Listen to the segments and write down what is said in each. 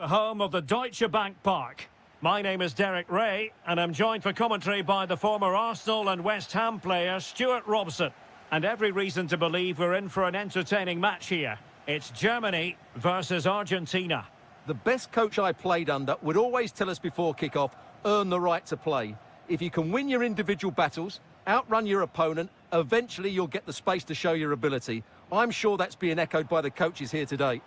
home of the Deutsche Bank Park. My name is Derek Ray, and I'm joined for commentary by the former Arsenal and West Ham player Stuart Robson. And every reason to believe we're in for an entertaining match here. It's Germany versus Argentina. The best coach I played under would always tell us before kick-off, earn the right to play. If you can win your individual battles, outrun your opponent, eventually you'll get the space to show your ability. I'm sure that's being echoed by the coaches here today.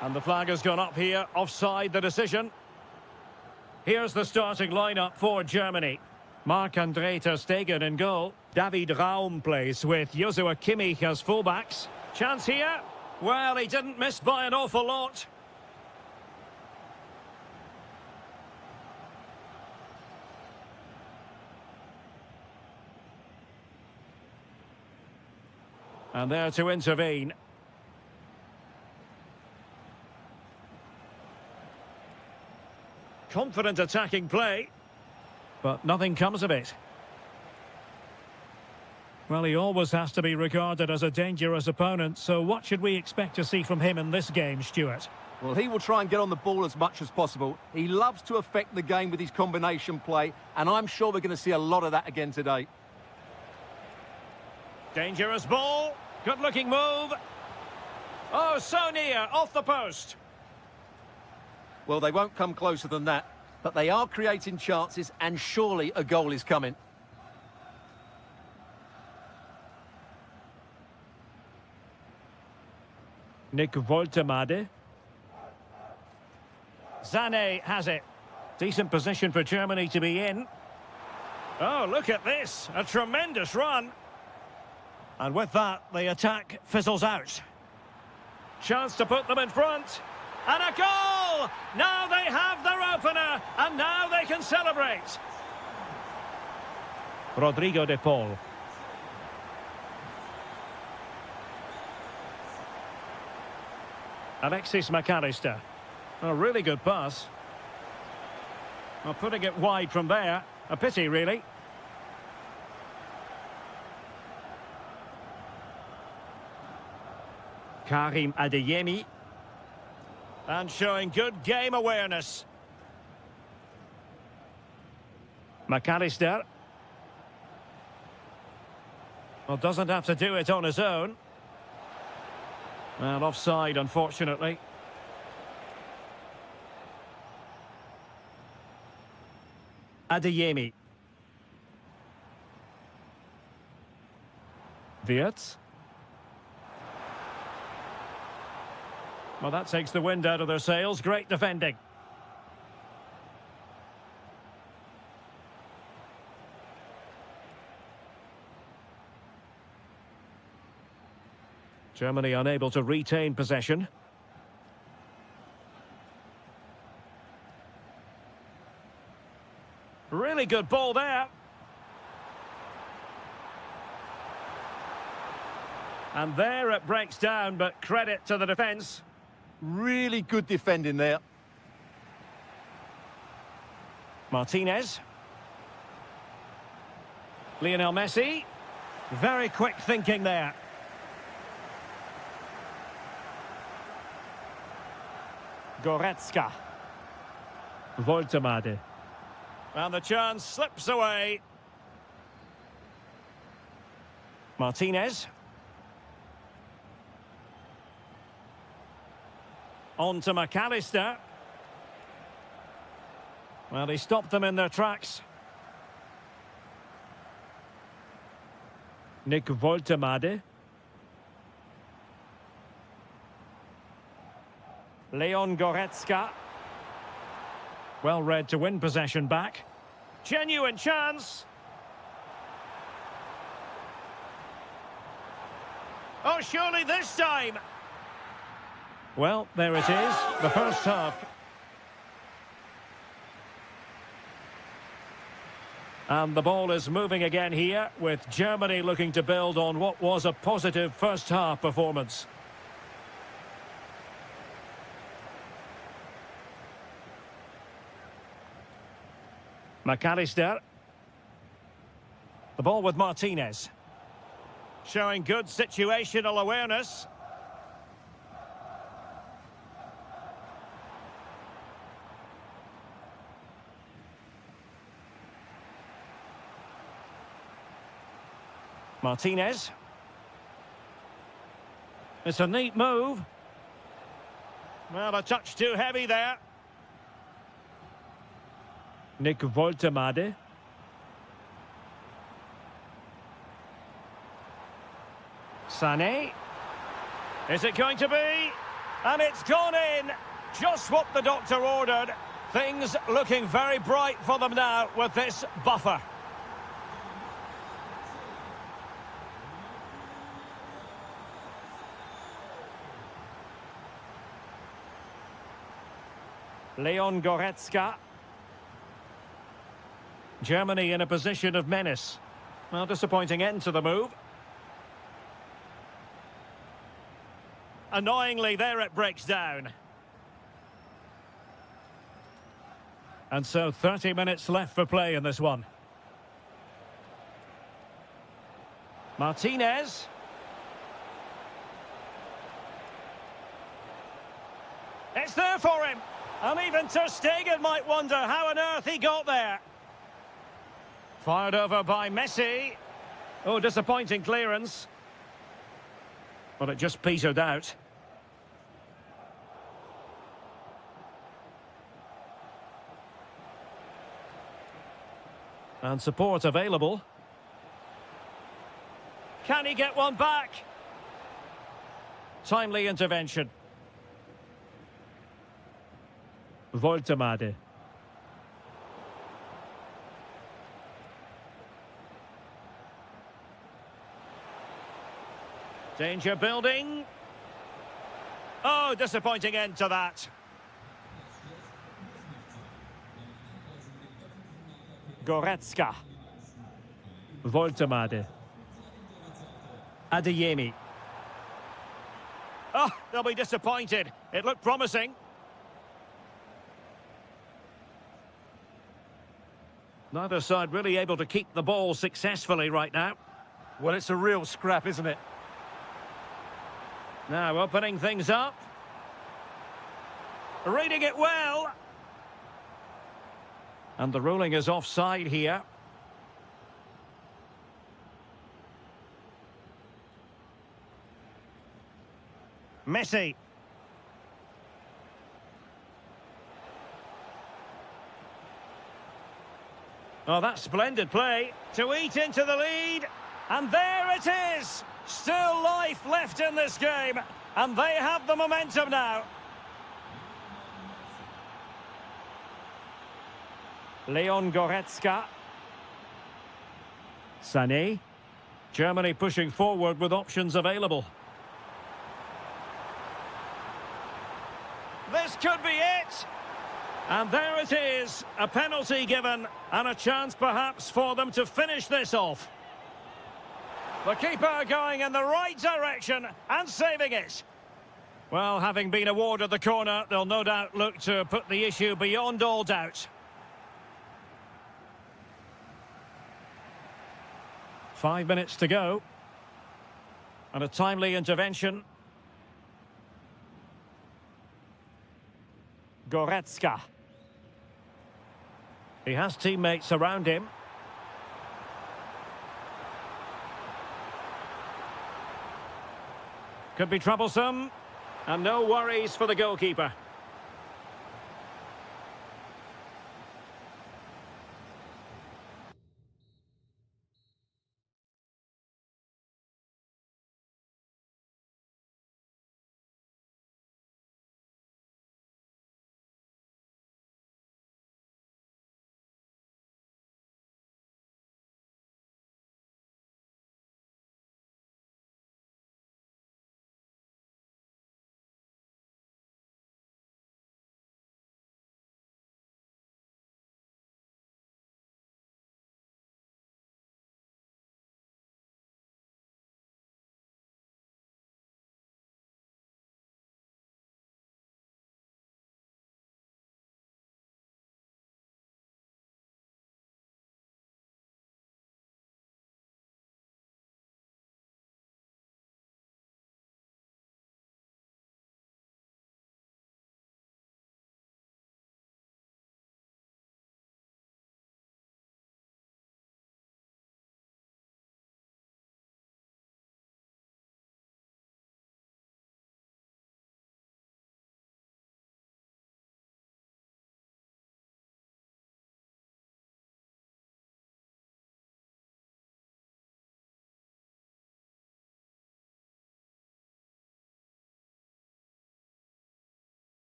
And the flag has gone up here, offside the decision. Here's the starting lineup for Germany. Marc-André ter Stegen in goal. David Raum plays with Joshua Kimmich as fullbacks. Chance here? Well, he didn't miss by an awful lot. And there to intervene. Confident attacking play, but nothing comes of it. Well, he always has to be regarded as a dangerous opponent, so what should we expect to see from him in this game, Stuart? Well, he will try and get on the ball as much as possible. He loves to affect the game with his combination play, and I'm sure we're going to see a lot of that again today. Dangerous ball, good-looking move. Oh, so near, off the post. Well, they won't come closer than that, but they are creating chances, and surely a goal is coming. Nick Woltemade. Sané has it. Decent position for Germany to be in. Oh, look at this. A tremendous run. And with that, the attack fizzles out. Chance to put them in front. And a goal! Now they have their opener, and now they can celebrate. Rodrigo de Paul. Alexis McAllister. A really good pass. Well, putting it wide from there. A pity, really. Karim Adeyemi. And showing good game awareness. McAllister. Well, doesn't have to do it on his own. Well, offside, unfortunately. Adeyemi. Wirtz. Well, that takes the wind out of their sails. Great defending. Germany unable to retain possession. Really good ball there. And there it breaks down, but credit to the defence. Really good defending there. Martinez. Lionel Messi. Very quick thinking there. Goretzka. Woltemade. And the chance slips away. Martinez. On to McAllister. Well, he stopped them in their tracks. Nick Woltemade. Leon Goretzka. Well read to win possession back. Genuine chance. Oh, surely this time. Well, there it is, the first half. And the ball is moving again here, with Germany looking to build on what was a positive first half performance. McAllister. The ball with Martinez. Showing good situational awareness. Martinez. It's a neat move. Well, a touch too heavy there. Nick Woltemade. Sané. Is it going to be? And it's gone in. Just what the doctor ordered. Things looking very bright for them now with this buffer. Leon Goretzka. Germany in a position of menace. Well, disappointing end to the move. Annoyingly, there it breaks down. And so 30 minutes left for play in this one. Martinez. It's there for him. And even Ter Stegen might wonder how on earth he got there. Fired over by Messi. Oh, disappointing clearance. But it just petered out. And support available. Can he get one back? Timely intervention. Woltemade. Danger building. Oh, disappointing end to that. Goretzka. Woltemade. Adeyemi. Oh, they'll be disappointed. It looked promising. Neither side really able to keep the ball successfully right now. Well, it's a real scrap, isn't it? Now opening things up. Reading it well. And the ruling is offside here. Messi. Oh, that's splendid play to eat into the lead. And there it is. Still life left in this game. And they have the momentum now. Leon Goretzka. Sané. Germany pushing forward with options available. This could be it. And there it is. A penalty given and a chance perhaps for them to finish this off. The keeper going in the right direction and saving it. Well, having been awarded the corner, they'll no doubt look to put the issue beyond all doubt. 5 minutes to go. And a timely intervention. Goretzka. He has teammates around him. Could be troublesome. And no worries for the goalkeeper.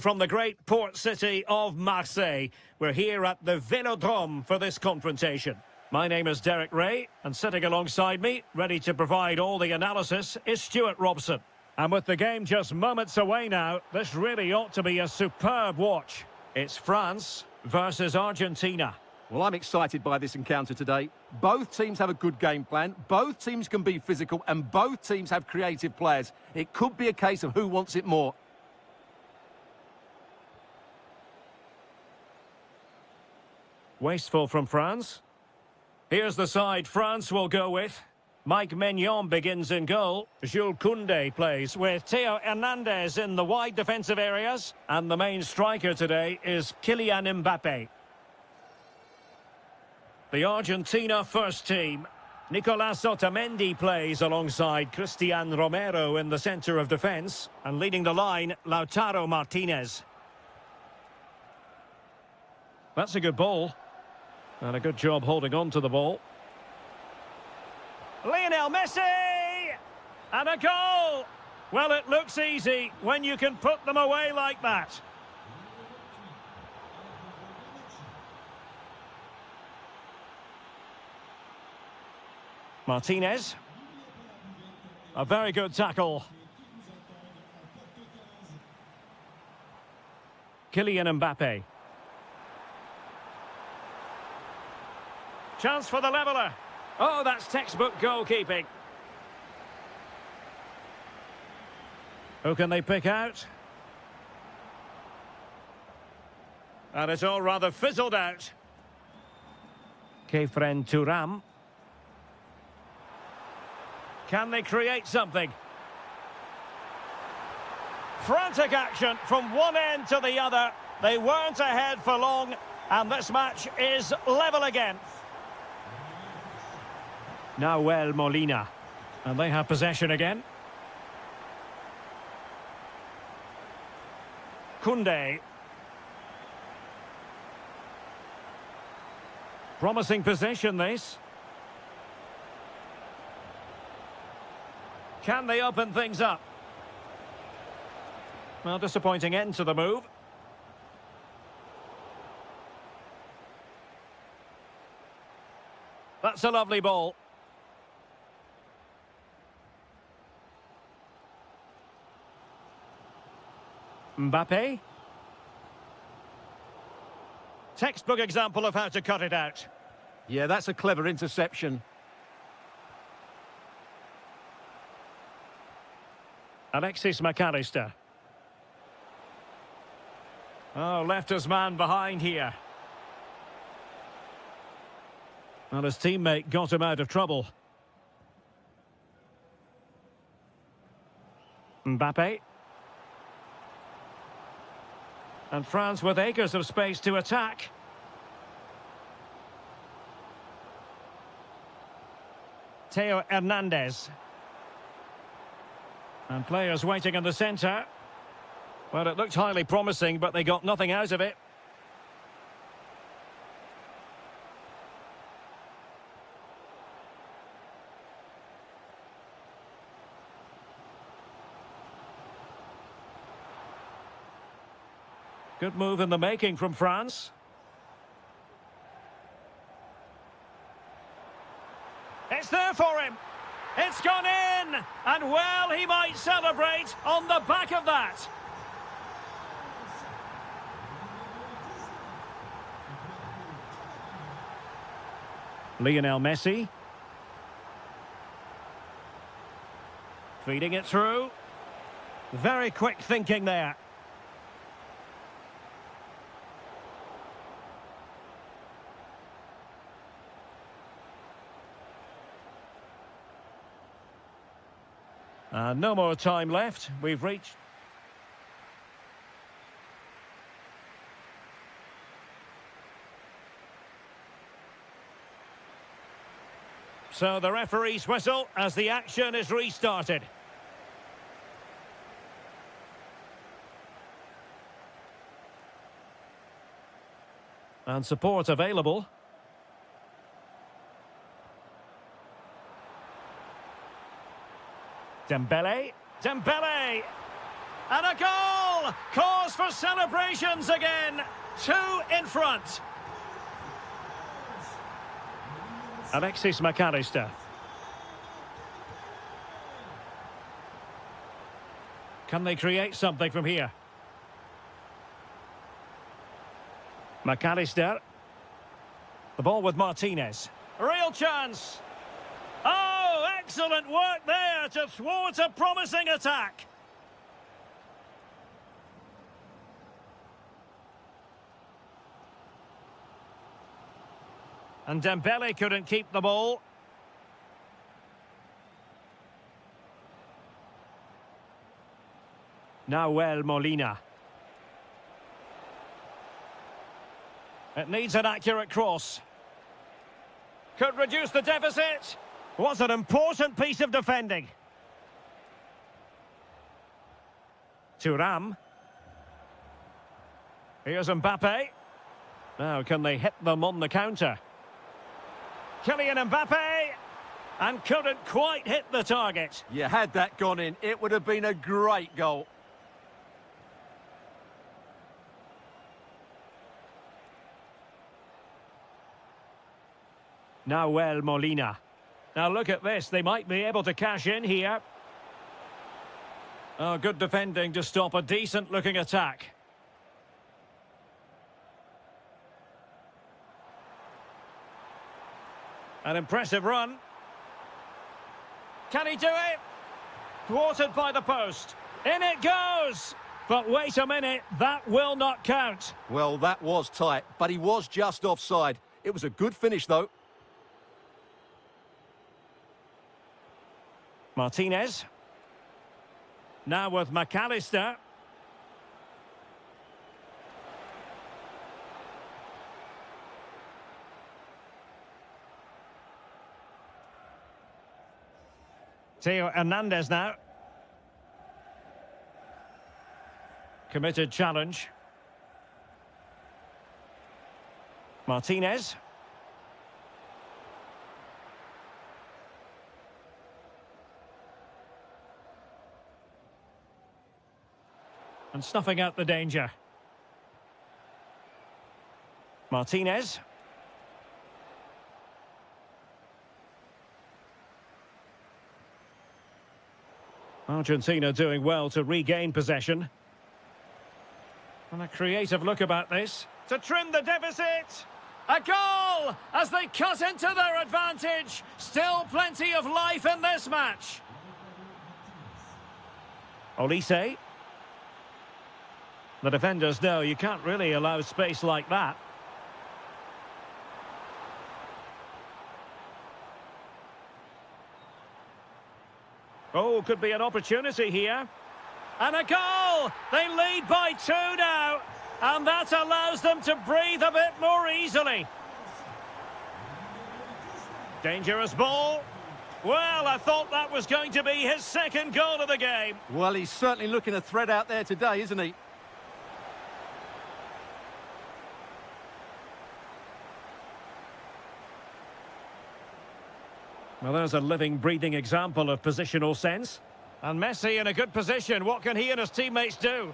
From the great port city of Marseille, we're here at the Vélodrome for this confrontation. My name is Derek Ray, and sitting alongside me, ready to provide all the analysis, is Stuart Robson. And with the game just moments away now, this really ought to be a superb watch. It's France versus Argentina. Well, I'm excited by this encounter today. Both teams have a good game plan, both teams can be physical, and both teams have creative players. It could be a case of who wants it more. Wasteful from France. Here's the side France will go with. Mike Maignan begins in goal. Jules Koundé plays with Theo Hernandez in the wide defensive areas. And the main striker today is Kylian Mbappé. The Argentina first team. Nicolas Otamendi plays alongside Cristian Romero in the centre of defence. And leading the line, Lautaro Martinez. That's a good ball. And a good job holding on to the ball. Lionel Messi! And a goal! Well, it looks easy when you can put them away like that. Martinez. A very good tackle. Kylian Mbappé. Chance for the leveller. Oh, that's textbook goalkeeping. Who can they pick out? And it's all rather fizzled out. Kefren Turam. Can they create something? Frantic action from one end to the other. They weren't ahead for long, and this match is level again. Nahuel Molina. And they have possession again. Koundé. Promising possession, this. Can they open things up? Well, disappointing end to the move. That's a lovely ball. Mbappé. Textbook example of how to cut it out. Yeah, that's a clever interception. Alexis McAllister. Oh, left his man behind here. Well, his teammate got him out of trouble. Mbappé. And France with acres of space to attack. Theo Hernandez. And players waiting in the centre. Well, it looked highly promising, but they got nothing out of it. Good move in the making from France. It's there for him. It's gone in. And well, he might celebrate on the back of that. Lionel Messi. Feeding it through. Very quick thinking there. No more time left. We've reached... So the referee's whistle as the action is restarted. And support available. Dembele. Dembele! And a goal! Cause for celebrations again. 2 in front. Alexis McAllister. Can they create something from here? McAllister. The ball with Martinez. Real chance. Oh, excellent work there to thwart a promising attack. And Dembele couldn't keep the ball. Nahuel Molina. It needs an accurate cross. Could reduce the deficit. Was an important piece of defending. Thuram. Here's Mbappe. Now can they hit them on the counter? Kylian Mbappe. And couldn't quite hit the target. You had that gone in, it would have been a great goal. Nahuel Molina. Now look at this, they might be able to cash in here. Oh, good defending to stop a decent-looking attack. An impressive run. Can he do it? Thwarted by the post. In it goes! But wait a minute, that will not count. Well, that was tight, but he was just offside. It was a good finish, though. Martinez. Now with McAllister. Theo Hernandez now. Committed challenge. Martinez. And snuffing out the danger. Martinez. Argentina doing well to regain possession. And a creative look about this. To trim the deficit. A goal as they cut into their advantage. Still plenty of life in this match. Olise. The defenders know you can't really allow space like that. Oh, could be an opportunity here. And a goal! They lead by 2 now. And that allows them to breathe a bit more easily. Dangerous ball. Well, I thought that was going to be his second goal of the game. Well, he's certainly looking a threat out there today, isn't he? Well, there's a living, breathing example of positional sense. And Messi in a good position. What can he and his teammates do?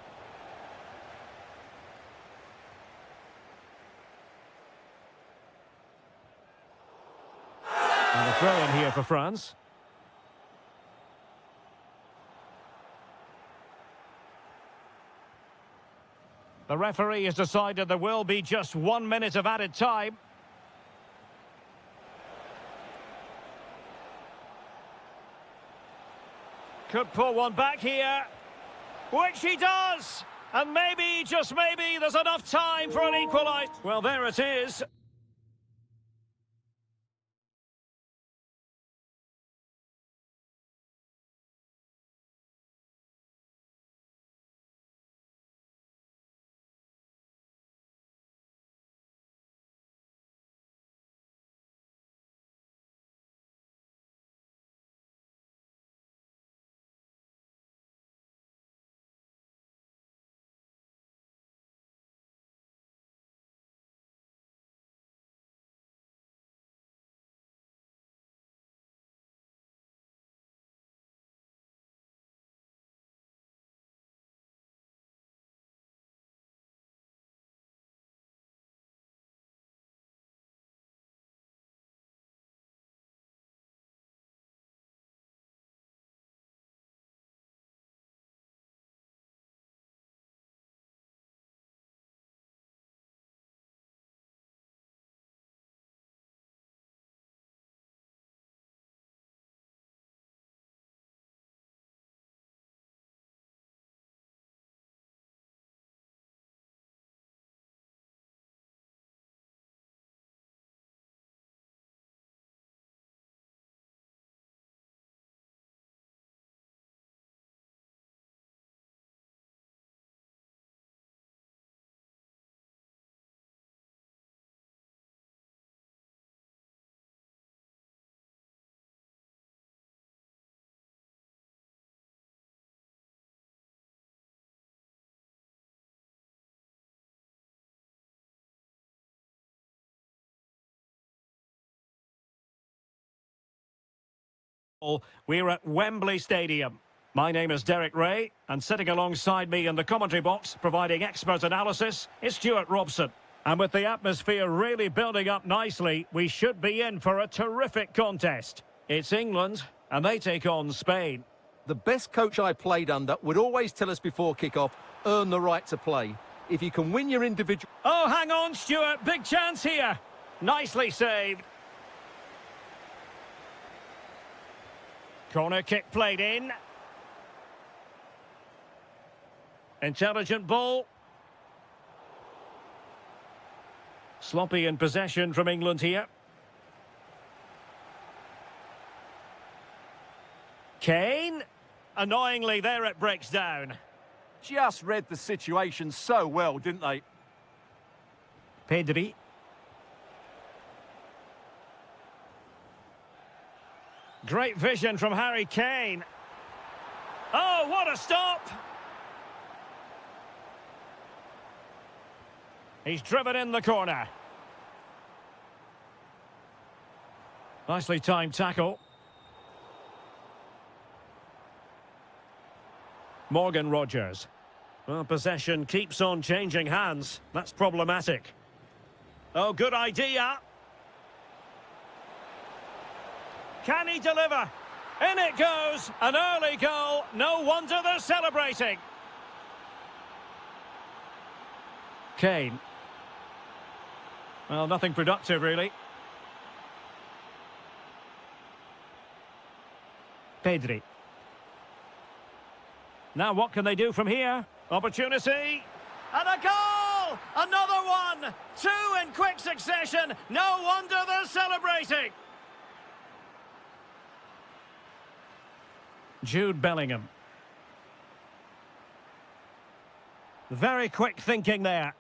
And a throw in here for France. The referee has decided there will be just 1 minute of added time. Could pull one back here, which he does! And maybe, just maybe, there's enough time for an equaliser. Well, there it is. We're at Wembley Stadium. My name is Derek Ray, and sitting alongside me in the commentary box, providing expert analysis, is Stuart Robson. And with the atmosphere really building up nicely, we should be in for a terrific contest. It's England, and they take on Spain. The best coach I played under would always tell us before kick-off, earn the right to play. If you can win your individual... Oh, hang on, Stuart. Big chance here. Nicely saved. Corner kick played in. Intelligent ball. Sloppy in possession from England here. Kane. Annoyingly, there it breaks down. Just read the situation so well, didn't they? Pedri. Great vision from Harry Kane. Oh, what a stop! He's driven in the corner. Nicely timed tackle. Morgan Rogers. Well, possession keeps on changing hands. That's problematic. Oh, good idea. Can he deliver? In it goes. An early goal. No wonder they're celebrating. Kane. Well, nothing productive, really. Pedri. Now what can they do from here? Opportunity. And a goal! Another one! Two in quick succession. No wonder they're celebrating. Jude Bellingham. Very quick thinking there.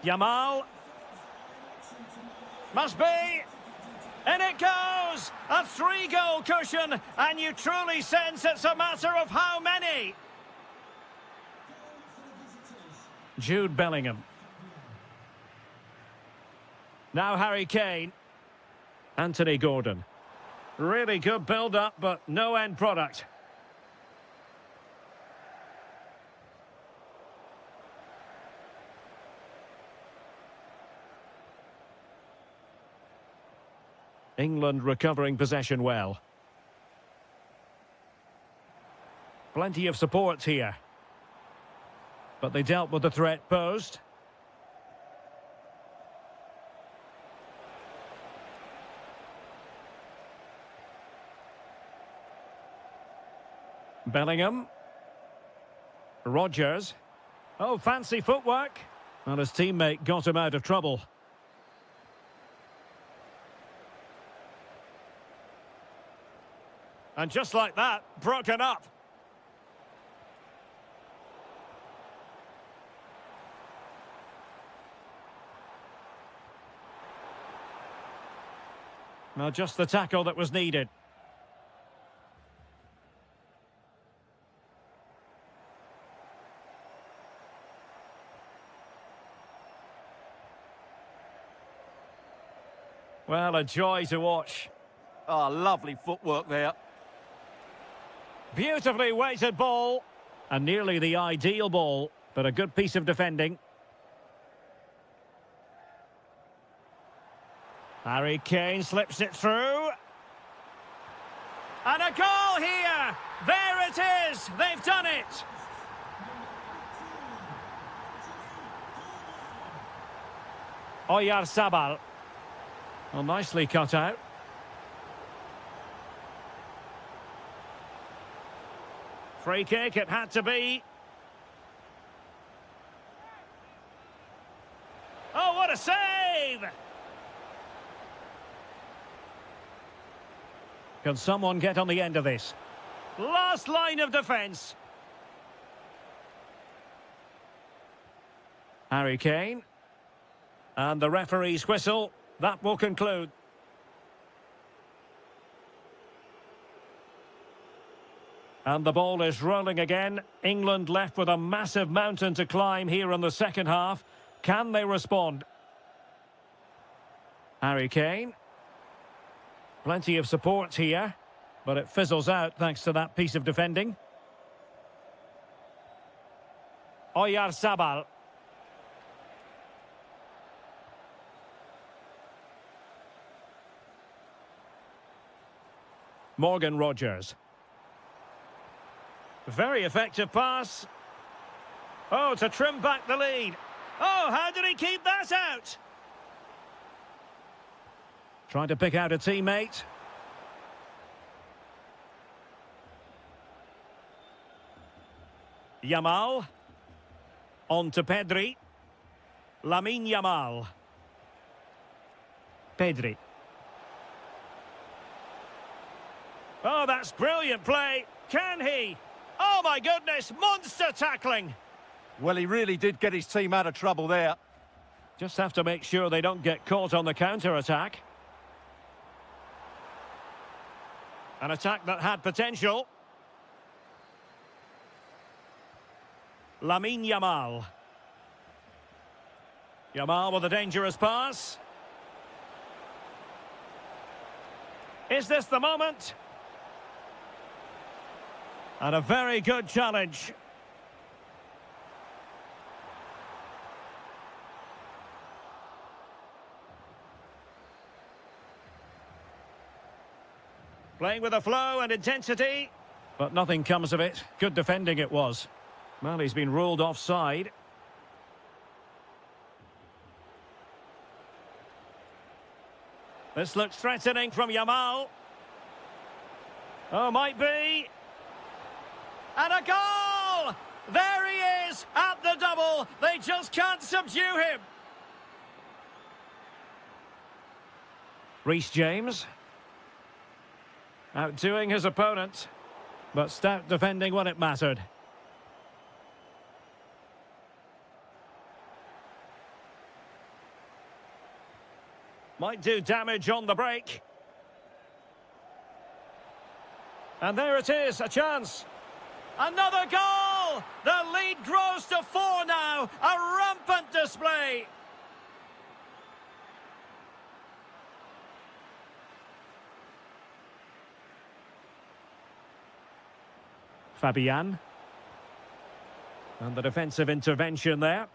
Yamal. Must be. In it goes! A 3-goal cushion, and you truly sense it's a matter of how many. Jude Bellingham. Now Harry Kane. Anthony Gordon. Really good build-up, but no end product. England recovering possession well. Plenty of support here. But they dealt with the threat posed. Bellingham. Rogers. Oh, fancy footwork. And his teammate got him out of trouble. And just like that, broken up. Well, just the tackle that was needed. Well, a joy to watch. Oh, lovely footwork there. Beautifully weighted ball. And nearly the ideal ball, but a good piece of defending. Harry Kane slips it through. And a goal here! There it is! They've done it! Oyarzabal. Well, nicely cut out. Free kick, it had to be. Oh, what a save! Can someone get on the end of this? Last line of defence. Harry Kane. And the referee's whistle. That will conclude. And the ball is rolling again. England left with a massive mountain to climb here in the second half. Can they respond? Harry Kane. Plenty of support here, but it fizzles out thanks to that piece of defending. Oyarzabal. Morgan Rogers. Very effective pass. Oh, to trim back the lead. Oh, how did he keep that out? Trying to pick out a teammate. Yamal. On to Pedri. Lamine Yamal. Pedri. Oh, that's brilliant play. Can he? Oh, my goodness, monster tackling. Well, he really did get his team out of trouble there. Just have to make sure they don't get caught on the counter-attack. An attack that had potential. Lamine Yamal. Yamal with a dangerous pass. Is this the moment? And a very good challenge. Playing with a flow and intensity, but nothing comes of it. Good defending it was. Well, he's been ruled offside. This looks threatening from Yamal. Oh, might be. And a goal! There he is at the double. They just can't subdue him. Reece James. Outdoing his opponent, but stout defending when it mattered. Might do damage on the break. And there it is, a chance. Another goal! The lead grows to 4 now. A rampant display. Fabian. And the defensive intervention there.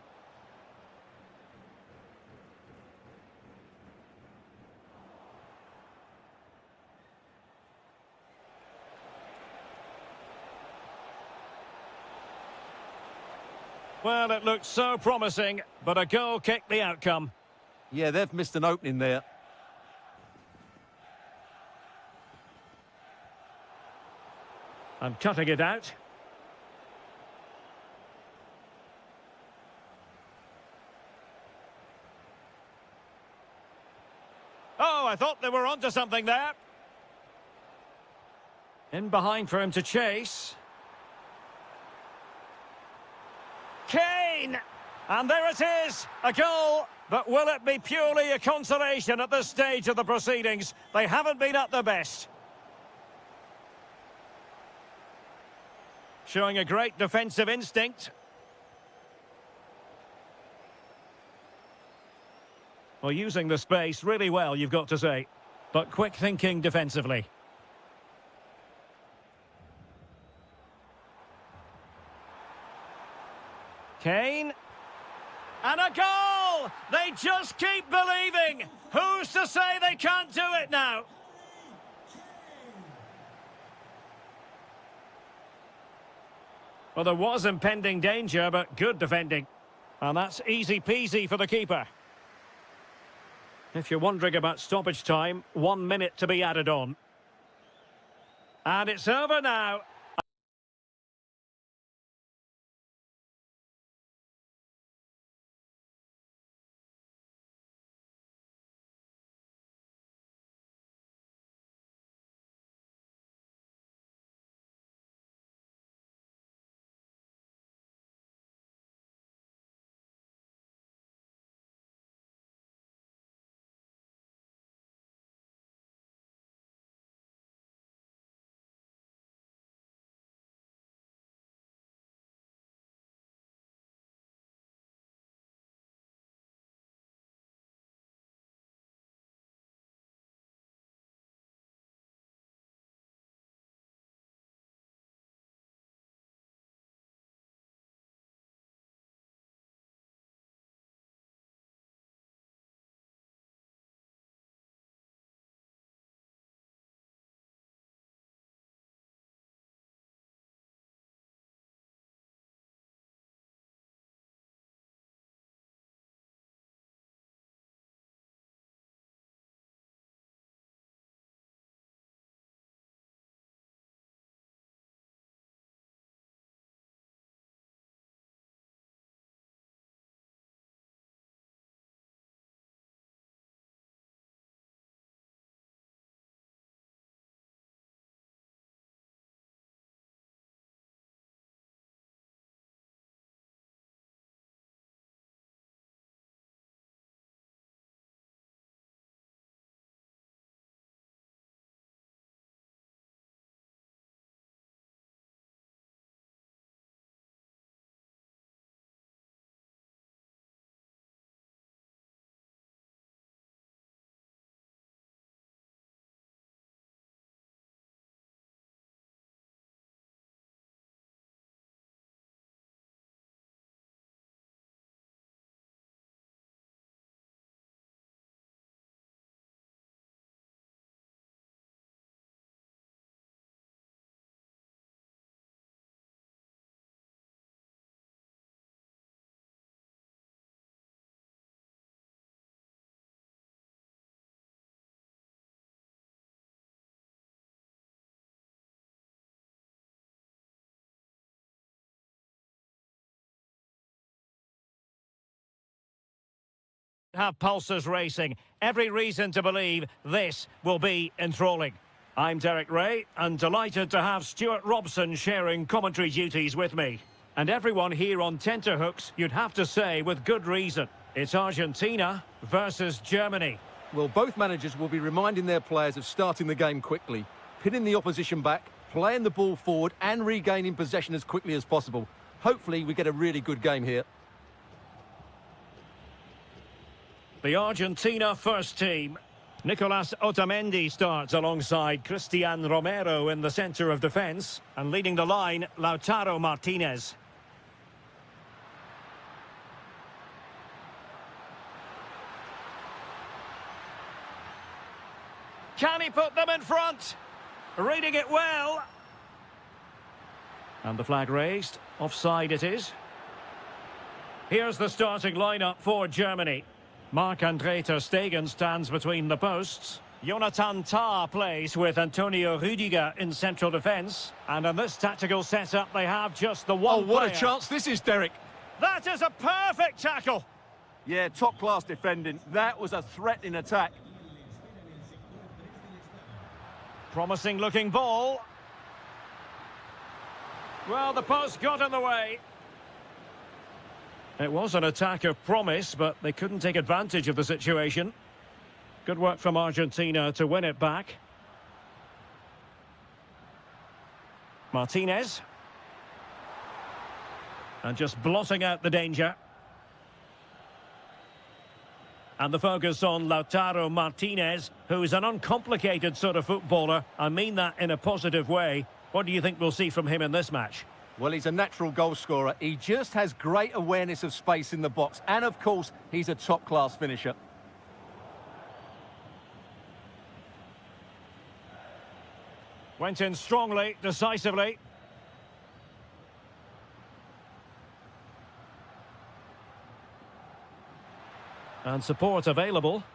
Well, it looked so promising, but a goal kicked the outcome. Yeah, they've missed an opening there. And cutting it out. Oh, I thought they were onto something there. In behind for him to chase. Kane! And there it is, a goal. But will it be purely a consolation at this stage of the proceedings? They haven't been at their best. Showing a great defensive instinct. Well, using the space really well, you've got to say. But quick thinking defensively. Kane. And a goal! They just keep believing. Who's to say they can't do it now? Well, there was impending danger, but good defending. And that's easy peasy for the keeper. If you're wondering about stoppage time, 1 minute to be added on. And it's over now. Have pulses racing. Every reason to believe this will be enthralling. I'm Derek Ray, and delighted to have Stuart Robson sharing commentary duties with me. And everyone here on tenterhooks, you'd have to say with good reason. It's Argentina versus Germany. Well, both managers will be reminding their players of starting the game quickly, pinning the opposition back, playing the ball forward and regaining possession as quickly as possible. Hopefully we get a really good game here. The Argentina first team. Nicolas Otamendi starts alongside Cristian Romero in the centre of defence. And leading the line, Lautaro Martinez. Can he put them in front? Reading it well. And the flag raised. Offside it is. Here's the starting lineup for Germany. Marc-Andre ter Stegen stands between the posts. Jonathan Tah plays with Antonio Rüdiger in central defence. And in this tactical setup, they have just the one what player. a chance this is, Derek. That is a perfect tackle. Yeah, top-class defending. That was a threatening attack. Promising looking ball. Well, the post got in the way. It was an attack of promise, but they couldn't take advantage of the situation. Good work from Argentina to win it back. Martinez. And just blotting out the danger. And the focus on Lautaro Martinez, who's an uncomplicated sort of footballer. I mean that in a positive way. What do you think we'll see from him in this match? Well, he's a natural goal scorer. He just has great awareness of space in the box. And, of course, he's a top-class finisher. Went in strongly, decisively. And support available.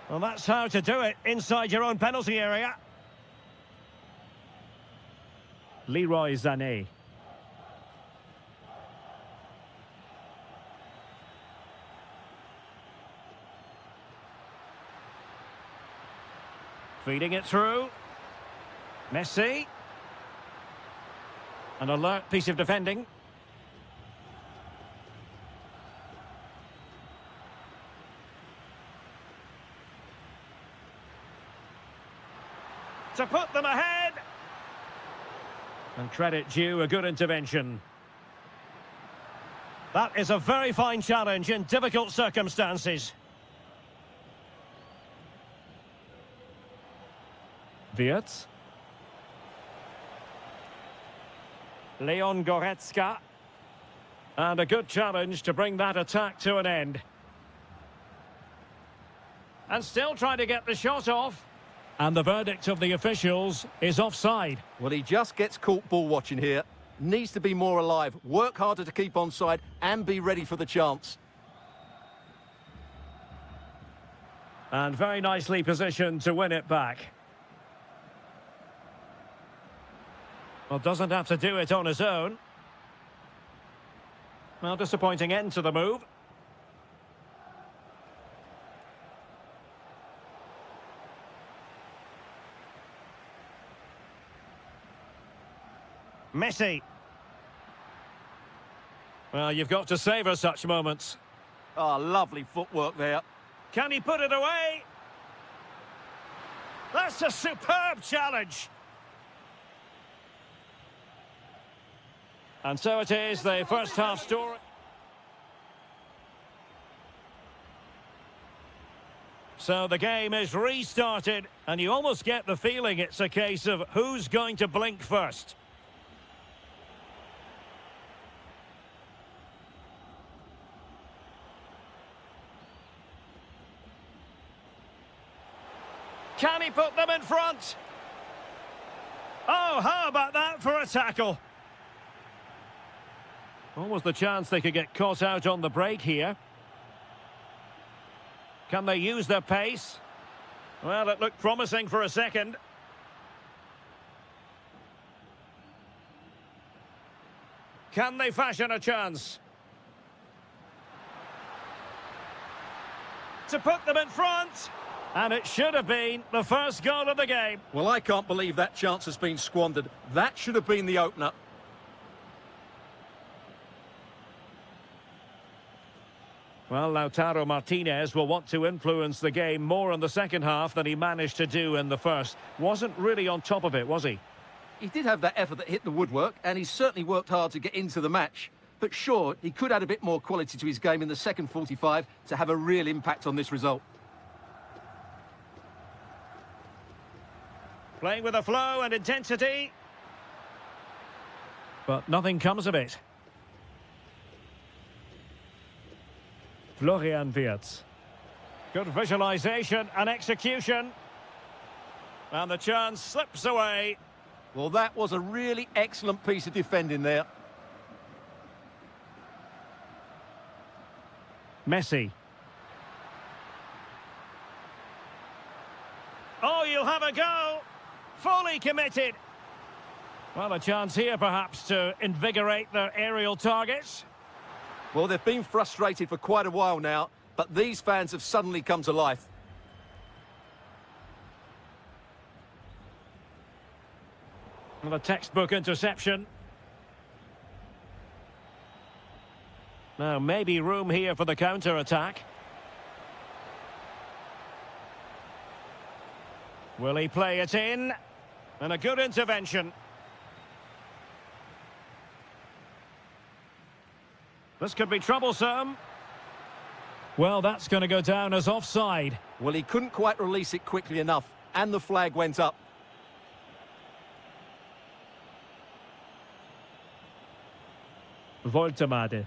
Well, that's how to do it inside your own penalty area. Leroy Sané. Feeding it through. Messi. An alert piece of defending. To put them ahead. And credit due, a good intervention. That is a very fine challenge in difficult circumstances. Wirtz. Leon Goretzka. And a good challenge to bring that attack to an end. And still trying to get the shot off. And the verdict of the officials is offside. Well, he just gets caught ball watching here. Needs to be more alive, work harder to keep onside and be ready for the chance. And very nicely positioned to win it back. Well, doesn't have to do it on his own. Well, disappointing end to the move. Messi. Well, you've got to savour such moments. Oh, lovely footwork there. Can he put it away? That's a superb challenge. And so it is, the first half story. So the game is restarted, and you almost get the feeling it's a case of who's going to blink first. Can he put them in front? Oh, how about that for a tackle? Almost the chance they could get caught out on the break here. Can they use their pace? Well, it looked promising for a second. Can they fashion a chance? To put them in front. And it should have been the first goal of the game. Well, I can't believe that chance has been squandered. That should have been the opener. Well, Lautaro Martinez will want to influence the game more in the second half than he managed to do in the first. Wasn't really on top of it, was he? He did have that effort that hit the woodwork, and he certainly worked hard to get into the match. But sure, he could add a bit more quality to his game in the second 45 to have a real impact on this result. Playing with a flow and intensity. But nothing comes of it. Florian Wirtz. Good visualization and execution. And the chance slips away. Well, that was a really excellent piece of defending there. Messi. Oh, you'll have a go. Fully committed. Well, a chance here perhaps to invigorate their aerial targets. Well, they've been frustrated for quite a while now, but these fans have suddenly come to life. Well, a textbook interception. Now, maybe room here for the counter-attack. Will he play it in? And a good intervention. This could be troublesome. Well, that's going to go down as offside. Well, he couldn't quite release it quickly enough, and the flag went up. Voltemade.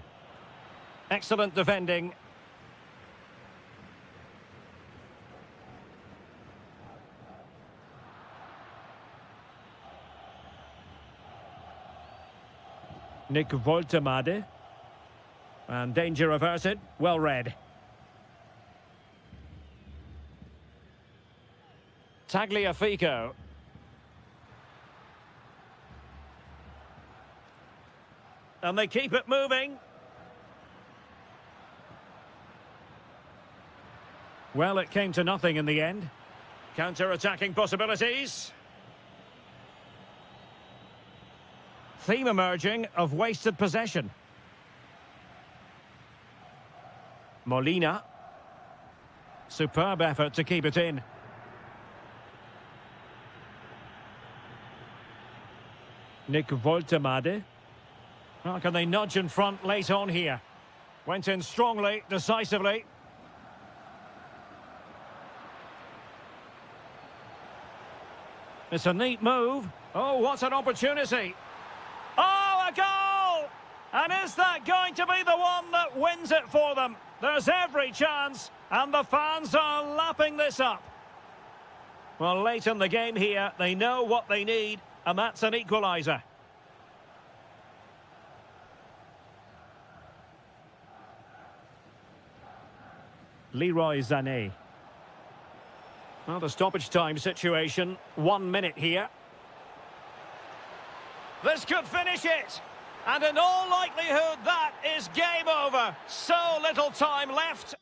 Excellent defending. Nick Voltemade. And danger averted. Well read. Tagliafico. And they keep it moving. Well, it came to nothing in the end. Counter-attacking possibilities. Theme emerging of wasted possession. Molina. Superb effort to keep it in. Nick Voltemade. Well, can they nudge in front late on here? Went in strongly, decisively. It's a neat move. Oh, what an opportunity. Oh, a goal! And is that going to be the one that wins it for them? There's every chance, and the fans are lapping this up. Well, late in the game here, they know what they need, and that's an equaliser. Leroy Sané. Well, the stoppage time situation, 1 minute here. This could finish it. And in all likelihood, that is game over. So little time left.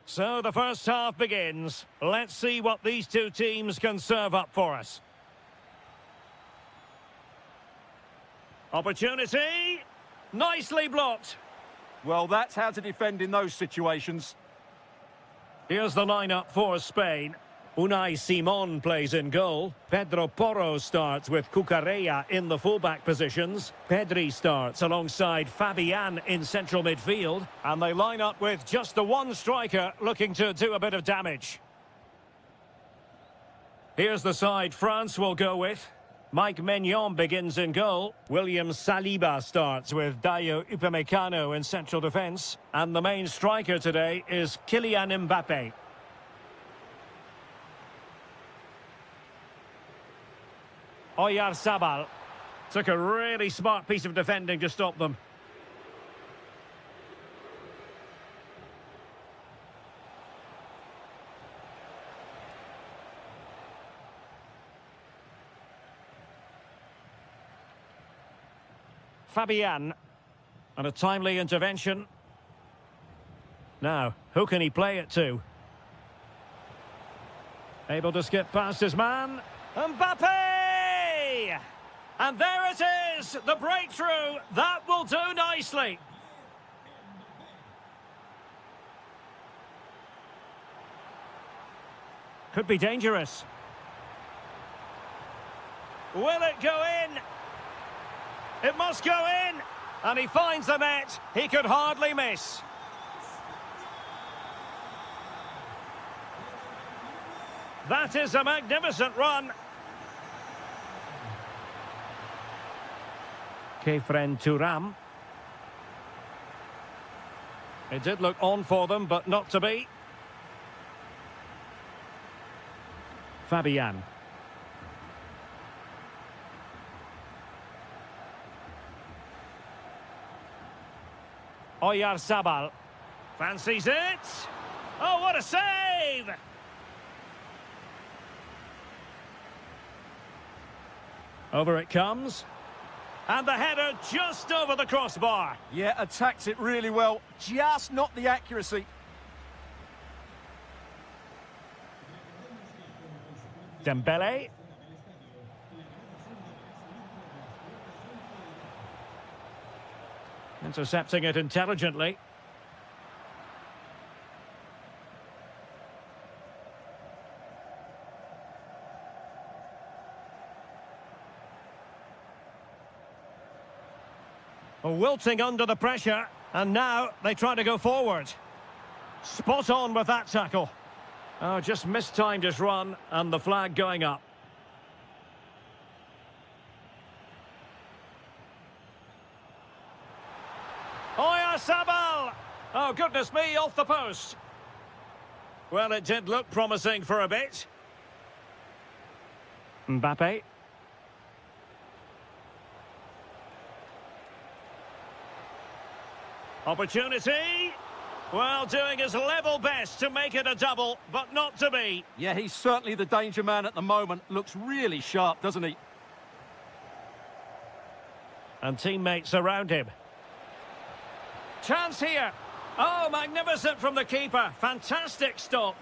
So the first half begins. Let's see what these two teams can serve up for us. Opportunity. Nicely blocked. Well, that's how to defend in those situations. Here's the lineup for Spain. Unai Simon plays in goal. Pedro Porro starts with Cucurella in the fullback positions. Pedri starts alongside Fabian in central midfield. And they line up with just the one striker looking to do a bit of damage. Here's the side France will go with. Mike Maignan begins in goal. William Saliba starts with Dayo Upamecano in central defence. And the main striker today is Kylian Mbappe. Oyarzabal took a really smart piece of defending to stop them. Fabian, and a timely intervention. Now, who can he play it to? Able to skip past his man. Mbappe! And there it is, the breakthrough. That will do nicely. Could be dangerous. Will it go in? It must go in. And he finds the net. He could hardly miss. That is a magnificent run. Kefren Turam. It did look on for them, but not to be. Fabian. Oyarzabal. Fancies it. Oh, what a save! Over it comes. And the header just over the crossbar. Yeah, attacks it really well. Just not the accuracy. Dembele. Intercepting it intelligently. Wilting under the pressure, and now they try to go forward. Spot on with that tackle. Oh, just mistimed his run, and the flag going up. Oyarzabal! Oh, goodness me, off the post. Well, it did look promising for a bit. Mbappe. Opportunity. Well, doing his level best to make it a double, but not to be. Yeah, he's certainly the danger man at the moment. Looks really sharp, doesn't he? And teammates around him. Chance here. Oh, magnificent from the keeper. Fantastic stop.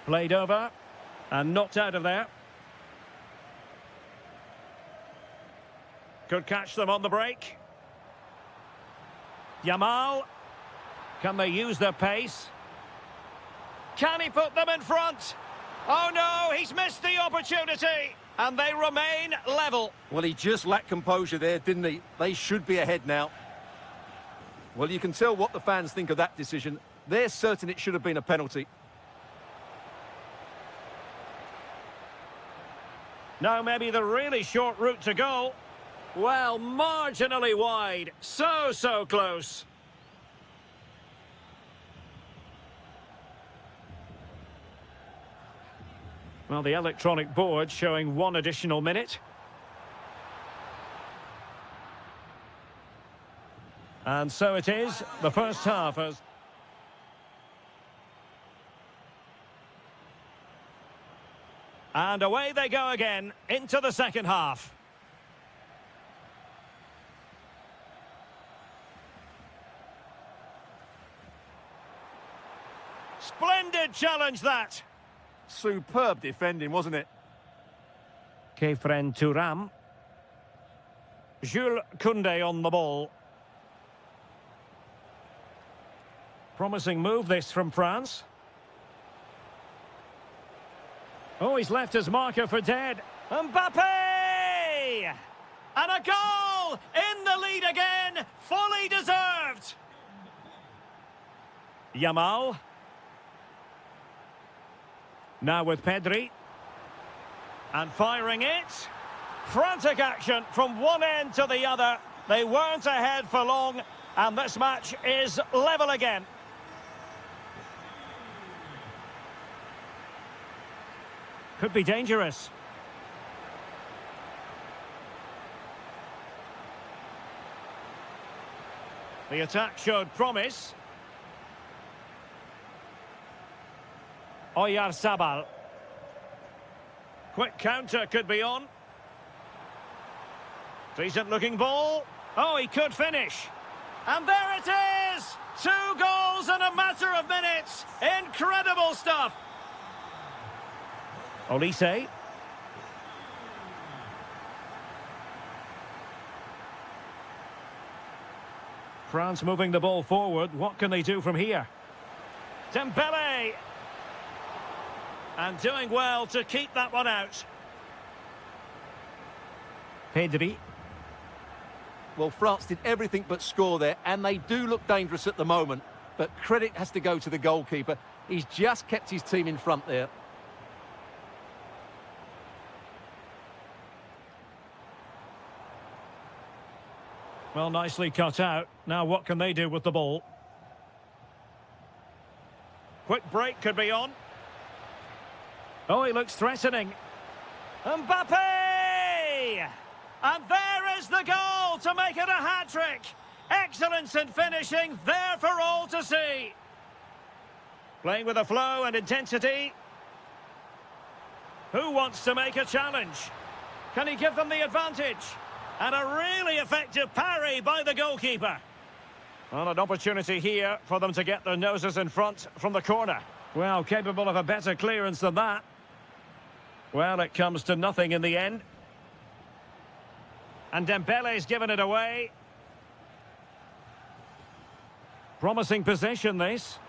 Played over and knocked out of there. Could catch them on the break. Yamal. Can they use their pace? Can he put them in front? Oh no, he's missed the opportunity. And they remain level. Well, he just lacked composure there, didn't he? They should be ahead now. Well, you can tell what the fans think of that decision. They're certain it should have been a penalty. Now maybe the really short route to goal. Well, marginally wide. So close. Well, the electronic board showing 1 additional minute. And so it is. The first half has... And away they go again into the second half. Splendid challenge, that. Superb defending, wasn't it? Kefren Thuram. Jules Koundé on the ball. Promising move, this, from France. Oh, he's left his marker for dead. Mbappe! And a goal! In the lead again! Fully deserved! Yamal. Now with Pedri. And firing it. Frantic action from one end to the other. They weren't ahead for long, and this match is level again. Could be dangerous. The attack showed promise. Oyarzabal. Quick counter could be on. Decent looking ball. Oh, he could finish. And there it is! 2 goals in a matter of minutes. Incredible stuff. Olise. France moving the ball forward. What can they do from here? Dembele. And doing well to keep that one out. Pedri. Well, France did everything but score there, and they do look dangerous at the moment. But credit has to go to the goalkeeper. He's just kept his team in front there. Well, nicely cut out. Now what can they do with the ball? Quick break could be on. Oh, he looks threatening. Mbappe! And there is the goal to make it a hat-trick. Excellence in finishing, there for all to see. Playing with a flow and intensity. Who wants to make a challenge? Can he give them the advantage? And a really effective parry by the goalkeeper. Well, an opportunity here for them to get their noses in front from the corner. Well, capable of a better clearance than that. Well, it comes to nothing in the end. And Dembele's given it away. Promising possession, this.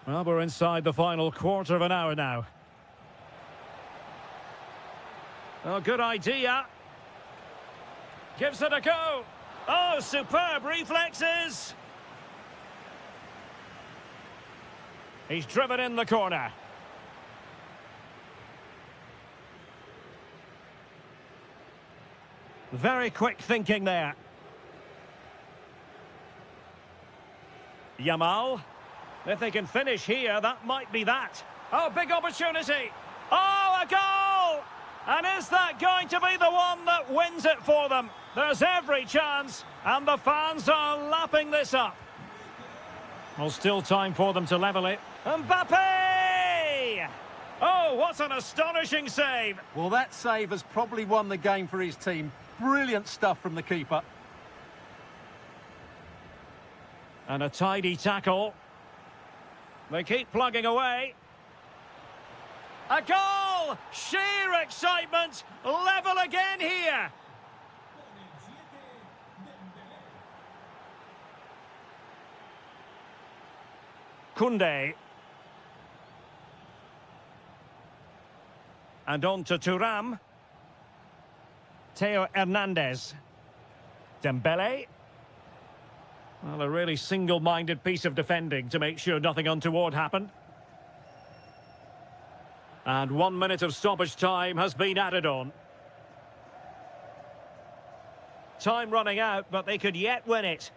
Well, we're inside the final quarter of an hour now. Oh, good idea. Gives it a go. Oh, superb reflexes. He's driven in the corner. Very quick thinking there. Yamal. If they can finish here, that might be that. Oh, big opportunity. Oh, a goal! And is that going to be the one that wins it for them? There's every chance, and the fans are lapping this up. Well, still time for them to level it. Mbappe! Oh, what an astonishing save. Well, that save has probably won the game for his team. Brilliant stuff from the keeper. And a tidy tackle. They keep plugging away. A goal! Sheer excitement! Level again here! Koundé. And on to Thuram. Theo Hernandez. Dembele. Well, a really single-minded piece of defending to make sure nothing untoward happened. And 1 minute of stoppage time has been added on. Time running out, but they could yet win it.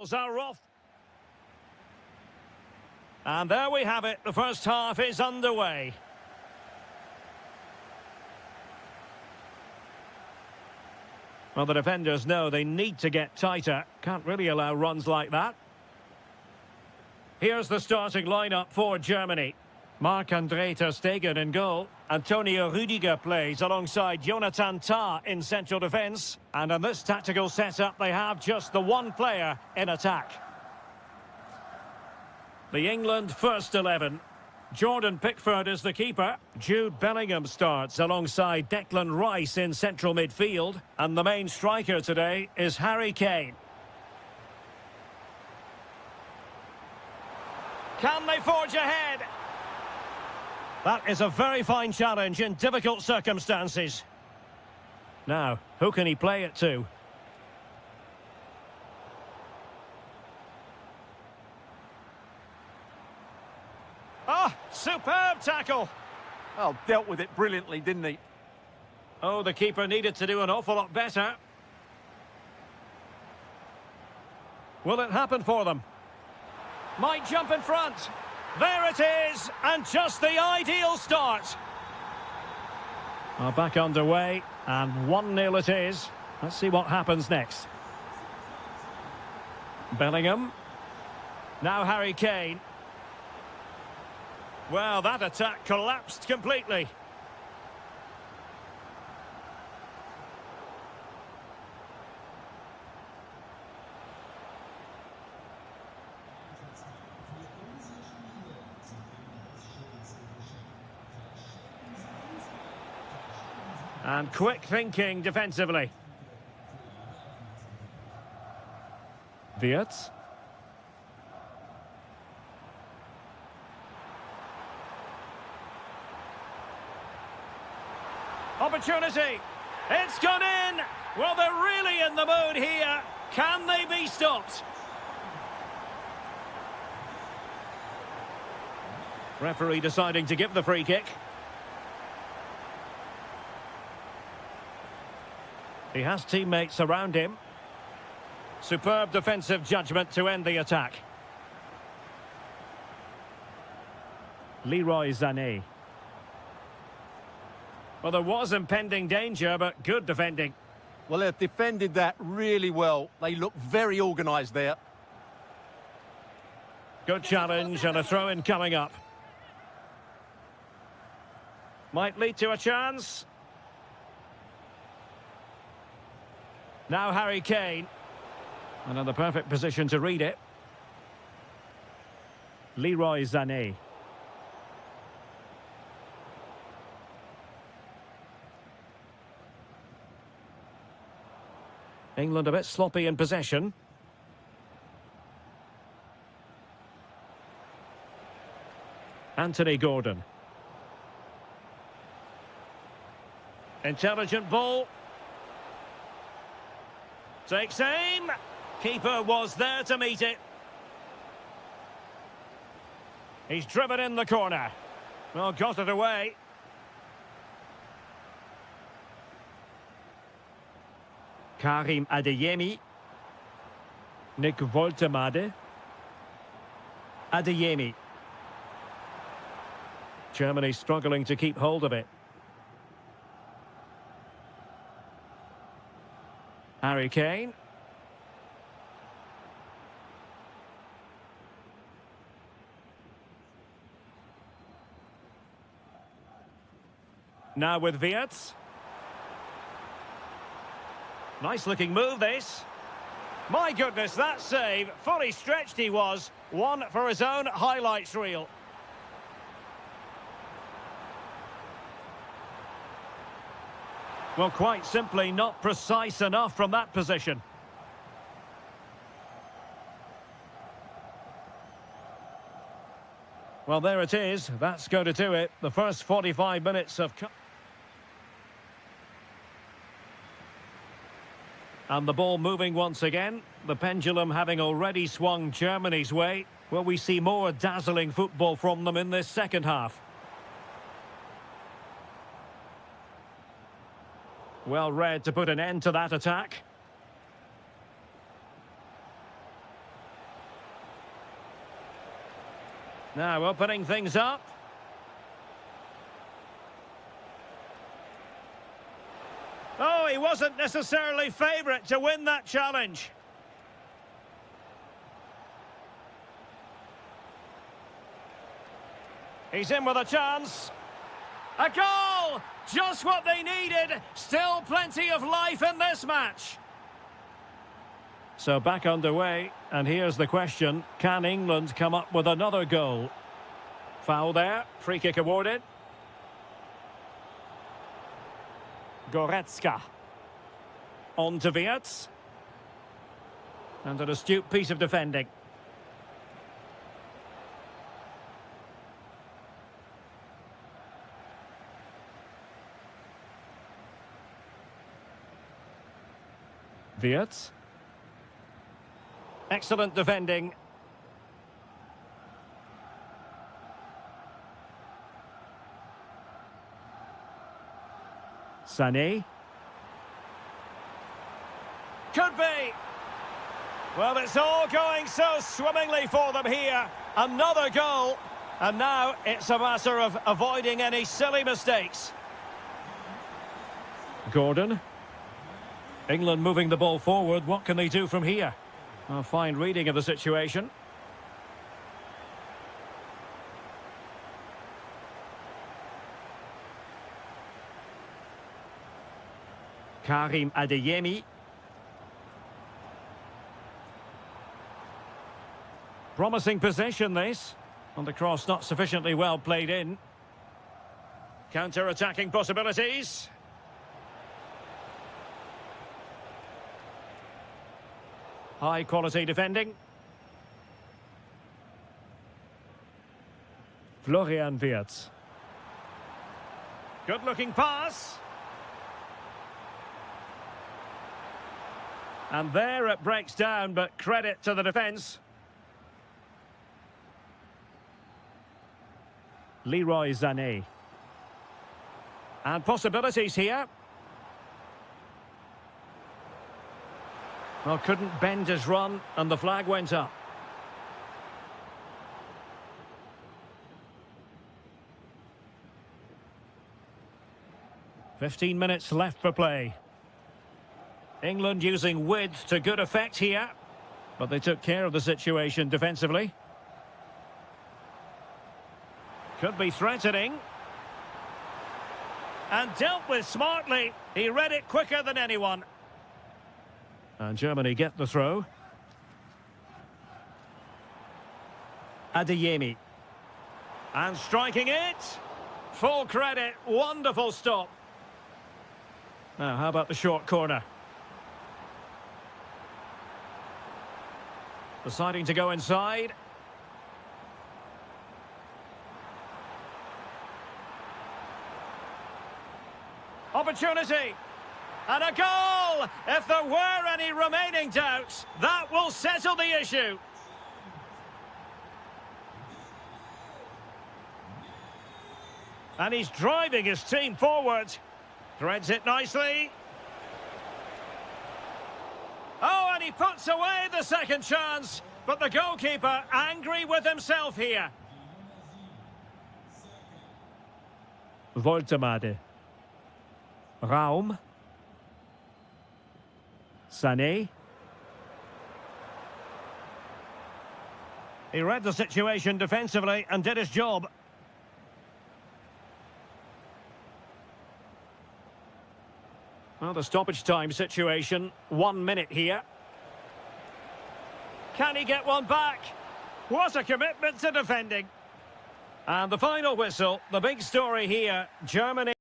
Are off. And there we have it. The first half is underway. Well, the defenders know they need to get tighter. Can't really allow runs like that. Here's the starting lineup for Germany. Marc-André ter Stegen in goal. Antonio Rüdiger plays alongside Jonathan Tah in central defence. And in this tactical setup, they have just the one player in attack. The England first 11. Jordan Pickford is the keeper. Jude Bellingham starts alongside Declan Rice in central midfield. And the main striker today is Harry Kane. Can they forge ahead? That is a very fine challenge in difficult circumstances. Now, who can he play it to? Oh, superb tackle. Oh, dealt with it brilliantly, didn't he? Oh, the keeper needed to do an awful lot better. Will it happen for them? Might jump in front. There it is, and just the ideal start. Well, back underway, and 1-0 it is. Let's see what happens next. Bellingham. Now Harry Kane. Well, that attack collapsed completely. And quick thinking defensively. Wirtz. Opportunity. It's gone in. Well, they're really in the mood here. Can they be stopped? Referee deciding to give the free kick. He has teammates around him. Superb defensive judgment to end the attack. Leroy Sané. Well, there was impending danger, but good defending. Well, they've defended that really well. They look very organised there. Good challenge and a throw-in coming up. Might lead to a chance. Now Harry Kane. And in the perfect position to read it. Leroy Sané. England a bit sloppy in possession. Anthony Gordon. Intelligent ball. Takes aim. Keeper was there to meet it. He's driven in the corner. Well, got it away. Karim Adeyemi. Nick Woltemade. Adeyemi. Germany struggling to keep hold of it. Harry Kane. Now with Wirtz. Nice looking move this. My goodness, that save. Fully stretched he was. One for his own highlights reel. Well, quite simply not precise enough from that position. Well, there it is. That's going to do it. The first 45 minutes of... And the ball moving once again. The pendulum having already swung Germany's way. Will we see more dazzling football from them in this second half? Well read to put an end to that attack. Now opening things up. Oh, he wasn't necessarily favourite to win that challenge. He's in with a chance. A goal! Just what they needed. Still plenty of life in this match. So back underway, and here's the question. Can England come up with another goal? Foul there. Free kick awarded. Goretzka. On to Wirtz. And an astute piece of defending. Wirtz. Excellent defending. Sané. Could be. Well, it's all going so swimmingly for them here. Another goal. And now it's a matter of avoiding any silly mistakes. Gordon. England moving the ball forward. What can they do from here? A fine reading of the situation. Karim Adeyemi. Promising possession this. And the cross not sufficiently well played in. Counter-attacking possibilities. High quality defending. Florian Wirtz. Good looking pass. And there it breaks down, but credit to the defence. Leroy Sané. And possibilities here. Well, couldn't bend his run, and the flag went up. "15 minutes left for play. England using width to good effect here, but they took care of the situation defensively. Could be threatening. And dealt with smartly. He read it quicker than anyone. And Germany get the throw. Adeyemi. And striking it. Full credit. Wonderful stop. Now, how about the short corner? Deciding to go inside. Opportunity. And a goal! If there were any remaining doubts, that will settle the issue. And he's driving his team forward. Threads it nicely. Oh, and he puts away the second chance. But the goalkeeper angry with himself here. Woltemade. Raum. Sané. He read the situation defensively and did his job. Well, the stoppage time situation, 1 minute here. Can he get one back? What a commitment to defending. And the final whistle, the big story here, Germany.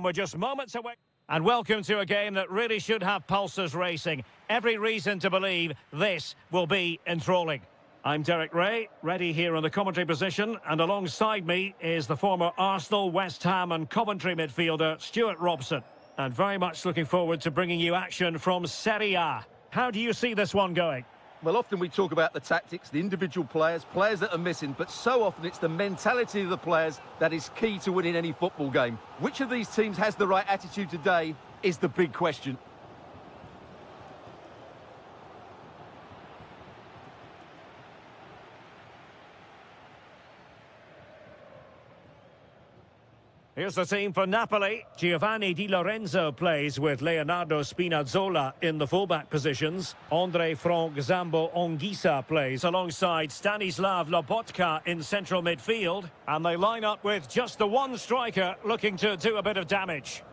We're just moments away. And welcome to a game that really should have pulses racing. Every reason to believe this will be enthralling. I'm Derek Ray, ready here on the commentary position, and alongside me is the former Arsenal, West Ham and Coventry midfielder, Stuart Robson. And very much looking forward to bringing you action from Serie A. How do you see this one going? Well, often we talk about the tactics, the individual players that are missing, but so often it's the mentality of the players that is key to winning any football game. Which of these teams has the right attitude today is the big question. Here's the team for Napoli. Giovanni Di Lorenzo plays with Leonardo Spinazzola in the fullback positions. Andre Frank Zambo Anguissa plays alongside Stanislav Lobotka in central midfield. And they line up with just the one striker looking to do a bit of damage.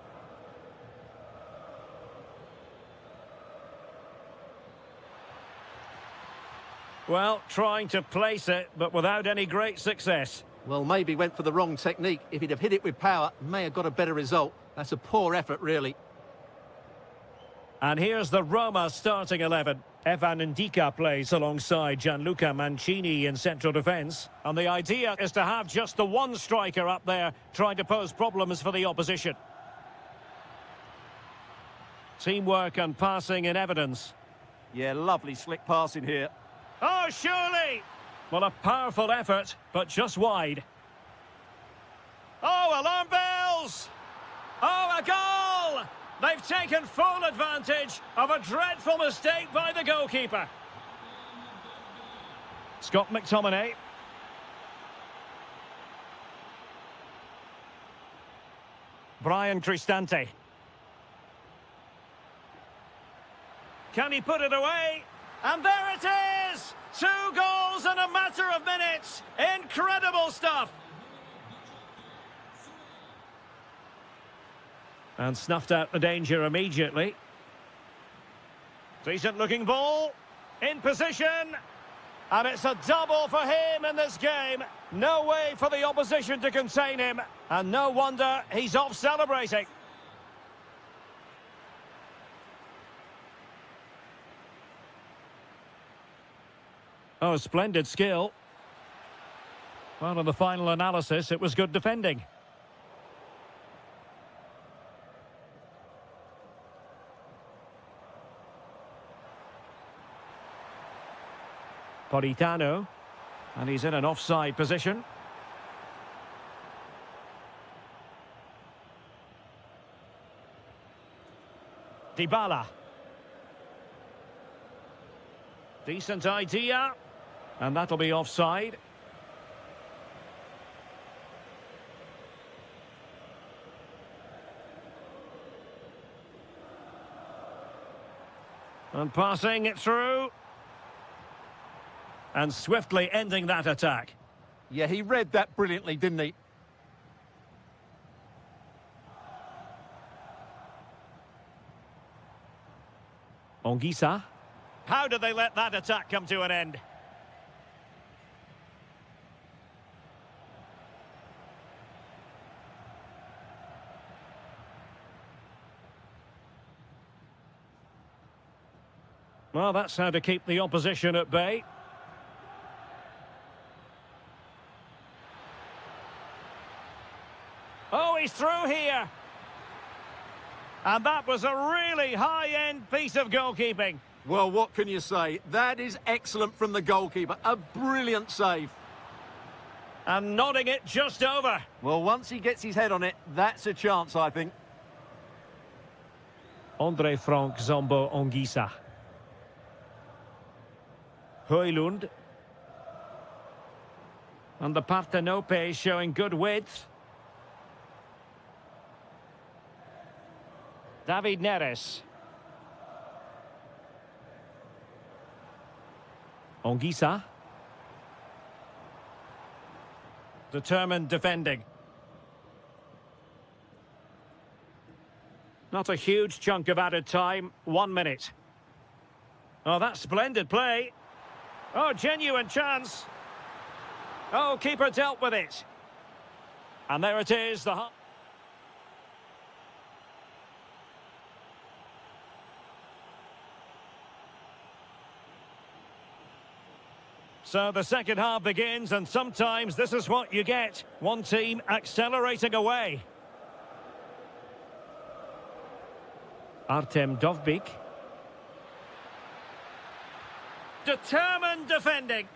Well, trying to place it, but without any great success. Well, maybe went for the wrong technique. If he'd have hit it with power, may have got a better result. That's a poor effort, really. And here's the Roma starting 11. Evan Ndika plays alongside Gianluca Mancini in central defence. And the idea is to have just the one striker up there trying to pose problems for the opposition. Teamwork and passing in evidence. Yeah, lovely slick passing here. Oh, surely! Well, a powerful effort, but just wide. Oh, alarm bells! Oh, a goal! They've taken full advantage of a dreadful mistake by the goalkeeper. Scott McTominay. Brian Cristante. Can he put it away? And there it is! 2 goals in a matter of minutes. Incredible stuff. And snuffed out the danger immediately. Decent looking ball. In position. And it's a double for him in this game. No way for the opposition to contain him. And no wonder he's off celebrating. Oh, splendid skill. Well, in the final analysis, it was good defending. Politano. And he's in an offside position. Dybala. Decent idea. And that'll be offside. And passing it through. And swiftly ending that attack. Yeah, he read that brilliantly, didn't he? Anguissa. How did they let that attack come to an end? Well, that's how to keep the opposition at bay. Oh, he's through here. And that was a really high-end piece of goalkeeping. Well, what can you say? That is excellent from the goalkeeper. A brilliant save. And nodding it just over. Well, once he gets his head on it, that's a chance, I think. Andre Frank Zambo Anguissa. Højlund. And the Partenope showing good width. David Neres. Anguissa. Determined defending. Not a huge chunk of added time. 1 minute. Oh, that's splendid play. Oh, genuine chance. Oh, keeper dealt with it. And there it is. So the second half begins, and sometimes this is what you get. One team accelerating away. Artem Dovbyk. Determined defending.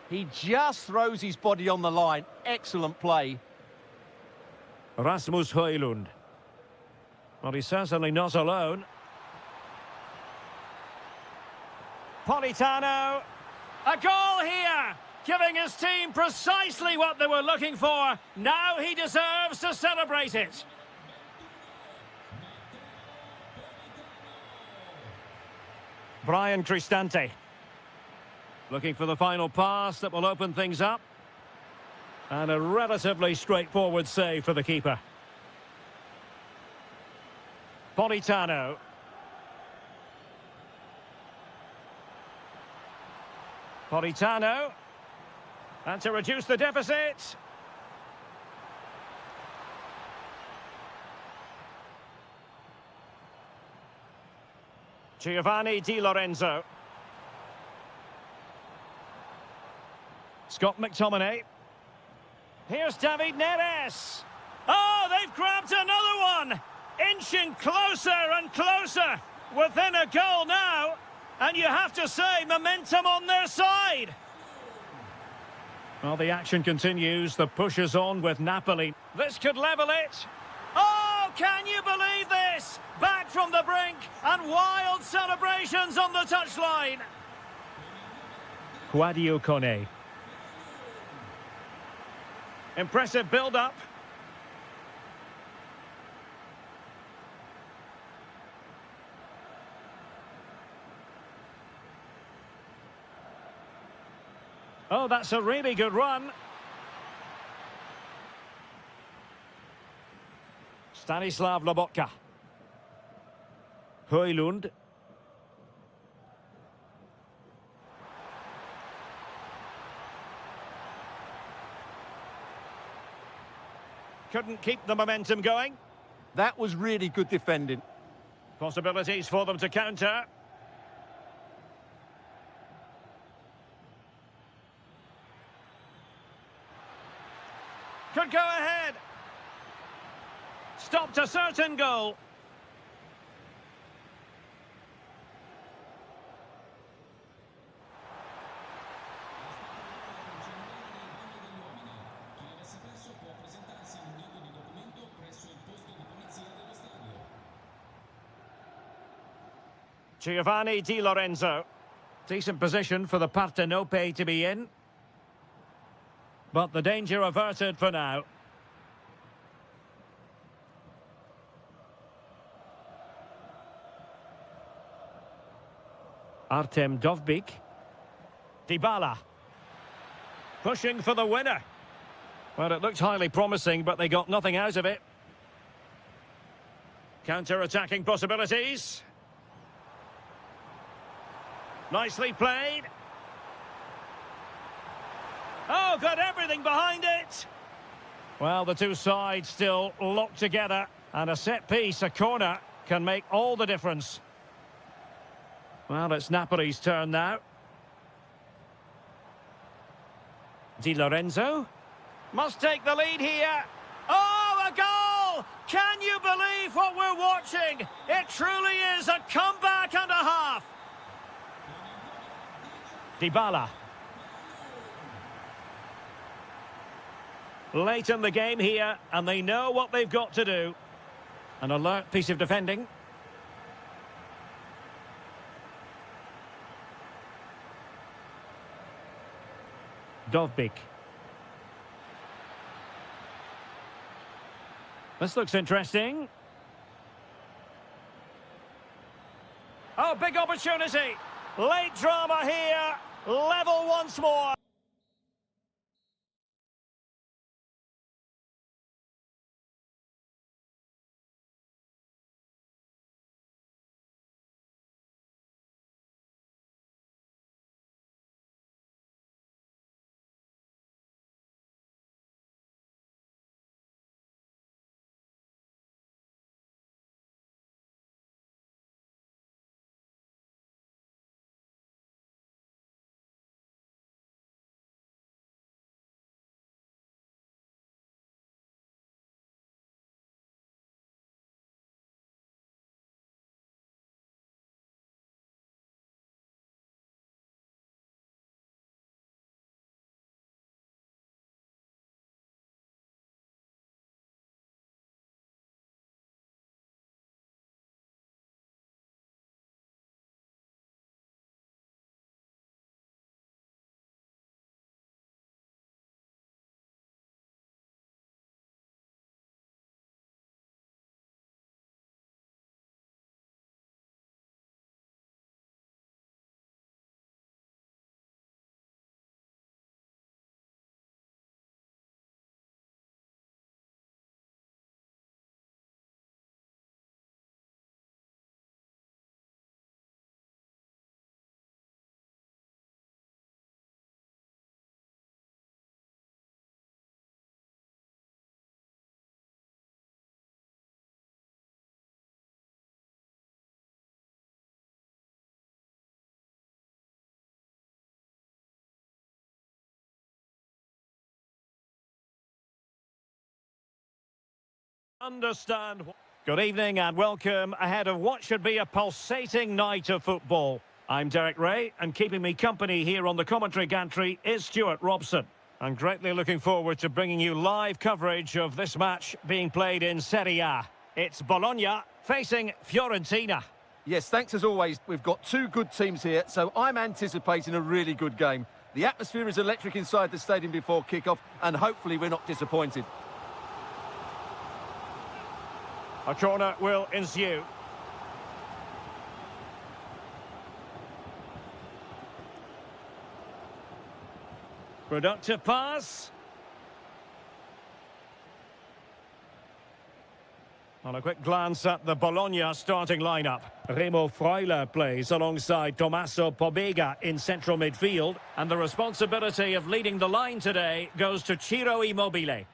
He just throws his body on the line. Excellent play. Rasmus Højlund. Well, he's certainly not alone. Politano. A goal here, giving his team precisely what they were looking for. Now he deserves to celebrate it. Brian Cristante. Looking for the final pass that will open things up. And a relatively straightforward save for the keeper. Politano. Politano. And to reduce the deficit. Giovanni Di Lorenzo. Scott McTominay. Here's David Neres. Oh, they've grabbed another one. Inching closer and closer. Within a goal now. And you have to say, momentum on their side. Well, the action continues. The push is on with Napoli. This could level it. Oh, can you believe this? Back from the brink and wild celebrations on the touchline. Quadio Kone. Impressive build-up. Oh, that's a really good run. Stanislav Lobotka. Højlund. Couldn't keep the momentum going. That was really good defending. Possibilities for them to counter. Could go ahead. Stopped a certain goal. Giovanni Di Lorenzo. Decent position for the Partenope to be in. But the danger averted for now. Artem Dovbyk. Dybala. Pushing for the winner. Well, it looked highly promising, but they got nothing out of it. Counter-attacking possibilities. Nicely played. Oh, got everything behind it. Well, the two sides still locked together. And a set piece, a corner, can make all the difference. Well, it's Napoli's turn now. Di Lorenzo. Must take the lead here. Oh, a goal! Can you believe what we're watching? It truly is a comeback and a half. Dybala. Late in the game here, and they know what they've got to do. An alert piece of defending. Dovbyk. This looks interesting. Oh, big opportunity. Late drama here. Level once more. Understand. Good evening and welcome ahead of what should be a pulsating night of football. I'm Derek Ray, and keeping me company here on the commentary gantry is Stuart Robson. I'm greatly looking forward to bringing you live coverage of this match being played in Serie A. It's Bologna facing Fiorentina. Yes, thanks as always. We've got two good teams here, so I'm anticipating a really good game. The atmosphere is electric inside the stadium before kick-off, and hopefully we're not disappointed. A corner will ensue. Productive pass. On a quick glance at the Bologna starting lineup. Remo Freuler plays alongside Tommaso Pobega in central midfield. And the responsibility of leading the line today goes to Ciro Immobile.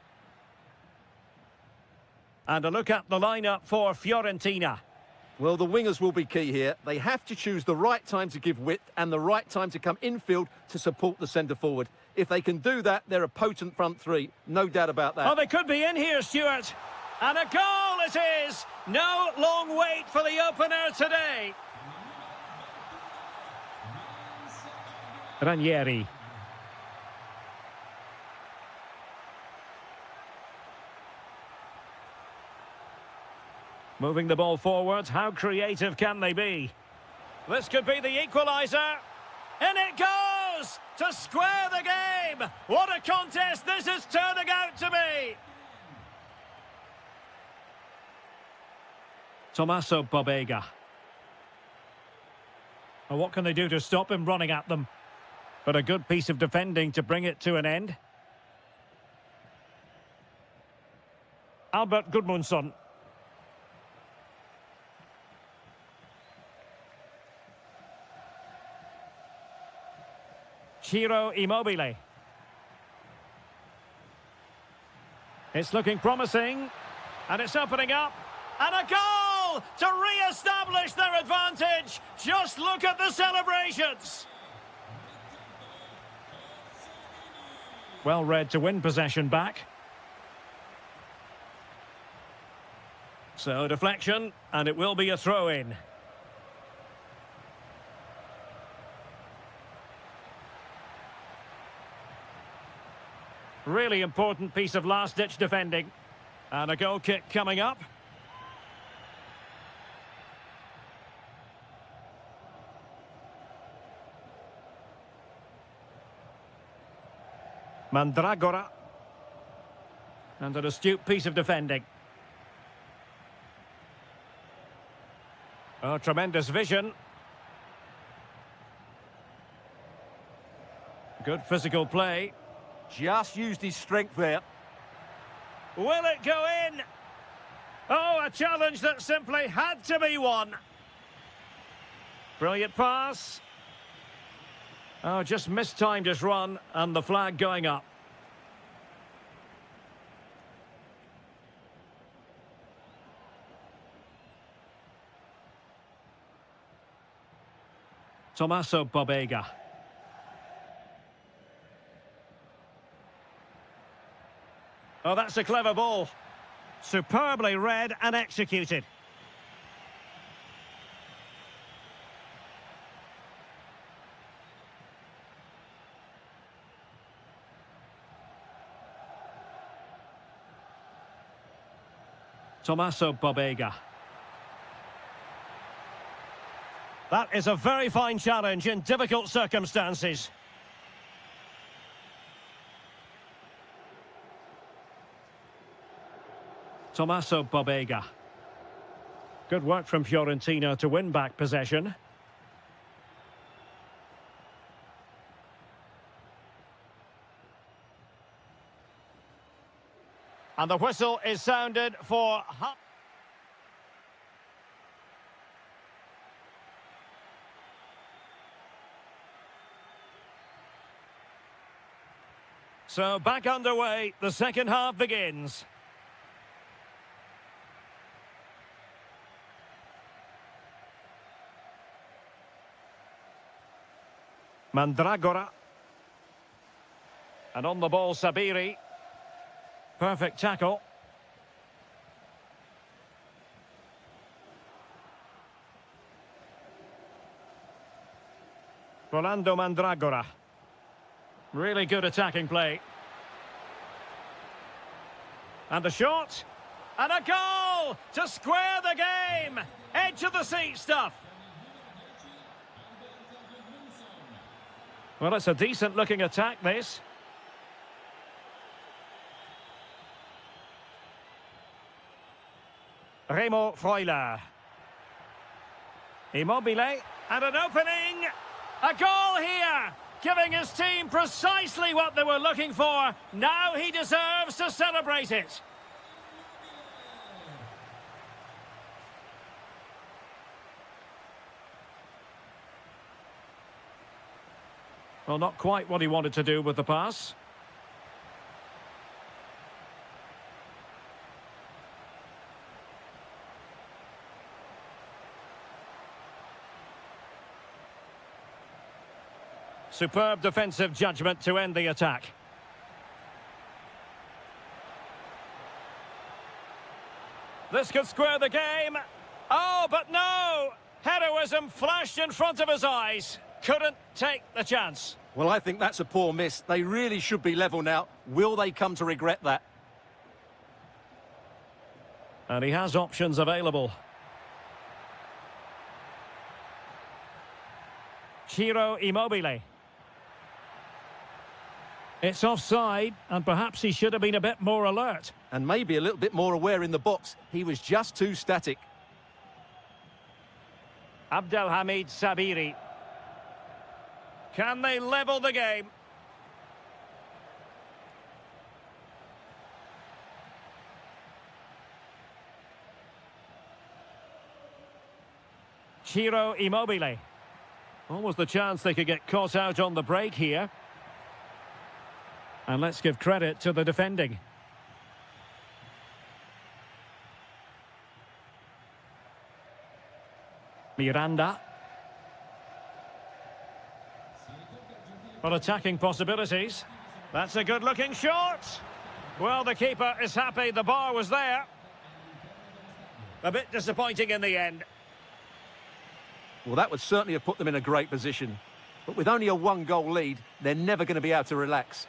And a look at the lineup for Fiorentina. Well, the wingers will be key here. They have to choose the right time to give width and the right time to come infield to support the centre-forward. If they can do that, they're a potent front three. No doubt about that. Oh, they could be in here, Stuart. And a goal it is! No long wait for the opener today. Ranieri. Moving the ball forward, how creative can they be? This could be the equaliser. And it goes to square the game. What a contest this is turning out to be. Tommaso Pobega. Well, what can they do to stop him running at them? But a good piece of defending to bring it to an end. Albert Gudmundsson. Ciro Immobile. It's looking promising. And it's opening up. And a goal to re-establish their advantage. Just look at the celebrations. Well read to win possession back. So deflection, and it will be a throw-in. Really important piece of last-ditch defending. And a goal kick coming up. Mandragora. And an astute piece of defending. Oh, tremendous vision. Good physical play. Just used his strength there. Will it go in? Oh, a challenge that simply had to be won. Brilliant pass. Oh, just mistimed his run, and the flag going up. Tommaso Pobega. Oh, that's a clever ball. Superbly read and executed. Tommaso Pobega. That is a very fine challenge in difficult circumstances. Tommaso Pobega. Good work from Fiorentina to win back possession. And the whistle is sounded for... So back underway, the second half begins. Mandragora. And on the ball, Sabiri. Perfect tackle. Rolando Mandragora. Really good attacking play. And the shot. And a goal to square the game. Edge of the seat stuff. Well, it's a decent-looking attack, this. Remo Freuler. Immobile. And an opening. A goal here. Giving his team precisely what they were looking for. Now he deserves to celebrate it. Well, not quite what he wanted to do with the pass. Superb defensive judgment to end the attack. This could square the game. Oh, but no! Heroism flashed in front of his eyes. Couldn't take the chance. Well, I think that's a poor miss. They really should be level now. Will they come to regret that? And he has options available. Ciro Immobile. It's offside, and perhaps he should have been a bit more alert. And maybe a little bit more aware in the box. He was just too static. Abdelhamid Sabiri. Can they level the game? Ciro Immobile. Almost the chance they could get caught out on the break here. And let's give credit to the defending. Miranda. Well, attacking possibilities. That's a good-looking shot. Well, the keeper is happy the bar was there. A bit disappointing in the end. Well, that would certainly have put them in a great position. But with only a one-goal lead, they're never going to be able to relax.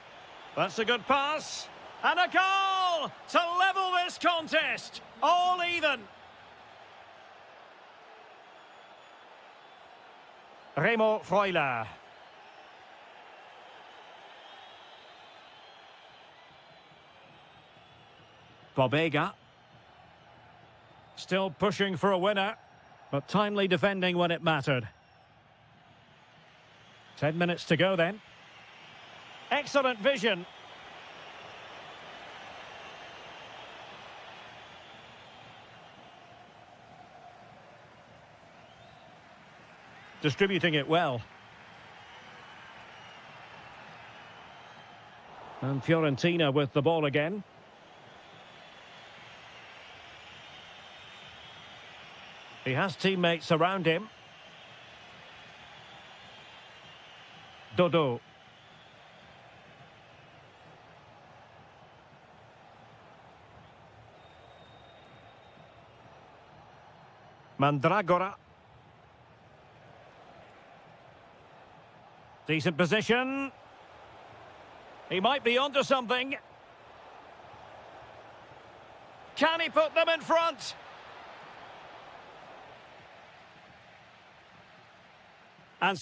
That's a good pass. And a goal to level this contest. All even. Remo Freuler. Bobega. Still pushing for a winner, but timely defending when it mattered. 10 minutes to go then. Excellent vision. Distributing it well. And Fiorentina with the ball again. He has teammates around him. Dodo. Mandragora. Decent position. He might be onto something. Can he put them in front? And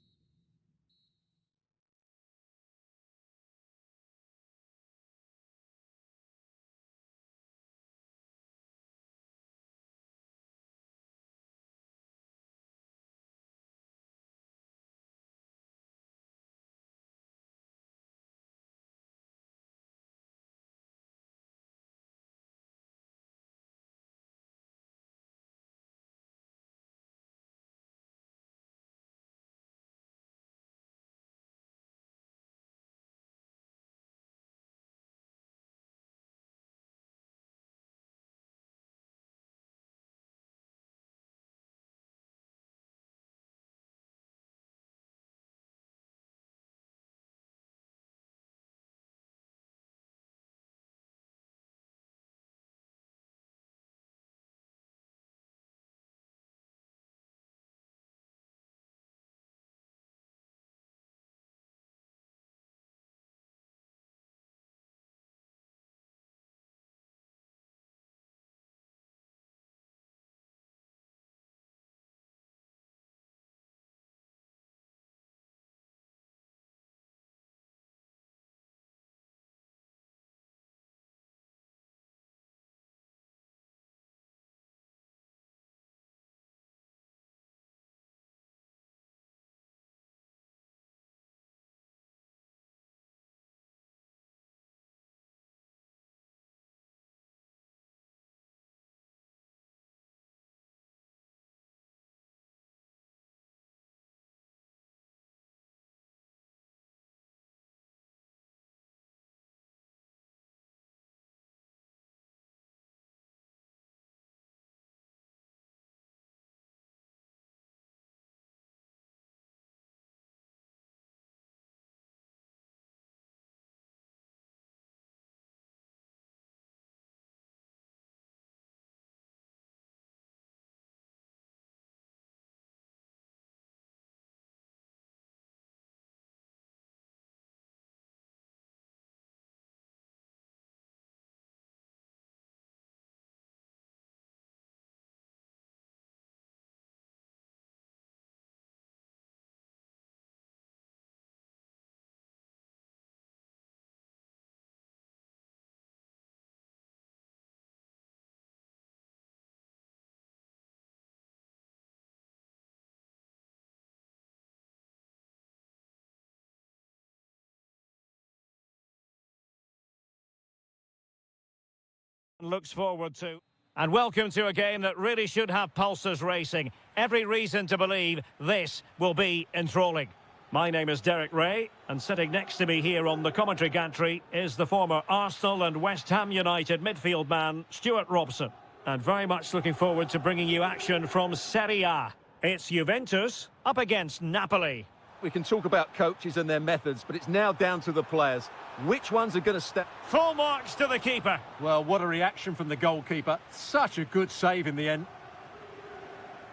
Looks forward to. And welcome to a game that really should have pulses racing. Every reason to believe this will be enthralling. My name is Derek Ray, and sitting next to me here on the commentary gantry is the former Arsenal and West Ham United midfield man, Stuart Robson. And very much looking forward to bringing you action from Serie A. It's Juventus up against Napoli. We can talk about coaches and their methods, but it's now down to the players. Which ones are going to step? Full marks to the keeper. Well, what a reaction from the goalkeeper. Such a good save in the end.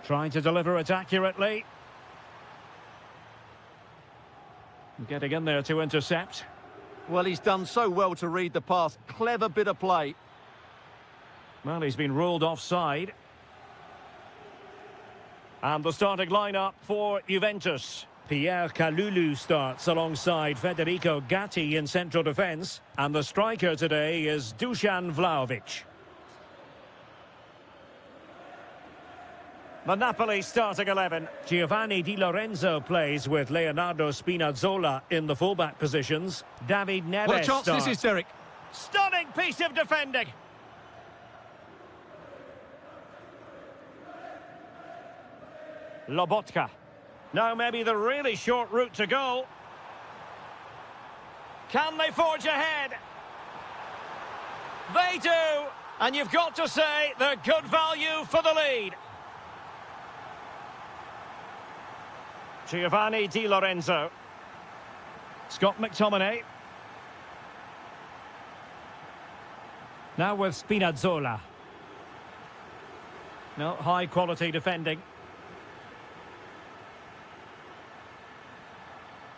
Trying to deliver it accurately. Getting in there to intercept. Well, he's done so well to read the pass. Clever bit of play. Well, he's been ruled offside. And the starting lineup for Juventus. Pierre Kalulu starts alongside Federico Gatti in central defence. And the striker today is Dusan Vlahovic. The Napoli starting 11. Giovanni Di Lorenzo plays with Leonardo Spinazzola in the fullback positions. David Neves What a chance starts. this is, Derek. Stunning piece of defending. Lobotka. Now maybe the really short route to goal. Can they forge ahead? They do. And you've got to say they're good value for the lead. Giovanni Di Lorenzo. Scott McTominay. Now with Spinazzola. No, high quality defending.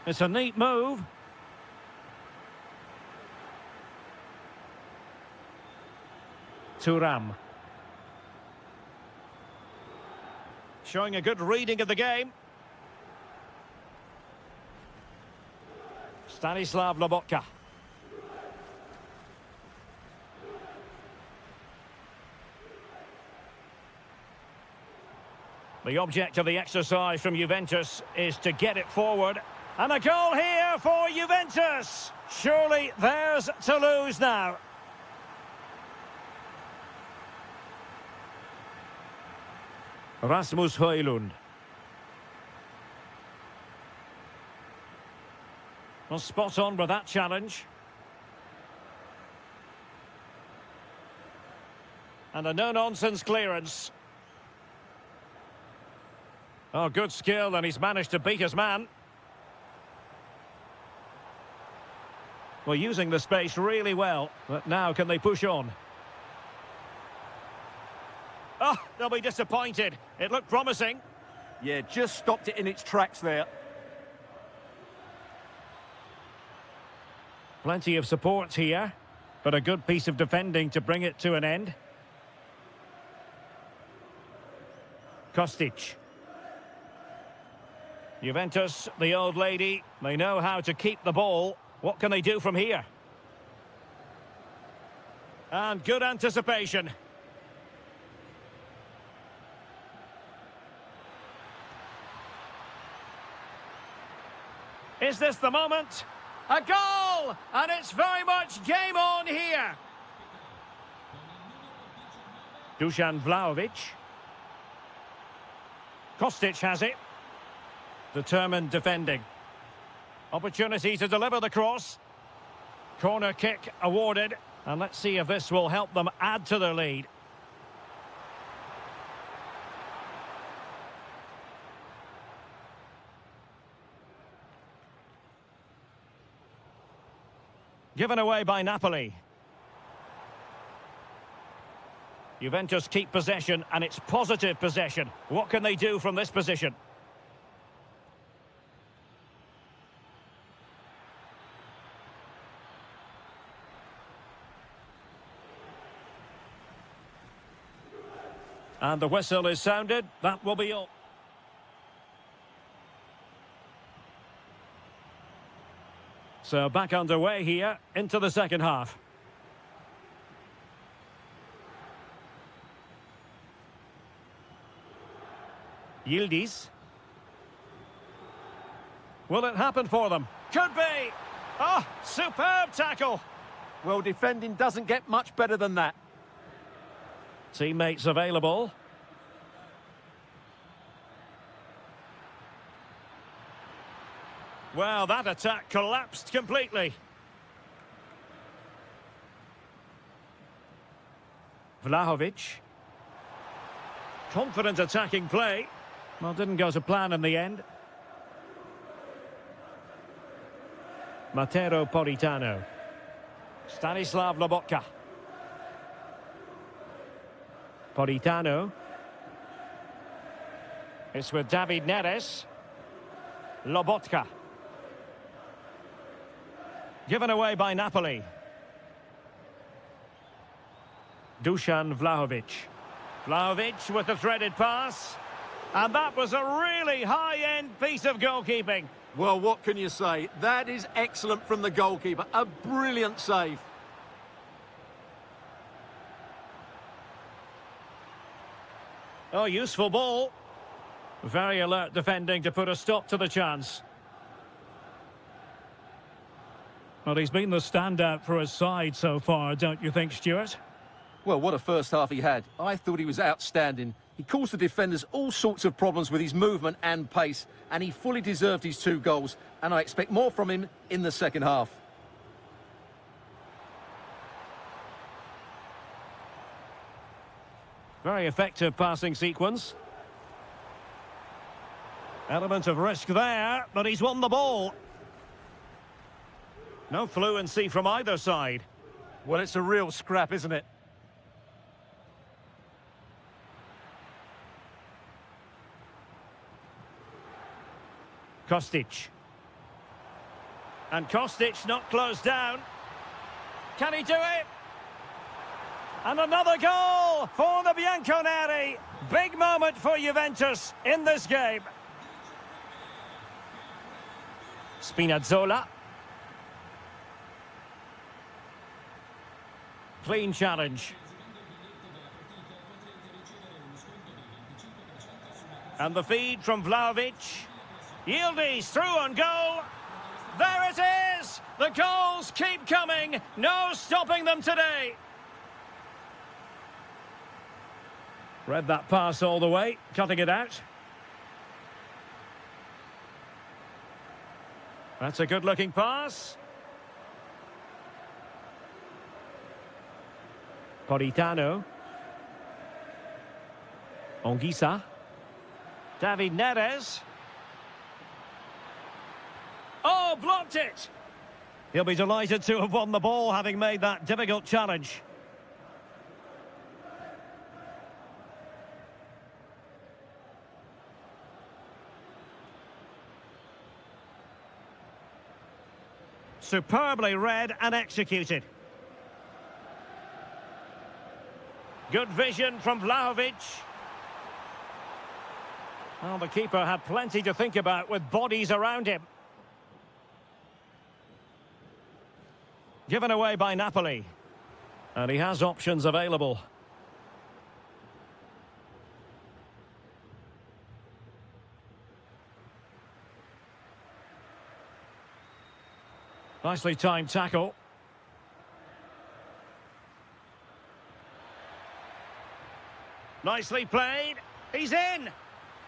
It's a neat move. Thuram. Showing a good reading of the game. Stanislav Lobotka. The object of the exercise from Juventus is to get it forward. And a goal here for Juventus. Surely theirs to lose now. Rasmus Højlund. Well, spot on with that challenge. And a no-nonsense clearance. Oh, good skill, and he's managed to beat his man. Well, using the space really well, but now can they push on? Oh, they'll be disappointed. It looked promising. Yeah, just stopped it in its tracks there. Plenty of support here, but a good piece of defending to bring it to an end. Kostic. Juventus, the old lady, they know how to keep the ball. What can they do from here? And good anticipation. Is this the moment? A goal! And it's very much game on here. Dusan Vlahovic. Kostic has it. Determined defending. Opportunity to deliver the cross. Corner kick awarded. And let's see if this will help them add to their lead. Given away by Napoli. Juventus keep possession, and it's positive possession. What can they do from this position? And the whistle is sounded. That will be all. So back underway here into the second half. Yildiz. Will it happen for them? Could be. Oh, superb tackle. Well, defending doesn't get much better than that. Teammates available. Well, that attack collapsed completely. Vlahovic. Confident attacking play. Well, didn't go to plan in the end. Matero Politano. Stanislav Lobotka. Politano. It's with David Neres. Lobotka. Given away by Napoli. Dusan Vlahovic. Vlahovic with the threaded pass. And that was a really high-end piece of goalkeeping. Well, what can you say? That is excellent from the goalkeeper. A brilliant save. Oh, useful ball. Very alert defending to put a stop to the chance. Well, he's been the standout for his side so far, don't you think, Stuart? Well, what a first half he had. I thought he was outstanding. He caused the defenders all sorts of problems with his movement and pace, and he fully deserved his 2 goals, and I expect more from him in the second half. Very effective passing sequence. Element of risk there, but he's won the ball. No fluency from either side. Well, it's a real scrap, isn't it? Kostic. And Kostic not closed down. Can he do it? And another goal for the Bianconeri. Big moment for Juventus in this game. Spinazzola. Clean challenge. And the feed from Vlahovic. Yildiz through on goal. There it is! The goals keep coming. No stopping them today. Read that pass all the way, cutting it out. That's a good-looking pass. Politano. Onguisa. David Neres. Oh, blocked it! He'll be delighted to have won the ball, having made that difficult challenge. Superbly read and executed. Good vision from Vlahovic. Well, the keeper had plenty to think about with bodies around him. Given away by Napoli. And he has options available. Nicely timed tackle. Nicely played. He's in.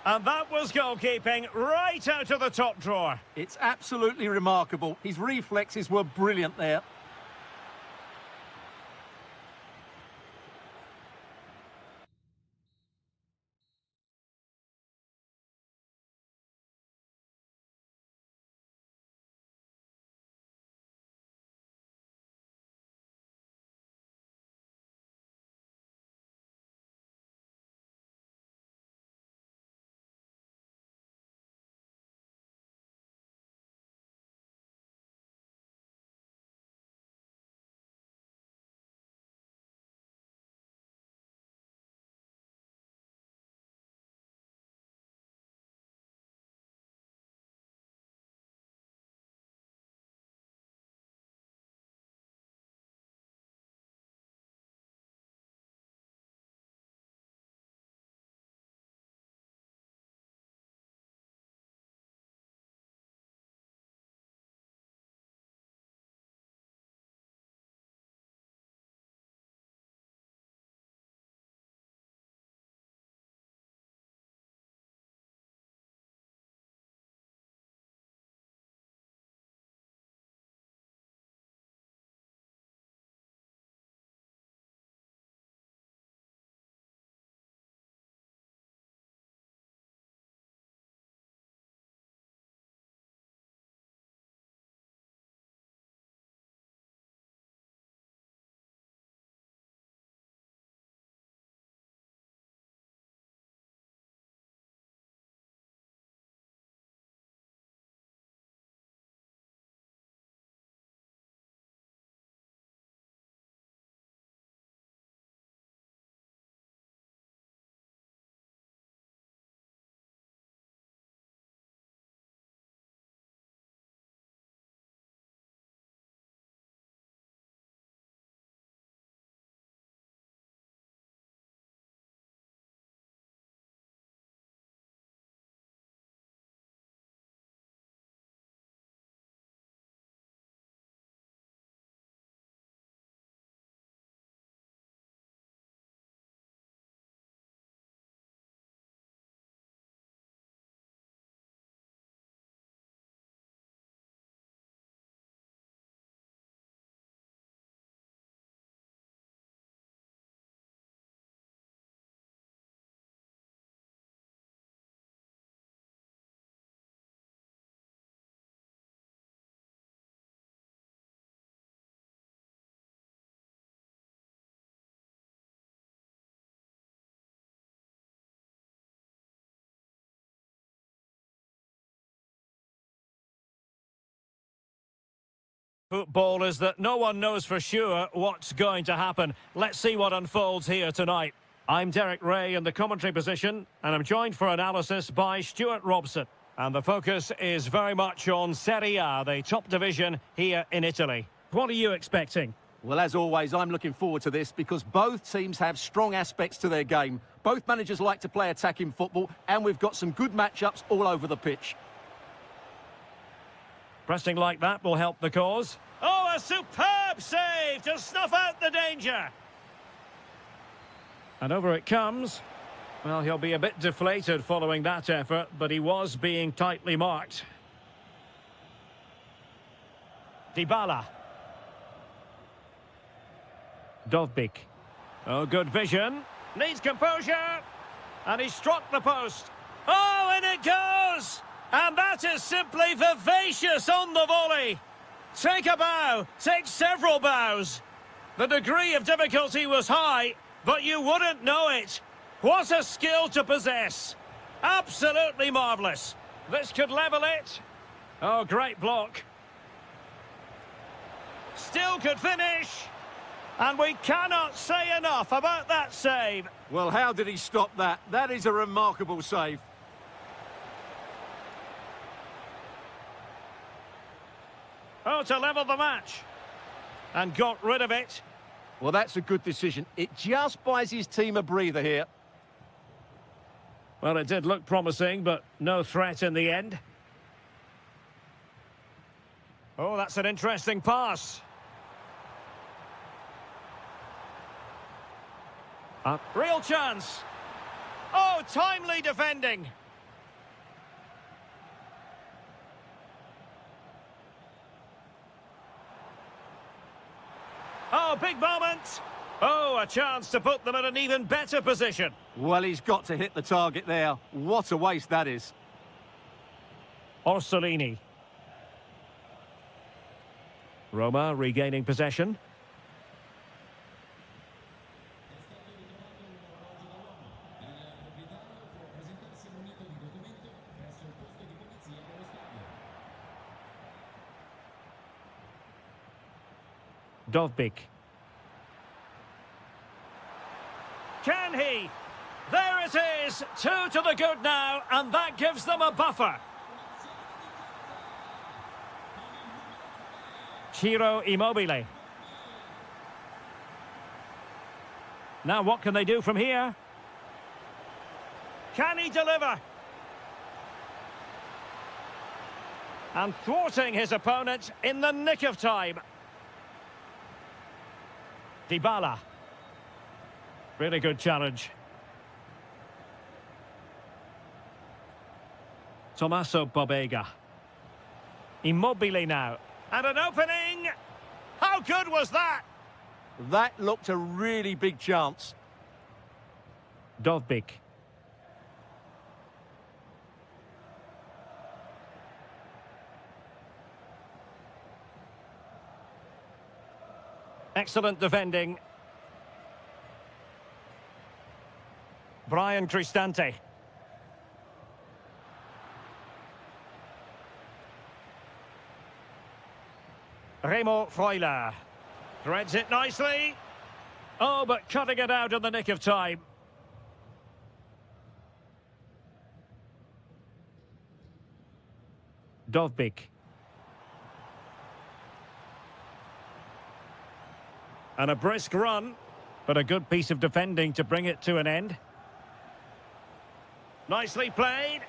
And that was goalkeeping right out of the top drawer. It's absolutely remarkable. His reflexes were brilliant there. Football is that no one knows for sure what's going to happen. Let's see what unfolds here tonight. I'm Derek Ray in the commentary position, and I'm joined for analysis by Stuart Robson. And the focus is very much on Serie A, the top division here in Italy. What are you expecting? Well, as always, I'm looking forward to this because both teams have strong aspects to their game. Both managers like to play attacking football, and we've got some good matchups all over the pitch. Pressing like that will help the cause. Oh, a superb save to snuff out the danger. And over it comes. Well, he'll be a bit deflated following that effort, but he was being tightly marked. Dybala. Dovbyk. Oh, good vision. Needs composure. And he struck the post. Oh, and it goes! And that is simply vivacious on the volley. Take a bow. Take several bows. The degree of difficulty was high, but you wouldn't know it. What a skill to possess. Absolutely marvellous. This could level it. Oh, great block. Still could finish. And we cannot say enough about that save. Well, how did he stop that? That is a remarkable save. Oh, to level the match. And got rid of it. Well, that's a good decision. It just buys his team a breather here. Well, it did look promising, but no threat in the end. Oh, that's an interesting pass. Real chance. Oh, timely defending. Oh, big moment. Oh, a chance to put them in an even better position. Well, he's got to hit the target there. What a waste that is. Orsolini. Roma regaining possession. Dovbyk. Can he? There it is! 2 to the good now, and that gives them a buffer. Ciro Immobile. Now what can they do from here? Can he deliver? And thwarting his opponent in the nick of time. Dybala. Really good challenge. Tommaso Bobega. Immobile now. And an opening! How good was that? That looked a really big chance. Dovbyk. Excellent defending. Brian Cristante. Remo Freuler. Threads it nicely. Oh, but cutting it out in the nick of time. Dovbyk. And a brisk run, but a good piece of defending to bring it to an end. Nicely played.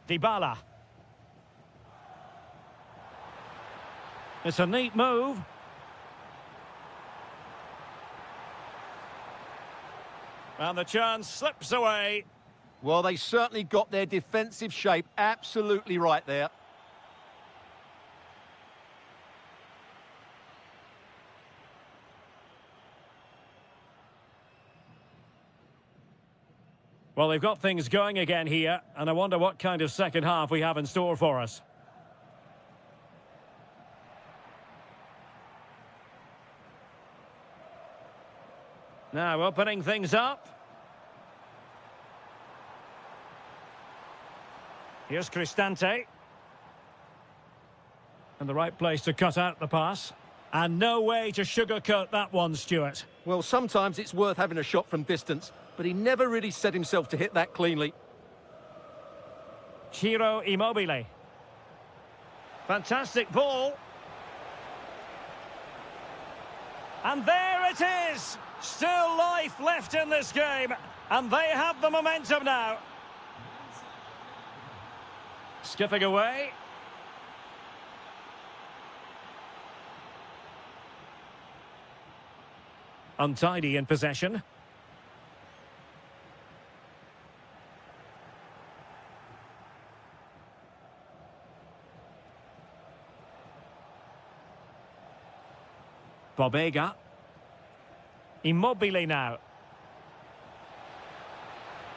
Dybala. It's a neat move. And the chance slips away. Well, they certainly got their defensive shape absolutely right there. Well, they've got things going again here, and I wonder what kind of second half we have in store for us. Now, opening things up. Here's Cristante. In the right place to cut out the pass. And no way to sugarcoat that one, Stuart. Well, sometimes it's worth having a shot from distance, but he never really set himself to hit that cleanly. Ciro Immobile. Fantastic ball. And there it is! Still life left in this game, and they have the momentum now. Skipping away. Untidy in possession. Bobega. Immobile now.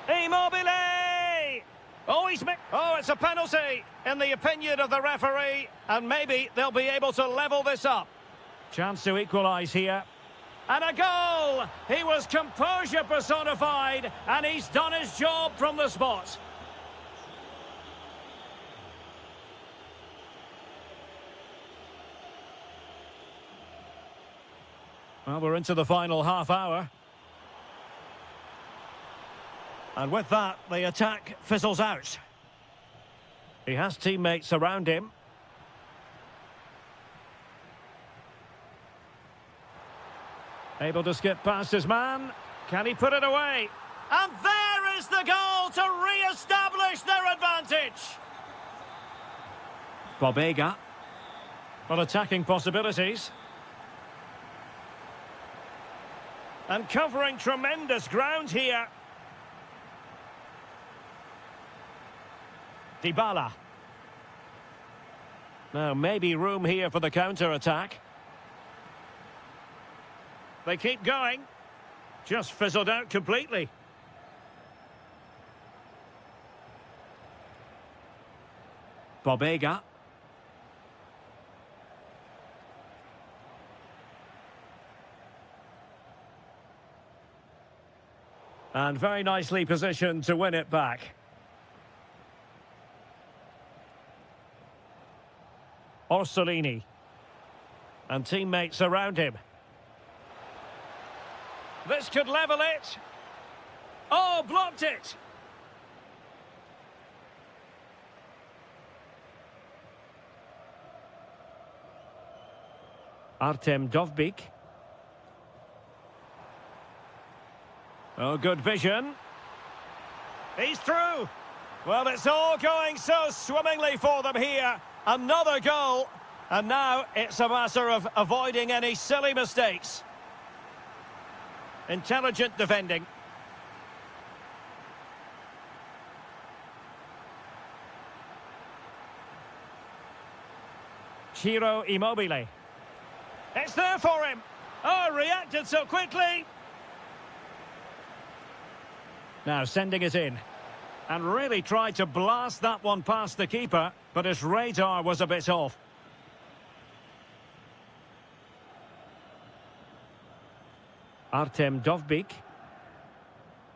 Immobile! Oh, it's a penalty in the opinion of the referee, and maybe they'll be able to level this up. Chance to equalise here. And a goal! He was composure personified, and he's done his job from the spot. Well, we're into the final half hour. And with that, the attack fizzles out. He has teammates around him. Able to skip past his man. Can he put it away? And there is the goal to re-establish their advantage. Bobega. Well, attacking possibilities. And covering tremendous ground here. Dybala. Now, maybe room here for the counter-attack. They keep going. Just fizzled out completely. Bobega. And very nicely positioned to win it back. Orsolini. And teammates around him. This could level it. Oh, blocked it. Artem Dovbyk. Oh, good vision. He's through. Well, it's all going so swimmingly for them here. Another goal. And now it's a matter of avoiding any silly mistakes. Intelligent defending. Ciro Immobile. It's there for him. Oh, reacted so quickly. Now sending it in. And really tried to blast that one past the keeper, but his radar was a bit off. Artem Dovbyk.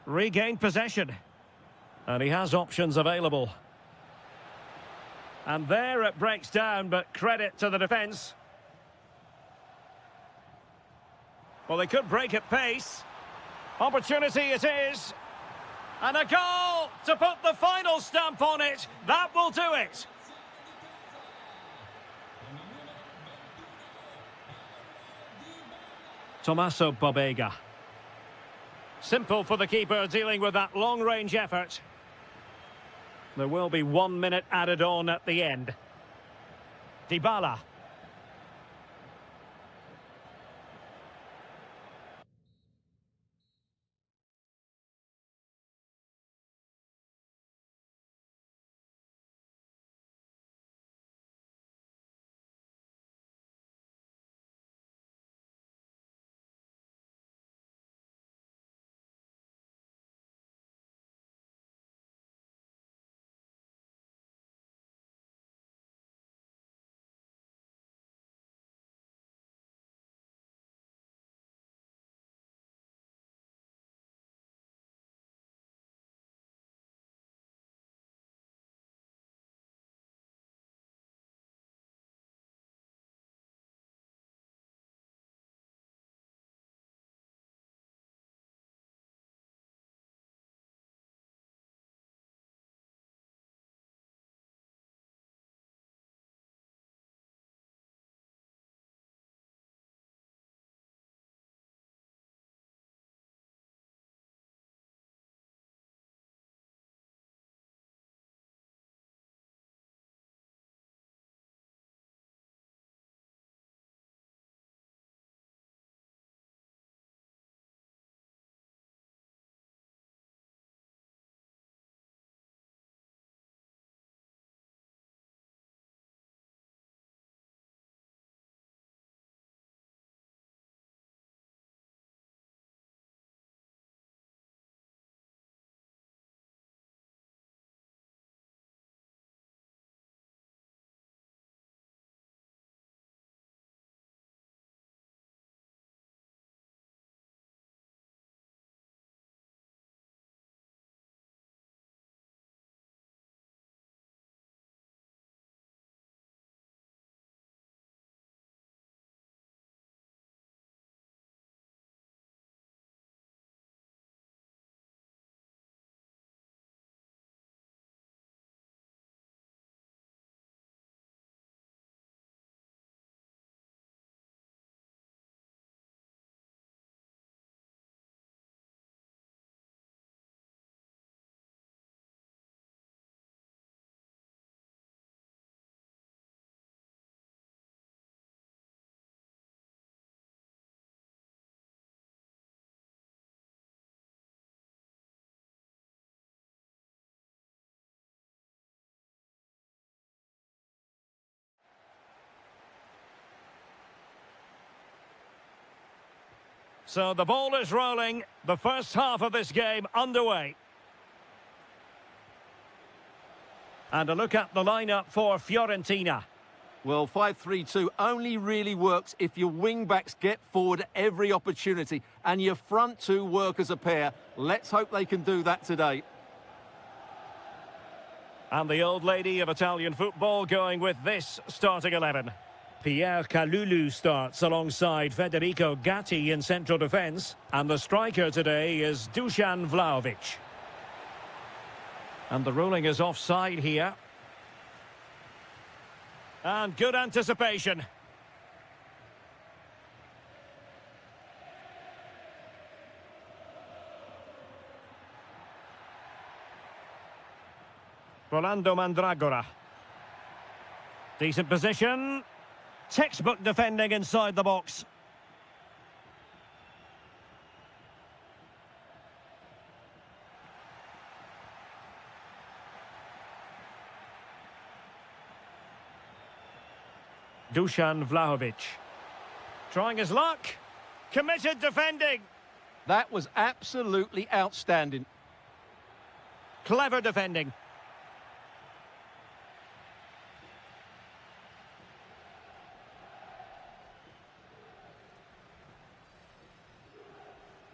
Regained possession. And he has options available. And there it breaks down, but credit to the defence. Well, they could break at pace. Opportunity it is. And a goal to put the final stamp on it. That will do it. Tommaso Bobega. Simple for the keeper dealing with that long-range effort. There will be 1 minute added on at the end. Dybala. So the ball is rolling. The first half of this game underway. And a look at the lineup for Fiorentina. Well, 5-3-2 only really works if your wing-backs get forward every opportunity and your front two work as a pair. Let's hope they can do that today. And the old lady of Italian football going with this starting 11. Pierre Kalulu starts alongside Federico Gatti in central defence. And the striker today is Dusan Vlahovic. And the ruling is offside here. And good anticipation. Rolando Mandragora. Decent position. Textbook defending inside the box. Dusan Vlahovic. Trying his luck. Committed defending. That was absolutely outstanding. Clever defending.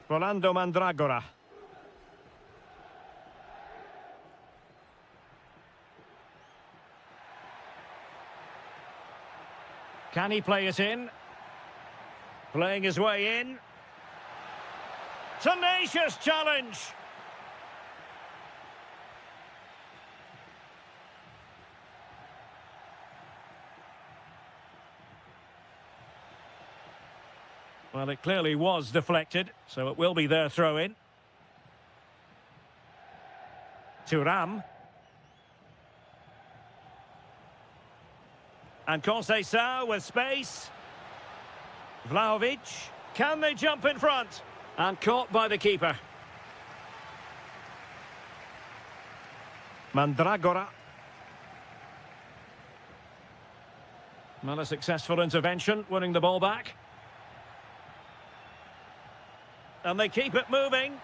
Rolando Mandragora. Can he play it in? Playing his way in. Tenacious challenge. Well, it clearly was deflected, so it will be their throw-in. Thuram. And Conceição with space. Vlahovic. Can they jump in front? And caught by the keeper. Mandragora. Well, a successful intervention, winning the ball back. And they keep it moving.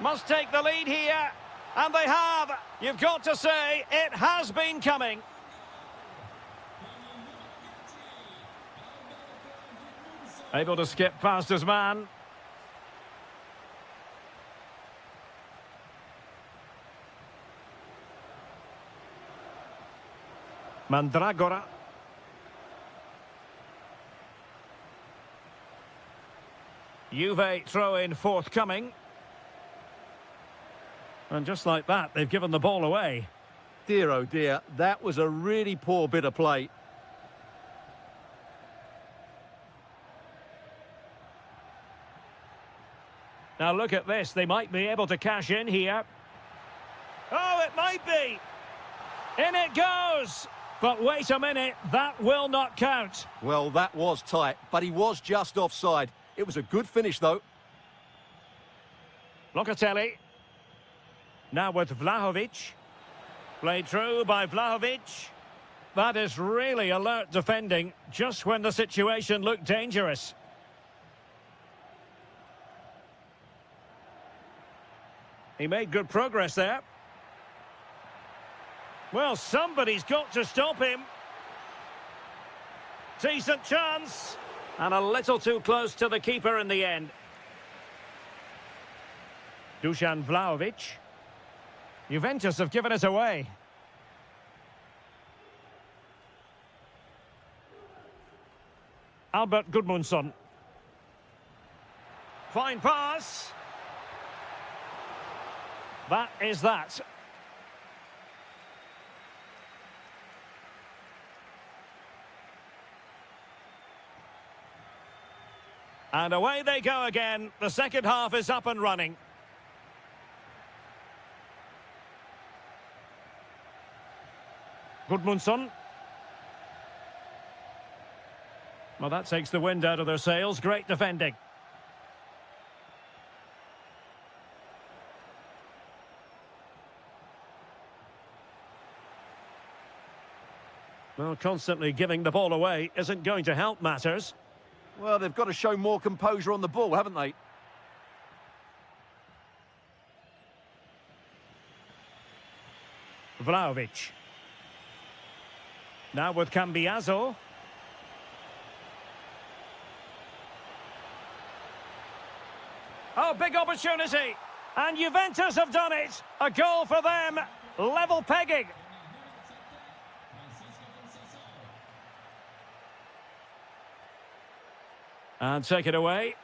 Must take the lead here. And they have. You've got to say, it has been coming. Able to skip past his man. Mandragora. Juve throw-in forthcoming. And just like that, they've given the ball away. Dear, oh dear, that was a really poor bit of play. Now look at this, they might be able to cash in here. Oh, it might be! In it goes! But wait a minute, that will not count. Well, that was tight, but he was just offside. It was a good finish, though. Locatelli. Now with Vlahovic. Played through by Vlahovic. That is really alert defending, just when the situation looked dangerous. He made good progress there. Well, somebody's got to stop him. Decent chance. And a little too close to the keeper in the end. Dusan Vlahovic. Juventus have given it away. Albert Gudmundsson. Fine pass. That is that. And away they go again. The second half is up and running. Gudmundsson. Well, that takes the wind out of their sails. Great defending. Well, constantly giving the ball away isn't going to help matters. Well, they've got to show more composure on the ball, haven't they? Vlahovic. Now with Cambiaso. Oh, big opportunity. And Juventus have done it. A goal for them. Level pegging. And take it away.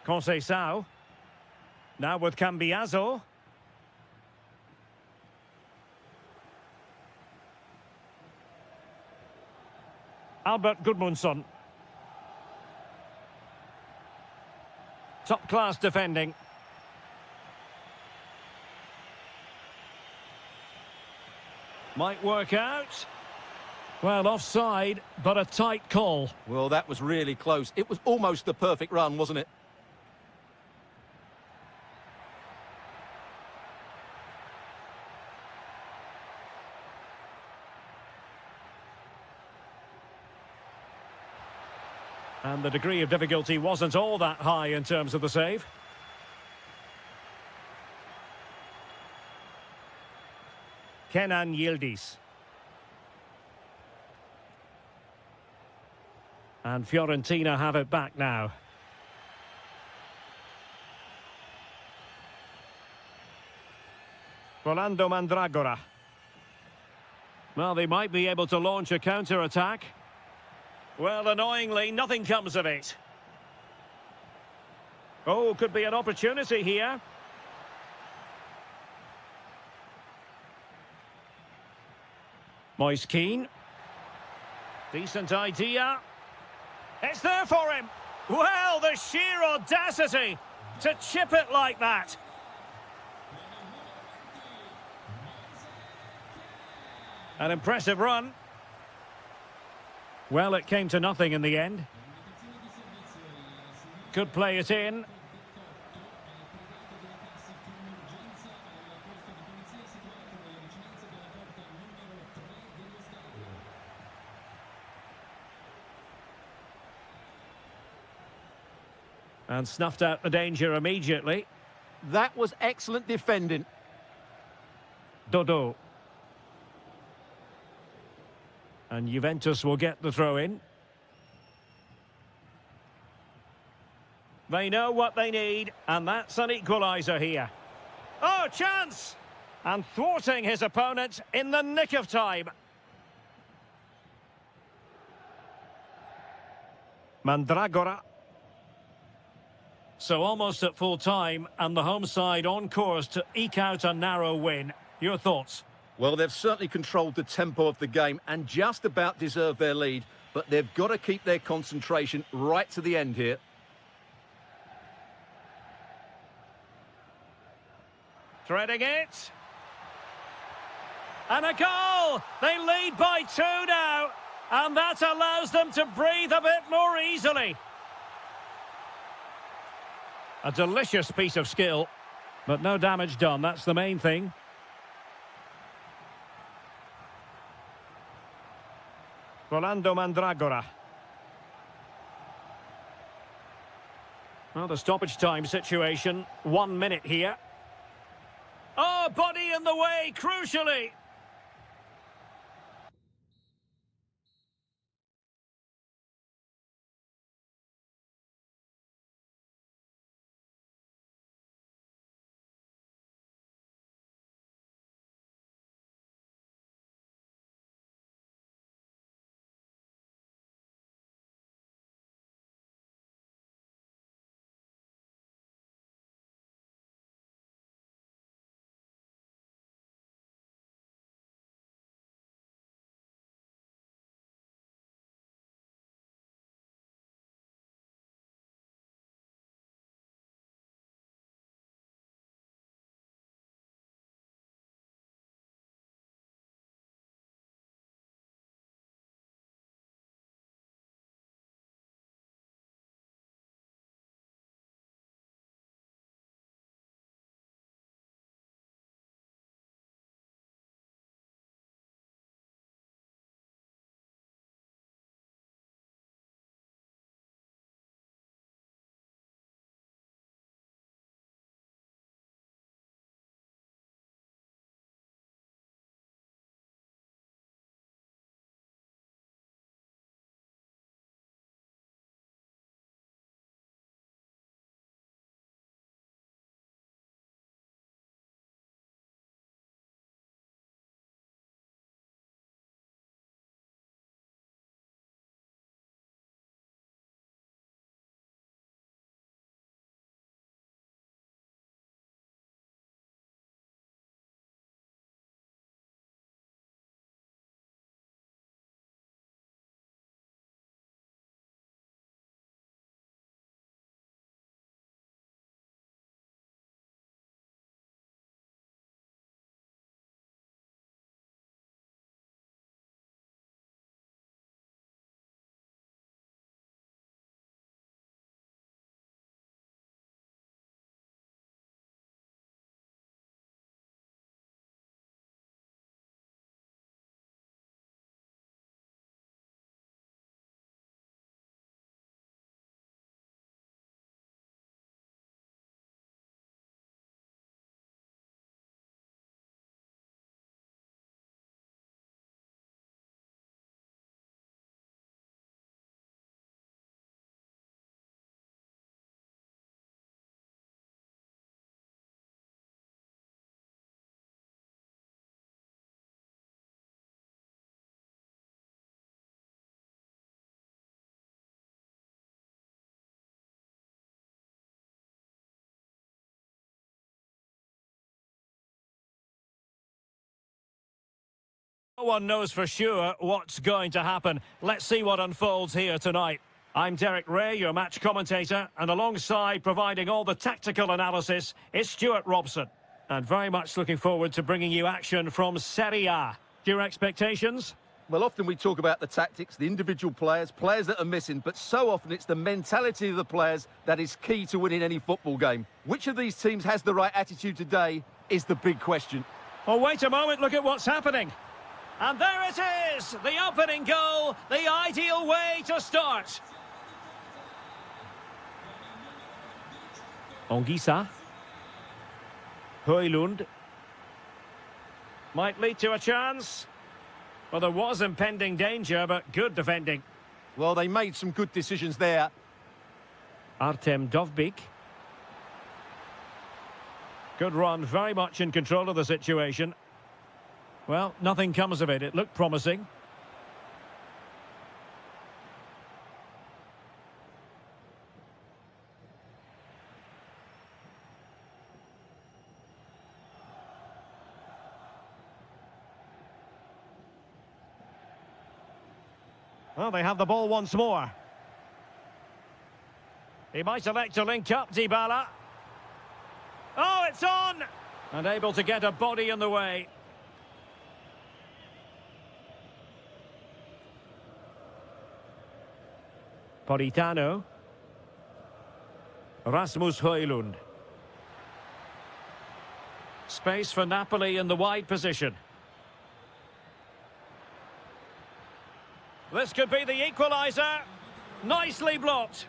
Conceição. Now with Cambiaso. Albert Gudmundsson. Top-class defending. Might work out. Well, offside, but a tight call. Well, that was really close. It was almost the perfect run, wasn't it? And the degree of difficulty wasn't all that high in terms of the save. Kenan Yildiz. And Fiorentina have it back now. Rolando Mandragora. Well, they might be able to launch a counter-attack. Well, annoyingly, nothing comes of it. Oh, could be an opportunity here. Moise Keane. Decent idea. It's there for him. Well, the sheer audacity to chip it like that. An impressive run. Well, it came to nothing in the end. Could play it in. And snuffed out the danger immediately. That was excellent defending. Dodo. And Juventus will get the throw-in. They know what they need, and that's an equaliser here. Oh, chance! And thwarting his opponent in the nick of time. Mandragora. So almost at full time, and the home side on course to eke out a narrow win. Your thoughts? Well, they've certainly controlled the tempo of the game and just about deserved their lead, but they've got to keep their concentration right to the end here. Threading it. And a goal! They lead by 2 now, and that allows them to breathe a bit more easily. A delicious piece of skill, but no damage done, that's the main thing. Rolando Mandragora. Well, the stoppage time situation, 1 minute here. Oh, body in the way, crucially. No one knows for sure what's going to happen. Let's see what unfolds here tonight. I'm Derek Ray, your match commentator, and alongside providing all the tactical analysis is Stuart Robson. And very much looking forward to bringing you action from Serie A. Your expectations? Well, often we talk about the tactics, the individual players, players that are missing, but so often it's the mentality of the players that is key to winning any football game. Which of these teams has the right attitude today is the big question. Oh, wait a moment, look at what's happening. And there it is, the opening goal, the ideal way to start. Ongisa. Højlund. Might lead to a chance. Well, there was impending danger, but good defending. Well, they made some good decisions there. Artem Dovbyk. Good run, very much in control of the situation. Well, nothing comes of it. It looked promising. Well, they have the ball once more. He might elect to link up Dybala. Oh, it's on! And able to get a body in the way. Politano. Rasmus Højlund. Space for Napoli in the wide position. This could be the equaliser. Nicely blocked.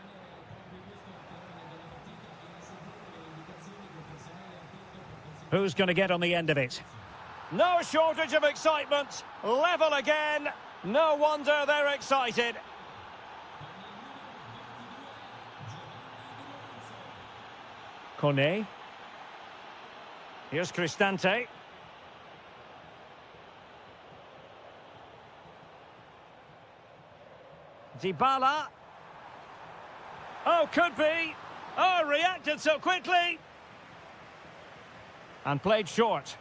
Who's going to get on the end of it? No shortage of excitement. Level again. No wonder they're excited. Kone. Here's Cristante. Dybala. Oh, could be. Oh, reacted so quickly. And played short.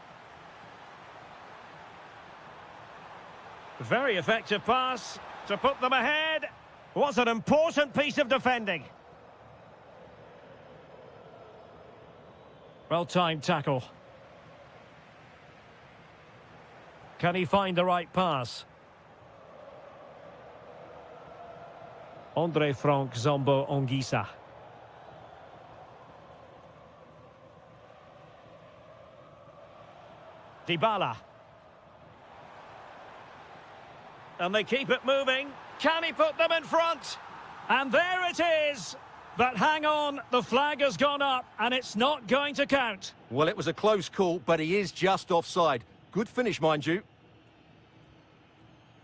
Very effective pass to put them ahead. Was an important piece of defending. Well-timed tackle. Can he find the right pass? Andre Frank Zombo Ongisa. Dybala. And they keep it moving. Can he put them in front? And there it is. But hang on, the flag has gone up and it's not going to count. Well, it was a close call, but he is just offside. Good finish, mind you.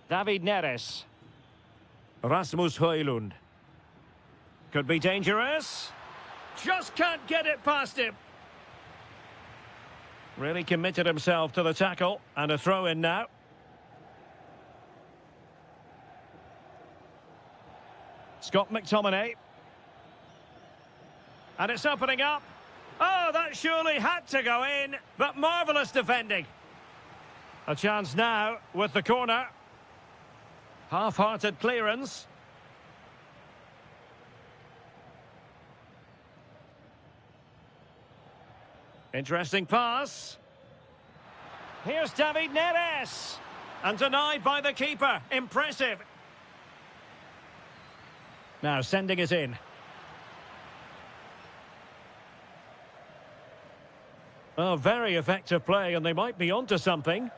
David Neres. Rasmus Højlund. Could be dangerous. Just can't get it past him. Really committed himself to the tackle. And a throw in now. Scott McTominay. And it's opening up. Oh, that surely had to go in. But marvellous defending. A chance now with the corner. Half-hearted clearance. Interesting pass. Here's David Neres. And denied by the keeper. Impressive. Now sending it in. Oh, very effective play, and they might be onto something.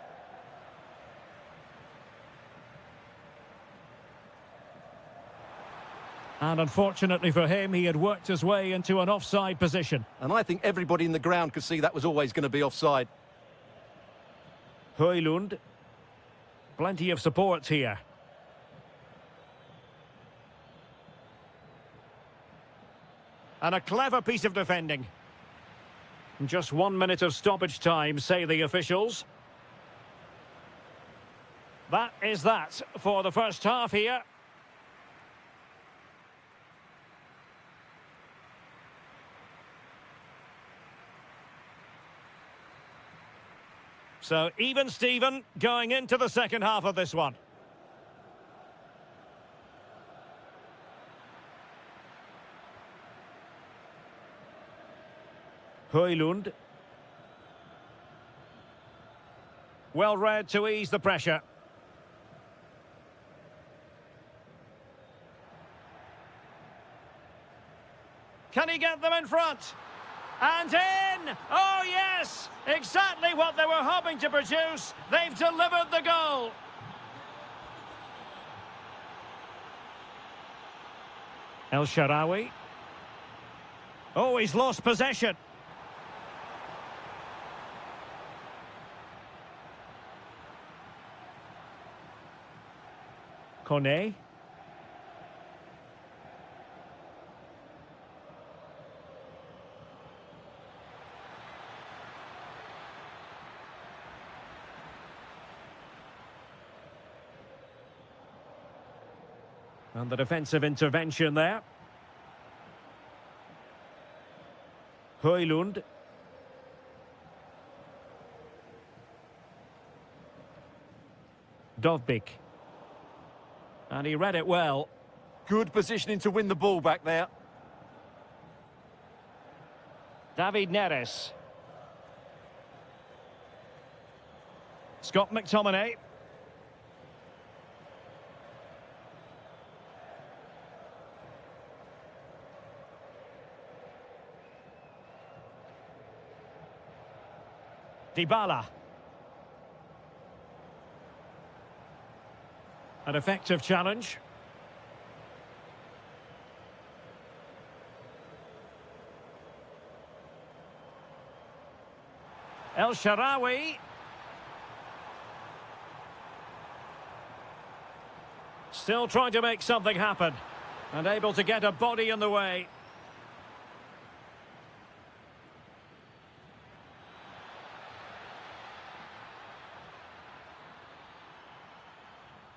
And unfortunately for him, he had worked his way into an offside position. And I think everybody in the ground could see that was always going to be offside. Højlund. Plenty of support here. And a clever piece of defending. Just 1 minute of stoppage time, say the officials. That is that for the first half here. So even Steven going into the second half of this one. Højlund. Well read to ease the pressure. Can he get them in front? And in! Oh yes! Exactly what they were hoping to produce. They've delivered the goal. El Shaarawy. Oh, he's lost possession. Kone. And the defensive intervention there. Højlund. Dovbyk. And he read it well. Good positioning to win the ball back there. David Neres. Scott McTominay. Dybala. An effective challenge. El Shaarawy. Still trying to make something happen. And able to get a body in the way.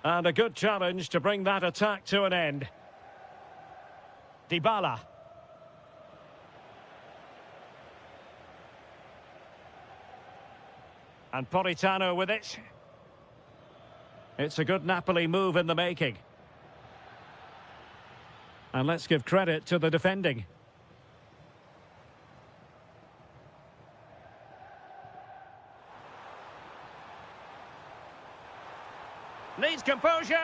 And a good challenge to bring that attack to an end. Dybala. And Politano with it. It's a good Napoli move in the making. And let's give credit to the defending. Needs composure,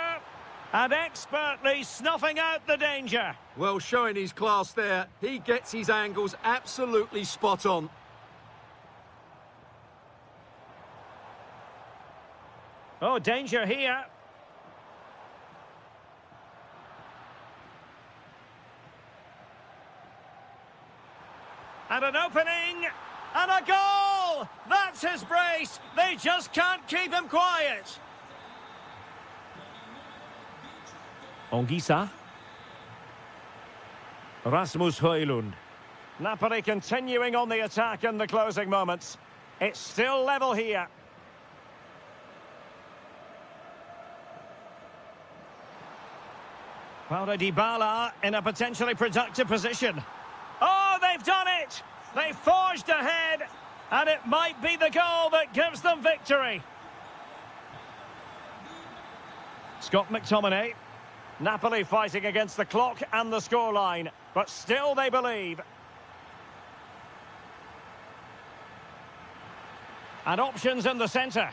and expertly snuffing out the danger. Well, showing his class there. He gets his angles absolutely spot on. Oh, danger here. And an opening, and a goal! That's his brace. They just can't keep him quiet. Ongisa. Rasmus Højlund. Napoli continuing on the attack in the closing moments. It's still level here. Paulo Dybala in a potentially productive position. Oh, they've done it! They've forged ahead, and it might be the goal that gives them victory. Scott McTominay. Napoli fighting against the clock and the scoreline, but still they believe. And options in the centre.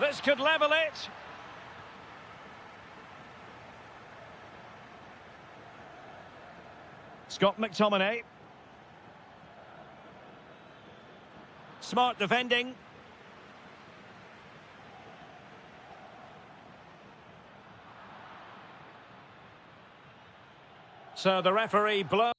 This could level it. Scott McTominay. Smart defending. So the referee blows.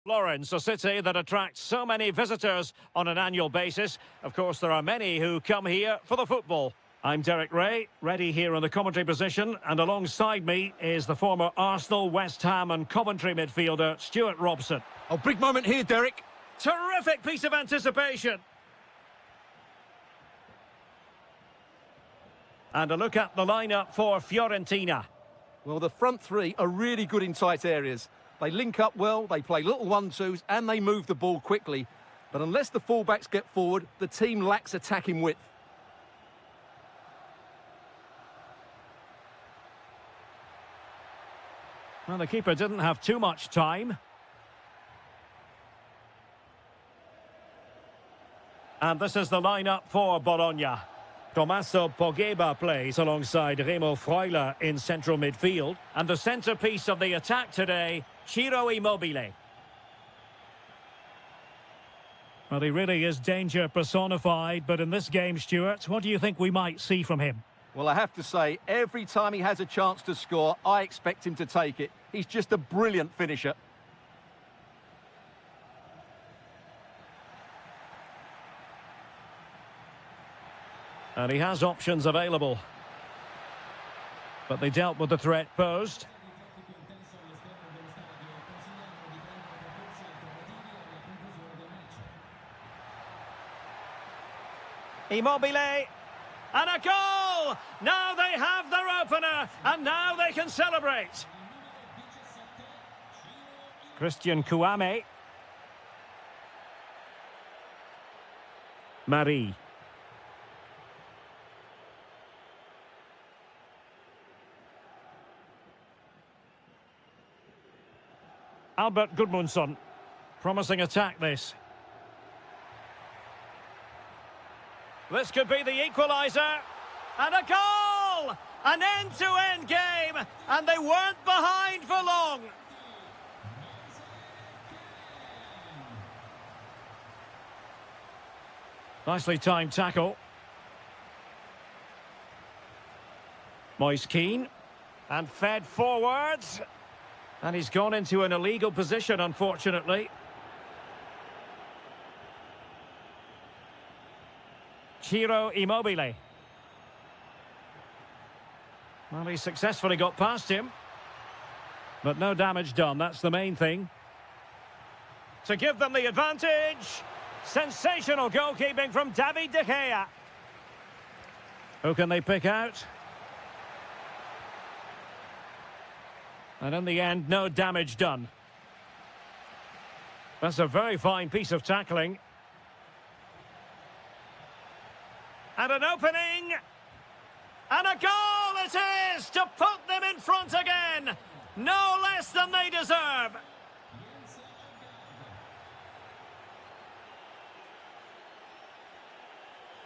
Florence, a city that attracts so many visitors on an annual basis. Of course, there are many who come here for the football. I'm Derek Ray, ready here in the commentary position, and alongside me is the former Arsenal, West Ham and Coventry midfielder, Stuart Robson. Oh, big moment here, Derek. Terrific piece of anticipation. And a look at the lineup for Fiorentina. Well, the front three are really good in tight areas. They link up well, they play little one-twos, and they move the ball quickly. But unless the fullbacks get forward, the team lacks attacking width. Well, the keeper didn't have too much time. And this is the lineup for Bologna. Tommaso Pogba plays alongside Remo Freuler in central midfield. And the centrepiece of the attack today, Ciro Immobile. Well, he really is danger personified, but in this game, Stuart, what do you think we might see from him? Well, I have to say, every time he has a chance to score, I expect him to take it. He's just a brilliant finisher. And he has options available. But they dealt with the threat posed. Immobile. And a goal! Now they have their opener, and now they can celebrate. Christian Kouame. Marie. Albert Gudmundsson. Promising attack, this. This could be the equaliser. And a goal! An end-to-end game. And they weren't behind for long. Nicely timed tackle. Moise Keane. And fed forwards. And he's gone into an illegal position, unfortunately. Ciro Immobile. Well, he successfully got past him. But no damage done, that's the main thing. To give them the advantage. Sensational goalkeeping from David De Gea. Who can they pick out? And in the end, no damage done. That's a very fine piece of tackling. And an opening. And a goal it is to put them in front again. No less than they deserve.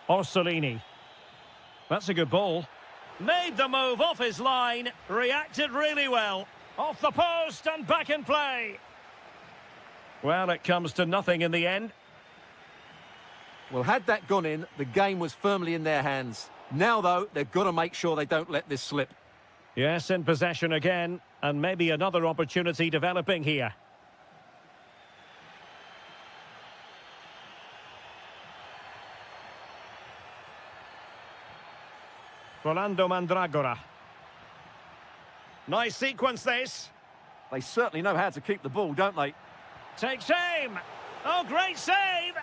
Orsolini. That's a good ball. Made the move off his line. Reacted really well. Off the post and back in play. Well, it comes to nothing in the end. Well, had that gone in, the game was firmly in their hands. Now, though, they've got to make sure they don't let this slip. Yes, in possession again. And maybe another opportunity developing here. Rolando Mandragora. Nice sequence, this. They certainly know how to keep the ball, don't they? Takes aim. Oh, great save.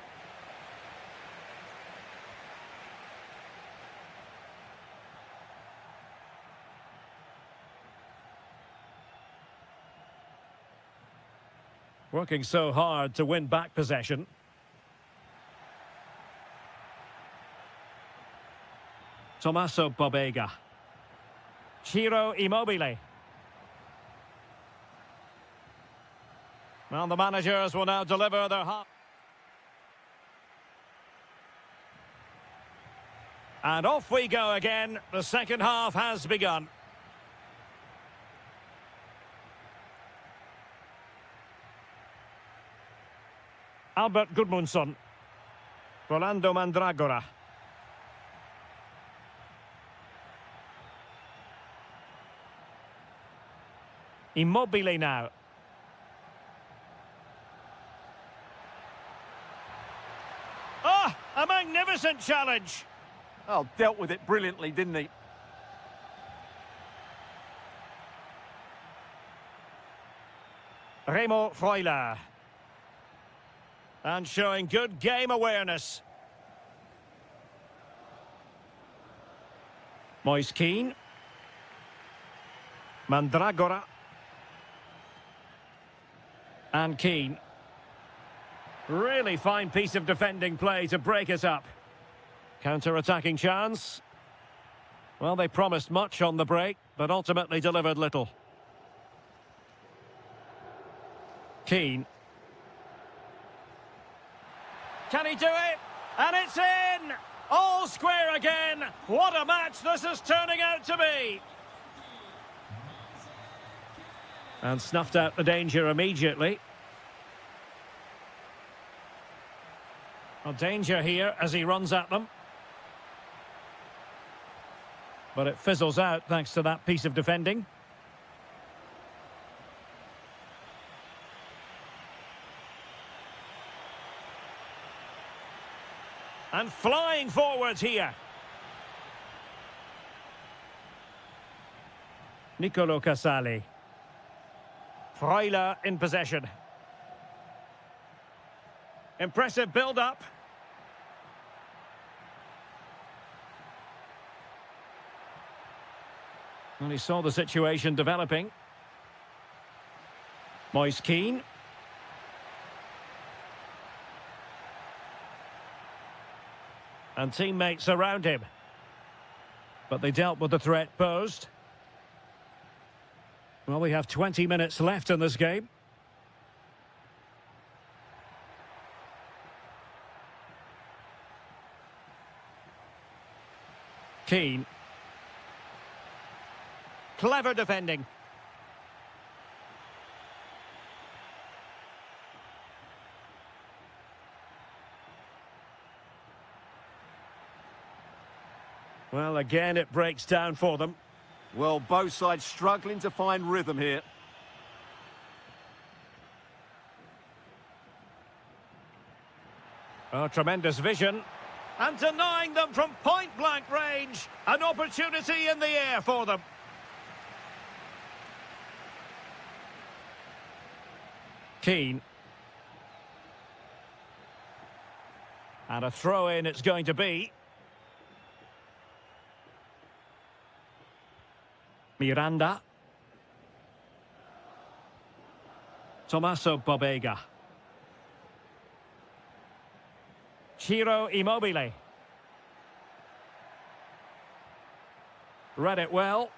Working so hard to win back possession. Tommaso Pogba. Ciro Immobile. Well, the managers will now deliver their half. And off we go again. The second half has begun. Albert Gudmundsson. Rolando Mandragora. Immobile now. magnificent challenge. Oh, dealt with it brilliantly, didn't he? Remo Freuler. And showing good game awareness. Moise Keane. Mandragora. And Keane. Really fine piece of defending play to break us up. Counter-attacking chance. Well, they promised much on the break, but ultimately delivered little. Keane. Can he do it? And it's in! All square again! What a match this is turning out to be! And snuffed out the danger immediately. A danger here as he runs at them. But it fizzles out thanks to that piece of defending. And flying forwards here. Nicolo Casali. Freuler in possession. Impressive build-up. And he saw the situation developing. Moise Keane. And teammates around him. But they dealt with the threat posed. Well, we have 20 minutes left in this game. Keane. Clever defending. Well, again, it breaks down for them. Well, both sides struggling to find rhythm here. Oh, tremendous vision. And denying them from point-blank range. An opportunity in the air for them. Keane. And a throw-in it's going to be. Miranda. Tommaso Bobega. Ciro Immobile. Read it well.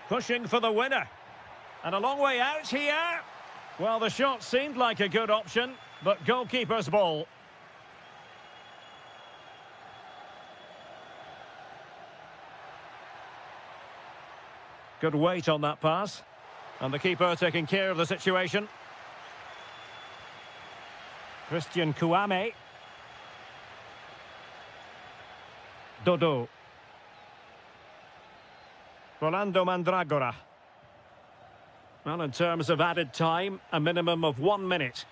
Pushing for the winner. And a long way out here. Well, the shot seemed like a good option, but goalkeeper's ball. Good weight on that pass. And the keeper taking care of the situation. Christian Kouame. Dodo. Rolando Mandragora. Well, in terms of added time, a minimum of 1 minute.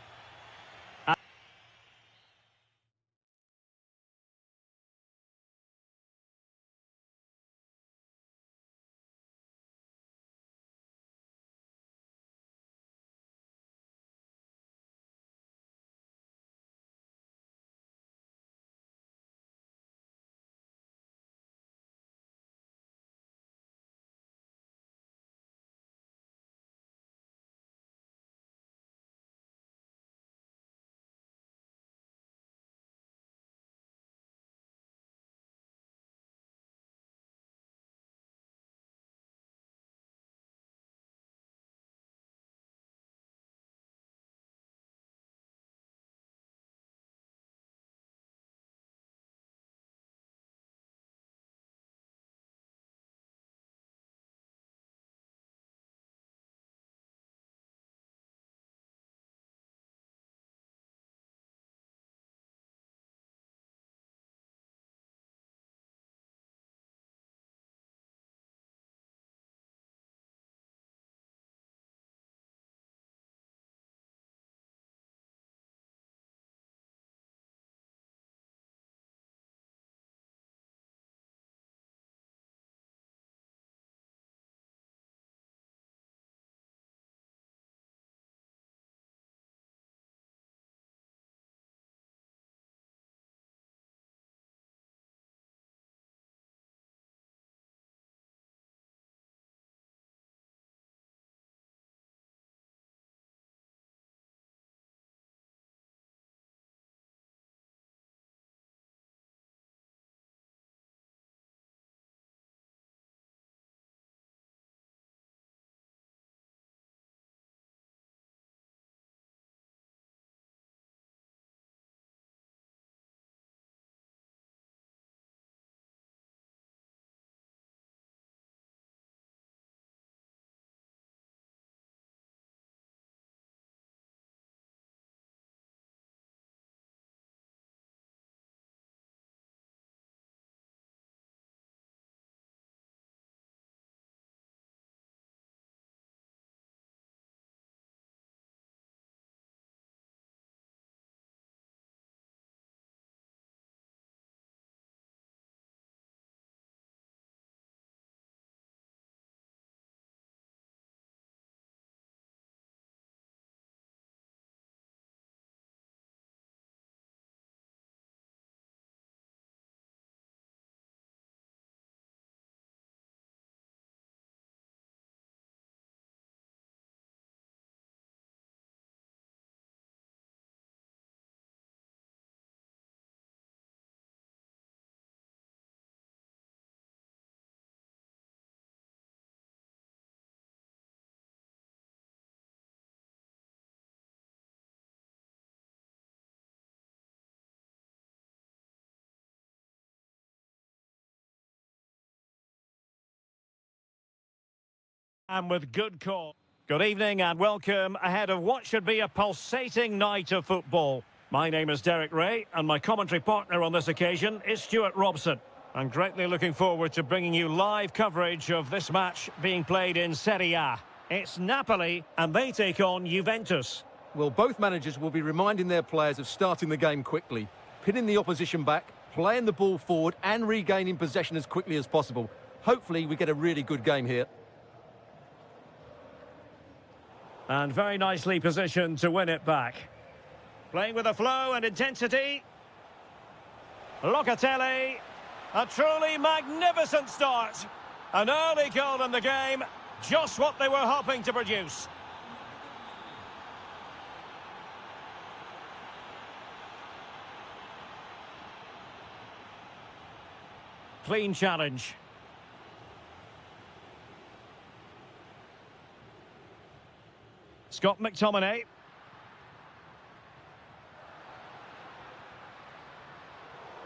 And with good call. Good evening and welcome ahead of what should be a pulsating night of football. My name is Derek Ray and my commentary partner on this occasion is Stuart Robson. I'm greatly looking forward to bringing you live coverage of this match being played in Serie A. It's Napoli and they take on Juventus. Well, both managers will be reminding their players of starting the game quickly, pinning the opposition back, playing the ball forward and regaining possession as quickly as possible. Hopefully we get a really good game here. And very nicely positioned to win it back. Playing with a flow and intensity. Locatelli. A truly magnificent start. An early goal in the game. Just what they were hoping to produce. Clean challenge. Scott McTominay.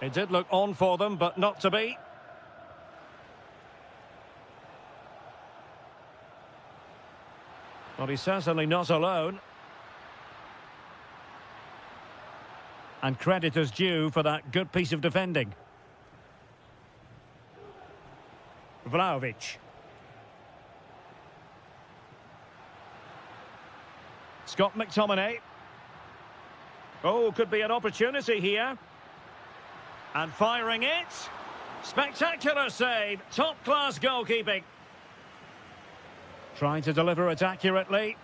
It did look on for them, but not to be. Well, he's certainly not alone. And credit is due for that good piece of defending. Vlahovic. Scott McTominay. Oh, could be an opportunity here. And firing it. Spectacular save. Top-class goalkeeping. Trying to deliver it accurately.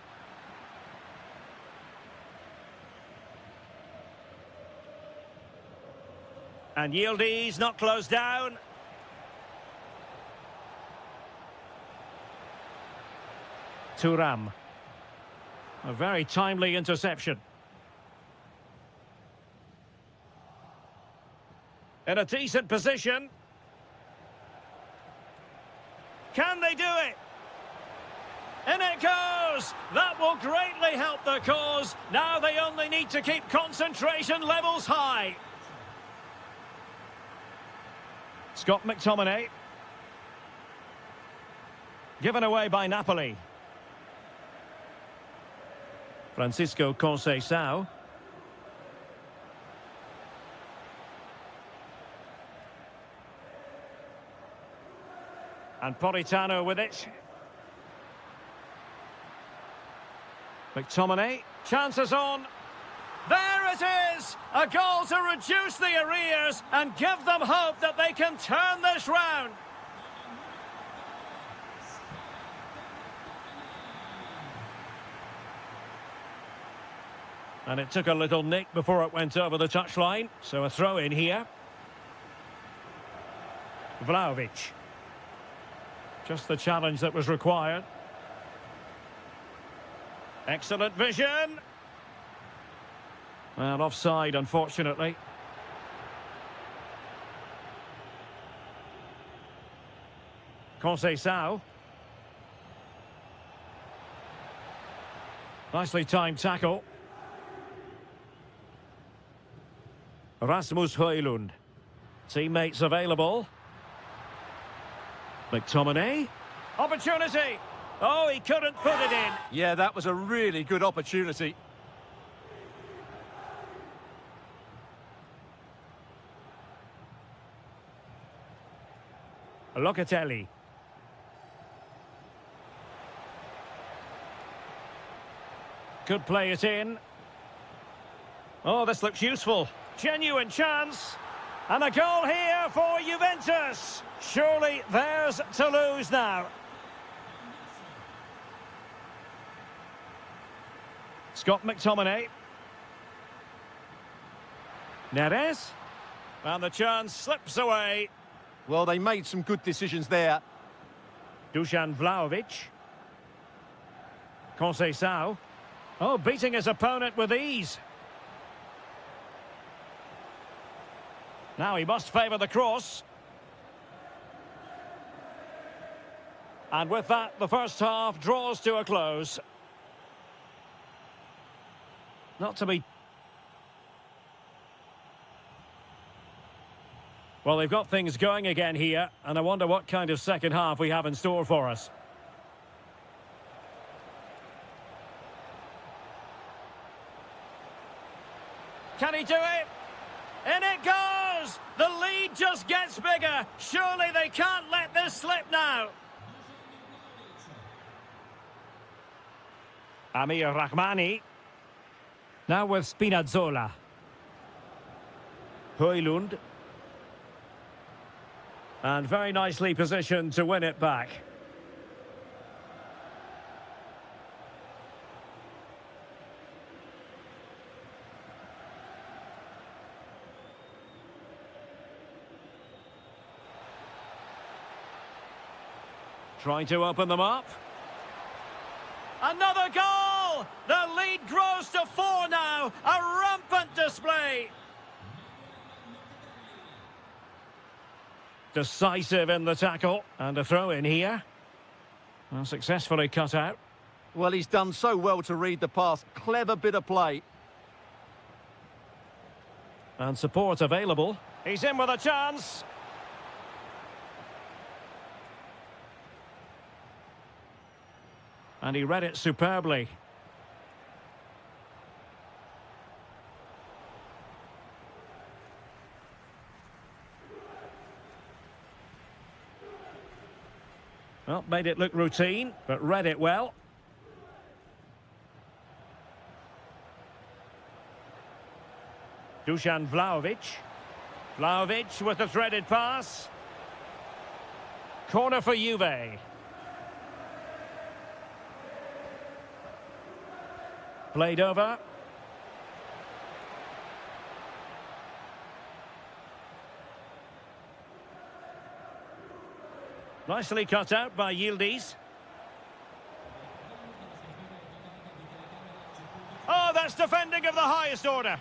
And Yildiz not closed down. Thuram. A very timely interception. In a decent position. Can they do it? In it goes! That will greatly help the cause. Now they only need to keep concentration levels high. Scott McTominay. Given away by Napoli. Francisco Conceição. And Politano with it. McTominay. Chances on. There it is! A goal to reduce the arrears and give them hope that they can turn this round. And it took a little nick before it went over the touchline. So a throw in here. Vlahovic. Just the challenge that was required. Excellent vision. Well, offside, unfortunately. Conceição. Nicely timed tackle. Rasmus Højlund. Teammates available. McTominay. Opportunity. Oh, he couldn't put it in. Yeah, that was a really good opportunity. Locatelli. Could play it in. Oh, this looks useful. Genuine chance. And a goal here for Juventus. Surely theirs to lose now. Scott McTominay. Neres. And the chance slips away. Well, they made some good decisions there. Dusan Vlahovic. Conceição. Oh, beating his opponent with ease. Now he must favour the cross. And with that, the first half draws to a close. Not to be... Well, they've got things going again here, and I wonder what kind of second half we have in store for us. Can he do it? In it goes! The lead just gets bigger. Surely they can't let this slip now. Amir Rahmani. Now with Spinazzola. Højlund. And very nicely positioned to win it back. Trying to open them up. Another goal! The lead grows to 4 now. A rampant display. Decisive in the tackle. And a throw in here. Well, successfully cut out. Well, he's done so well to read the pass. Clever bit of play. And support available. He's in with a chance. And he read it superbly. Well, made it look routine, but read it well. Dusan Vlahovic. Vlahovic with the threaded pass. Corner for Juve. Played over. Nicely cut out by Yildiz. Oh, that's defending of the highest order.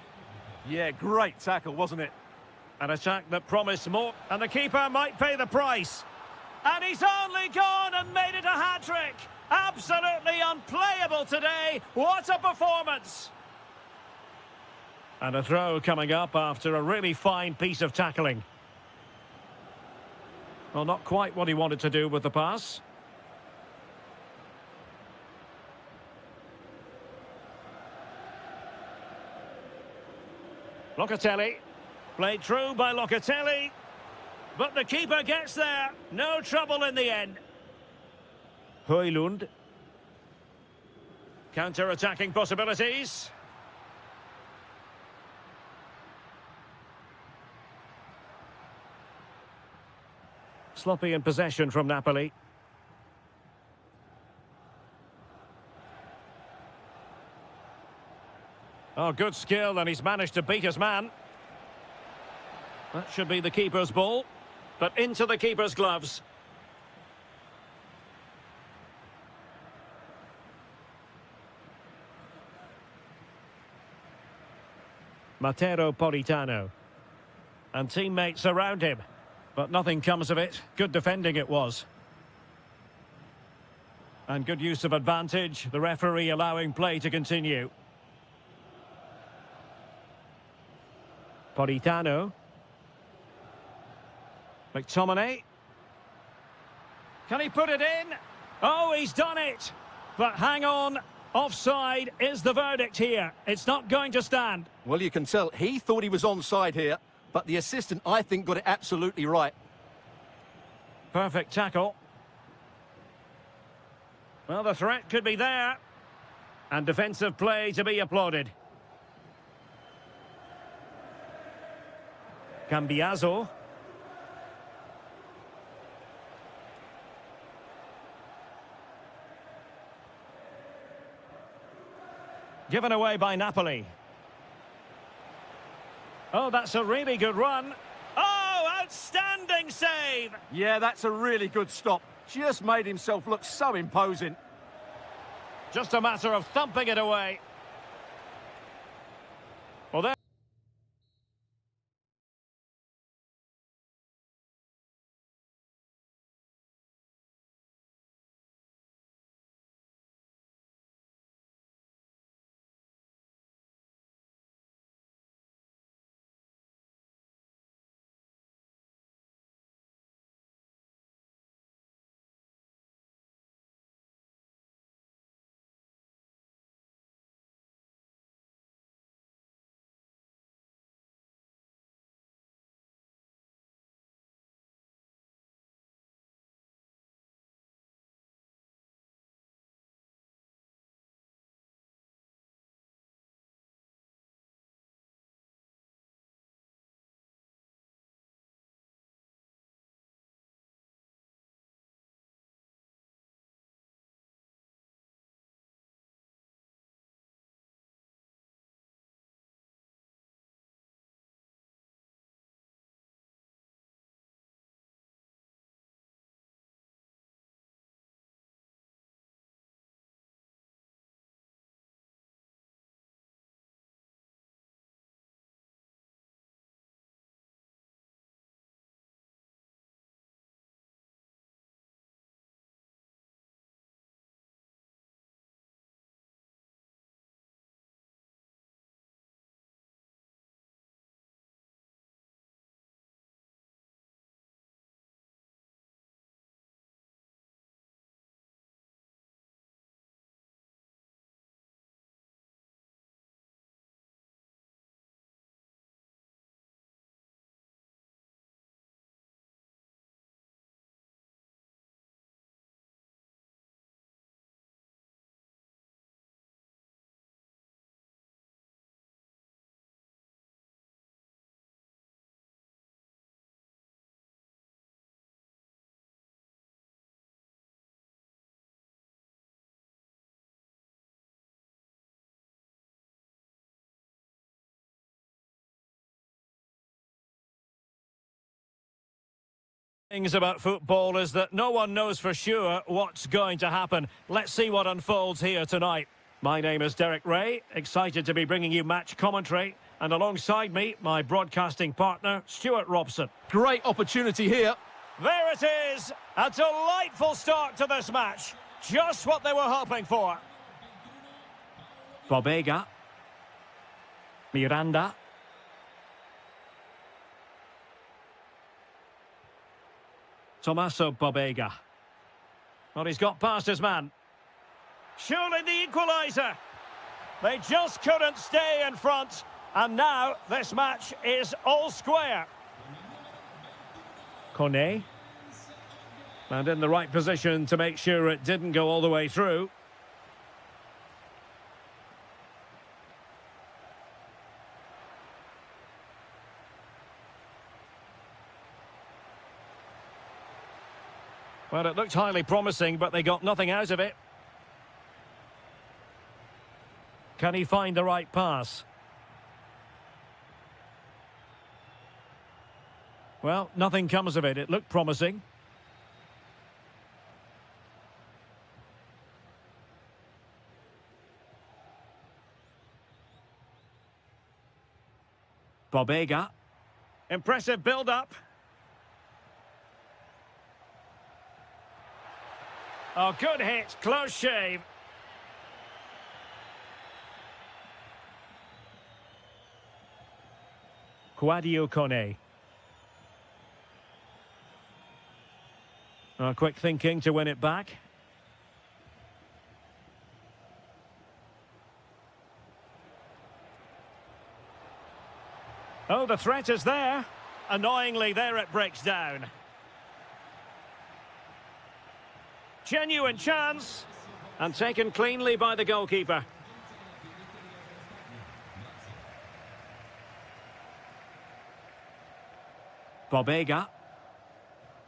Yeah, great tackle, wasn't it? An attack that promised more, and the keeper might pay the price. And he's only gone and made it a hat-trick. Absolutely unplayable today. What a performance. And a throw coming up after a really fine piece of tackling. Well, not quite what he wanted to do with the pass. Locatelli. Played through by Locatelli. But the keeper gets there. No trouble in the end. Højlund. Counter-attacking possibilities. Sloppy in possession from Napoli. Oh, good skill, and he's managed to beat his man. That should be the keeper's ball, but into the keeper's gloves. Matteo Politano. And teammates around him. But nothing comes of it. Good defending it was. And good use of advantage. The referee allowing play to continue. Politano. McTominay. Can he put it in? Oh, he's done it. But hang on. Offside is the verdict here. It's not going to stand. Well, you can tell he thought he was onside here, but the assistant, I think, got it absolutely right. Perfect tackle. Well, the threat could be there. And defensive play to be applauded. Cambiaso. Given away by Napoli. Oh, that's a really good run. Oh, outstanding save! Yeah, that's a really good stop. Just made himself look so imposing. Just a matter of thumping it away. Well, there. Things about football is that no one knows for sure what's going to happen. Let's see what unfolds here tonight. My name is Derek Ray, excited to be bringing you match commentary, and alongside me, my broadcasting partner, Stuart Robson. Great opportunity here. There it is! A delightful start to this match. Just what they were hoping for. Bobega. Miranda. Tommaso Bobega. Well, he's got past his man. Surely the equaliser. They just couldn't stay in front. And now this match is all square. Kone. And in the right position to make sure it didn't go all the way through. Well, it looked highly promising, but they got nothing out of it. Can he find the right pass? Well, nothing comes of it. It looked promising. Bobega. Impressive build-up. Oh, good hit. Close shave. Quadio Kone. Oh, quick thinking to win it back. Oh, the threat is there. Annoyingly, there it breaks down. Genuine chance. And taken cleanly by the goalkeeper. Bobega.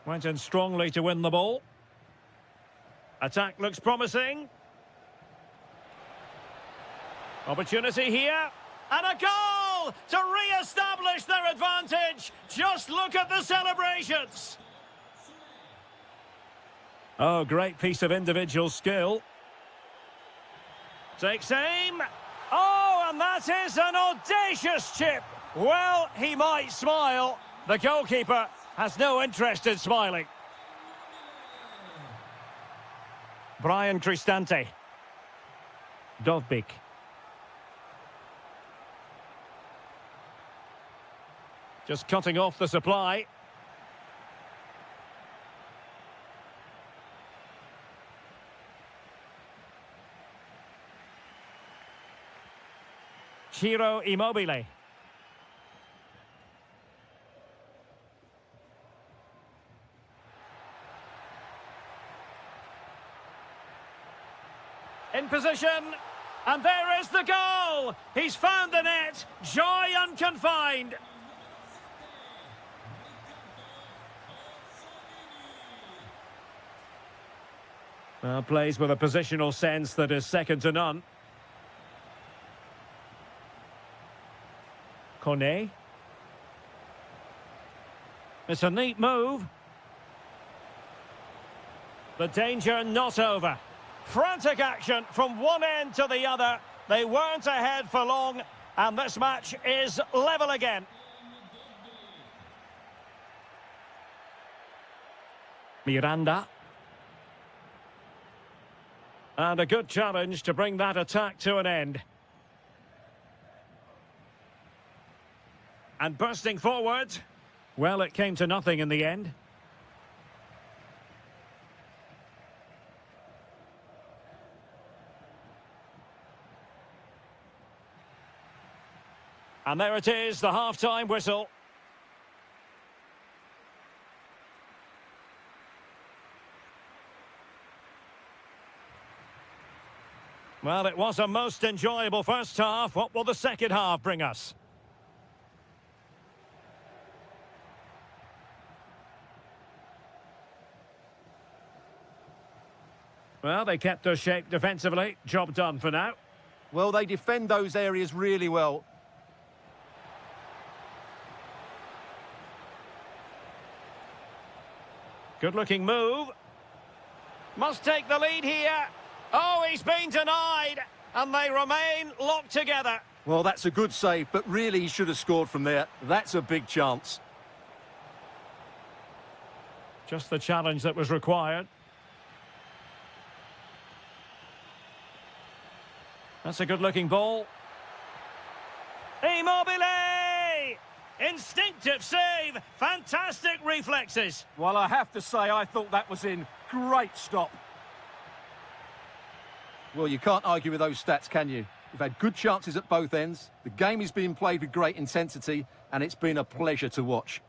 Went in strongly to win the ball. Attack looks promising. Opportunity here. And a goal to re-establish their advantage. Just look at the celebrations. Oh, great piece of individual skill. Takes aim. Oh, and that is an audacious chip. Well, he might smile. The goalkeeper has no interest in smiling. Brian Cristante. Dovbik. Just cutting off the supply. Ciro Immobile. In position, and there is the goal! He's found the net, joy unconfined. Well, plays with a positional sense that is second to none. Kone. It's a neat move. The danger not over. Frantic action from one end to the other. They weren't ahead for long, and this match is level again. Miranda. And a good challenge to bring that attack to an end. And bursting forward. Well, it came to nothing in the end. And there it is, the half-time whistle. Well, it was a most enjoyable first half. What will the second half bring us? Well, they kept their shape defensively. Job done for now. Well, they defend those areas really well. Good-looking move. Must take the lead here. Oh, he's been denied. And they remain locked together. Well, that's a good save, but really he should have scored from there. That's a big chance. Just the challenge that was required. That's a good-looking ball. Immobile! Instinctive save. Fantastic reflexes. Well, I have to say, I thought that was in. Great stop. Well, you can't argue with those stats, can you? We've had good chances at both ends. The game is being played with great intensity, and it's been a pleasure to watch.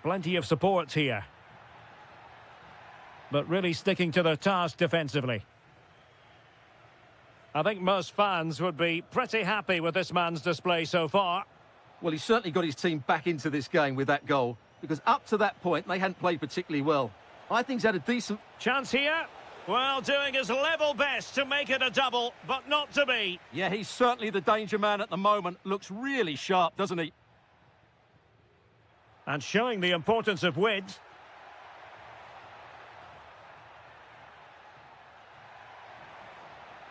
Plenty of support here. But really sticking to their task defensively. I think most fans would be pretty happy with this man's display so far. Well, he's certainly got his team back into this game with that goal, because up to that point, they hadn't played particularly well. I think he's had a decent... Chance here. Well, doing his level best to make it a double, but not to be. Yeah, he's certainly the danger man at the moment. Looks really sharp, doesn't he? And showing the importance of width.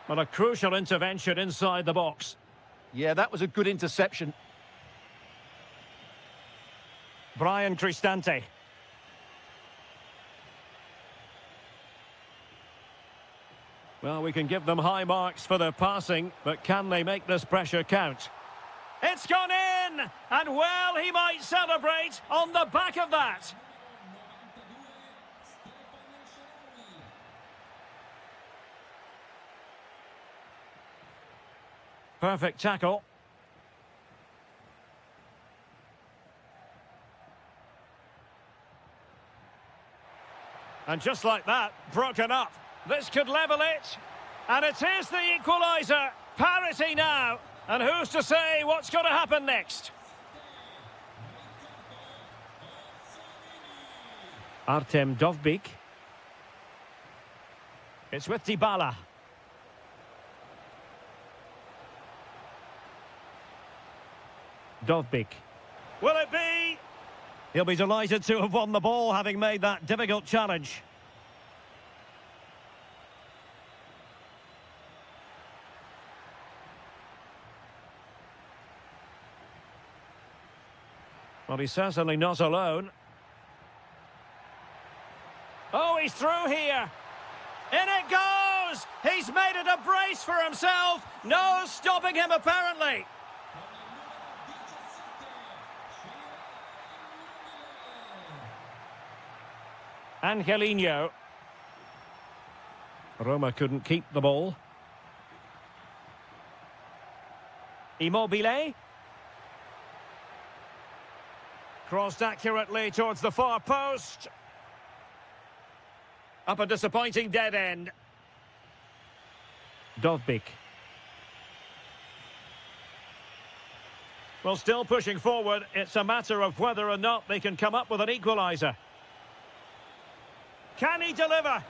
Well, a crucial intervention inside the box. Yeah, that was a good interception. Brian Cristante. Well, we can give them high marks for their passing, but can they make this pressure count? It's gone in! And well, he might celebrate on the back of that. Perfect tackle. And just like that, broken up. This could level it. And it is the equaliser. Parity now. And who's to say what's going to happen next? Artem Dovbyk. It's with Dybala. Dovbyk. Will it be? He'll be delighted to have won the ball, having made that difficult challenge. Well, he's certainly not alone. Oh, he's through here. In it goes! He's made it a brace for himself. No stopping him, apparently. Angelino. Roma couldn't keep the ball. Immobile. Crossed accurately towards the far post. Up a disappointing dead end. Dovbyk. Well, still pushing forward. It's a matter of whether or not they can come up with an equaliser. Can he deliver?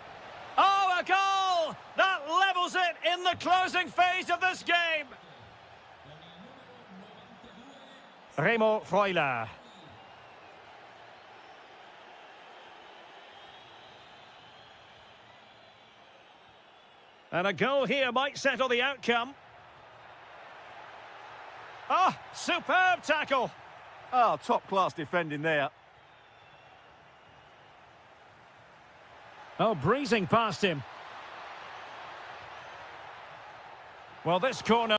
Oh, a goal! That levels it in the closing phase of this game. Remo Freuler. And a goal here might settle the outcome. Oh, superb tackle. Oh, top-class defending there. Oh, breezing past him. Well, this corner...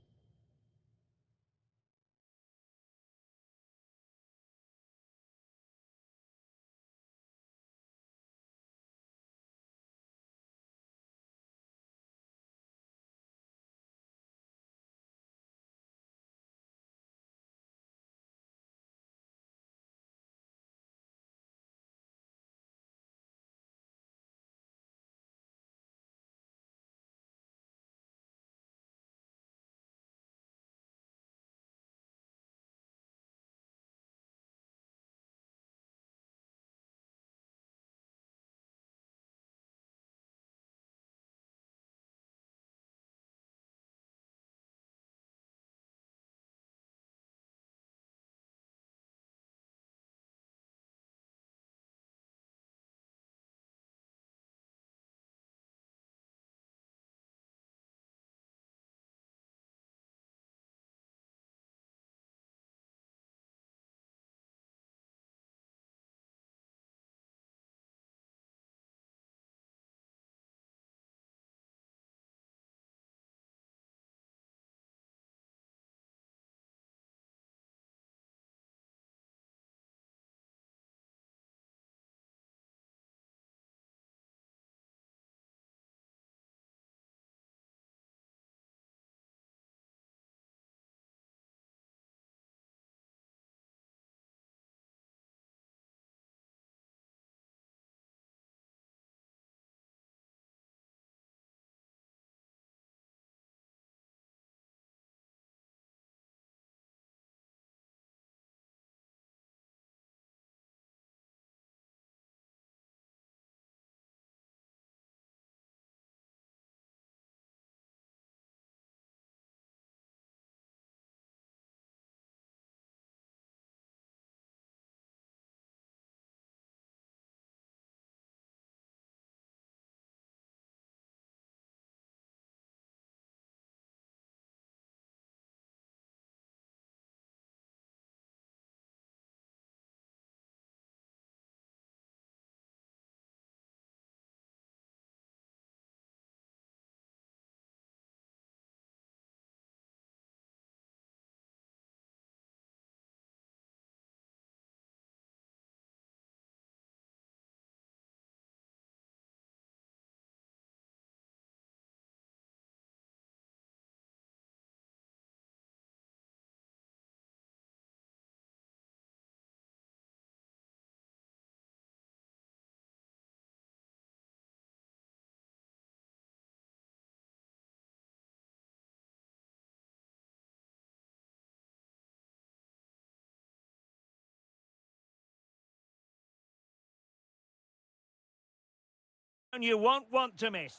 You won't want to miss.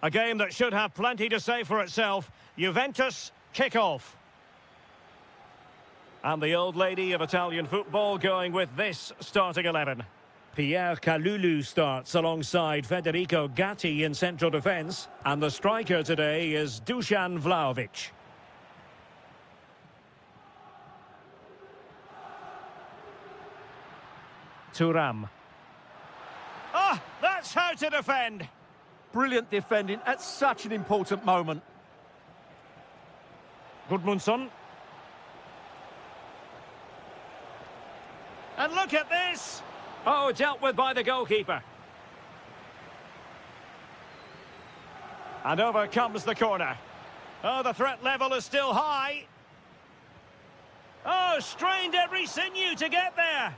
A game that should have plenty to say for itself. Juventus kick-off. And the old lady of Italian football going with this starting 11. Pierre Kalulu starts alongside Federico Gatti in central defence. And the striker today is Dusan Vlahovic. Thuram. Oh, that's how to defend. Brilliant defending at such an important moment. Gudmundsson. And look at this. Oh, dealt with by the goalkeeper. And over comes the corner. Oh, the threat level is still high. Oh, strained every sinew to get there.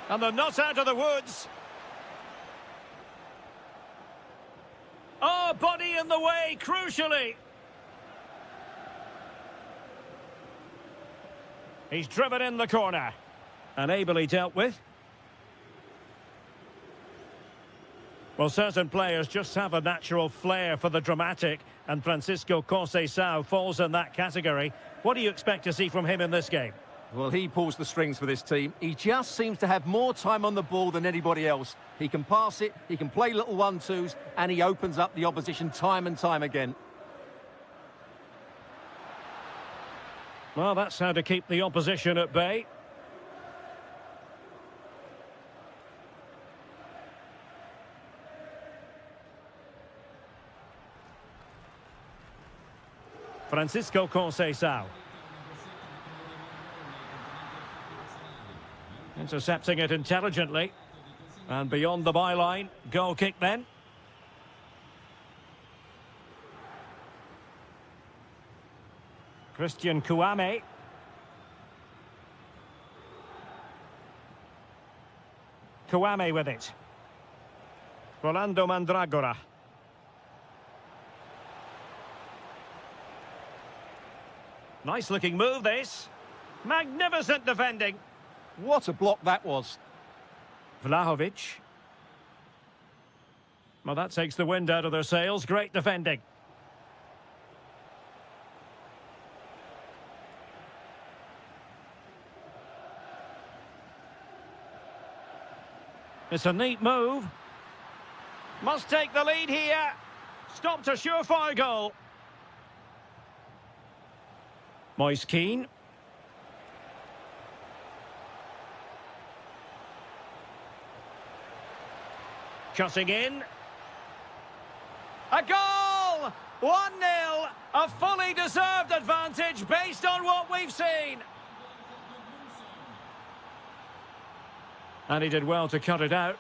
And they're not out of the woods. Oh, body in the way, crucially. He's driven in the corner. And ably dealt with. Well, certain players just have a natural flair for the dramatic, and Francisco Conceição falls in that category. What do you expect to see from him in this game? Well, he pulls the strings for this team. He just seems to have more time on the ball than anybody else. He can pass it, he can play little 1-2s, and he opens up the opposition time and time again. Well, that's how to keep the opposition at bay. Francisco Conceição. Intercepting it intelligently. And beyond the byline. Goal kick then. Christian Kouame. Kouame with it. Rolando Mandragora. Nice looking move this. Magnificent defending. What a block that was. Vlahovic. Well, that takes the wind out of their sails. Great defending. It's a neat move. Must take the lead here. Stopped a surefire goal. Moise Keane. Cutting in. A goal! 1-0. A fully deserved advantage based on what we've seen. And he did well to cut it out.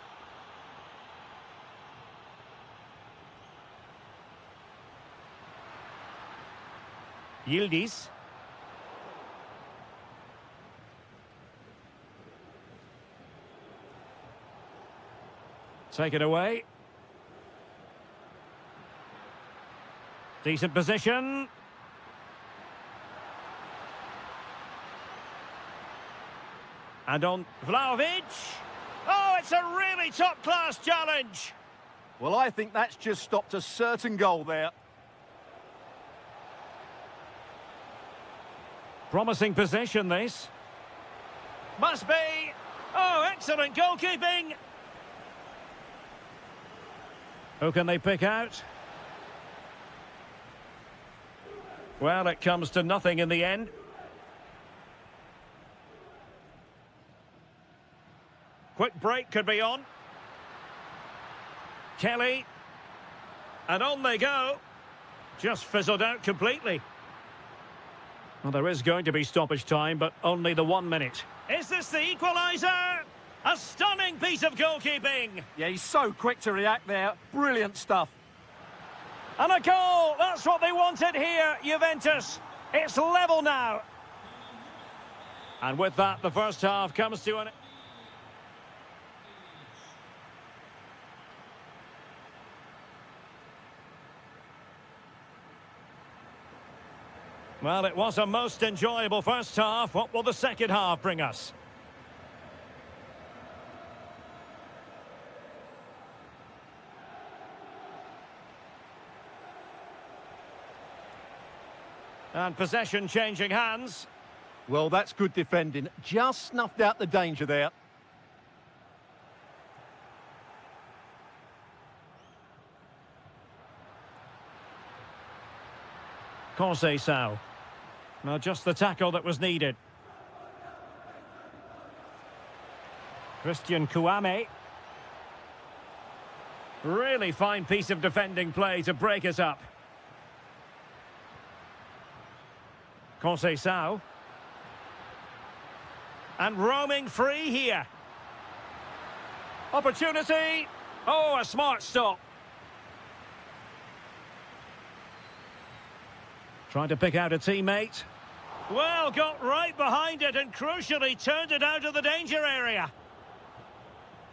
Yildiz. Take it away. Decent position. And on Vlahovic. Oh, it's a really top-class challenge. Well, I think that's just stopped a certain goal there. Promising possession, this. Must be. Oh, excellent goalkeeping. Who can they pick out? Well, it comes to nothing in the end. Quick break could be on. Kelly. And on they go. Just fizzled out completely. Well, there is going to be stoppage time, but only the 1 minute. Is this the equaliser? A stunning piece of goalkeeping. Yeah, he's so quick to react there. Brilliant stuff. And a goal! That's what they wanted here, Juventus. It's level now. And with that, the first half comes to an... Well, it was a most enjoyable first half. What will the second half bring us? And possession changing hands. Well, that's good defending. Just snuffed out the danger there. Conceição. Well, just the tackle that was needed. Christian Kouame. Really fine piece of defending play to break us up. Conceição. And roaming free here. Opportunity. Oh, a smart stop. Trying to pick out a teammate. Well, got right behind it and crucially turned it out of the danger area.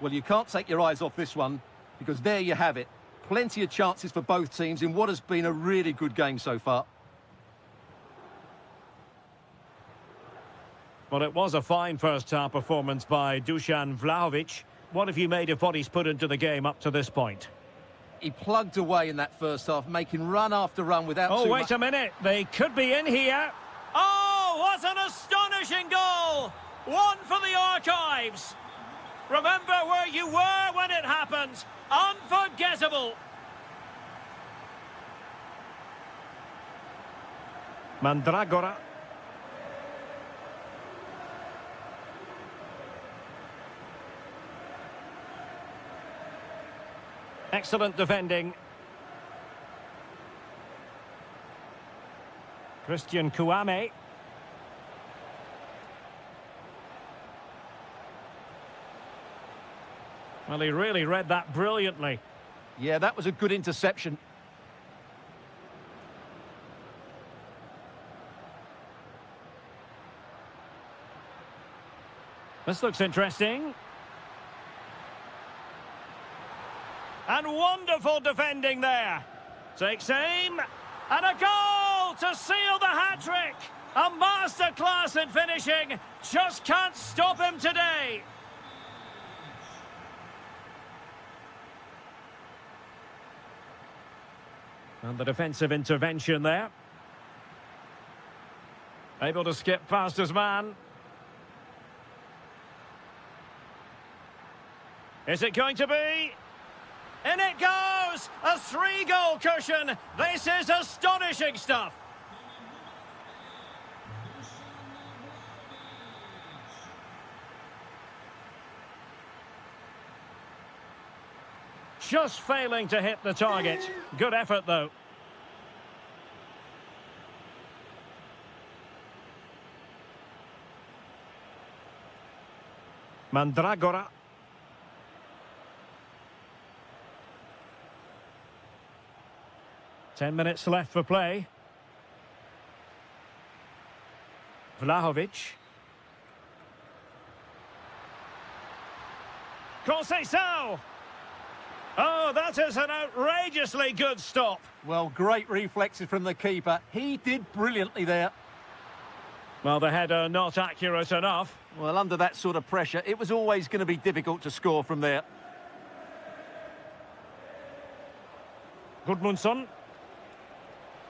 Well, you can't take your eyes off this one, because there you have it. Plenty of chances for both teams in what has been a really good game so far. Well, it was a fine first-half performance by Dusan Vlahovic. What have you made of what he's put into the game up to this point? He plugged away in that first half, making run after run without Oh, too wait much... a minute. They could be in here. Oh, what an astonishing goal! One for the archives. Remember where you were when it happened. Unforgettable. Mandragora. Excellent defending. Christian Kouame. Well, he really read that brilliantly. Yeah, that was a good interception. This looks interesting. And wonderful defending there. Takes aim. And a goal to seal the hat-trick. A masterclass in finishing. Just can't stop him today. And the defensive intervention there. Able to skip past his man. Is it going to be? In it goes! A 3-goal cushion! This is astonishing stuff! Just failing to hit the target. Good effort, though. Mandragora. Ten minutes left for play. Vlahovic. Conceição. Oh, that is an outrageously good stop. Well, great reflexes from the keeper. He did brilliantly there. Well, the header not accurate enough. Well, under that sort of pressure, it was always going to be difficult to score from there. Gudmundsson.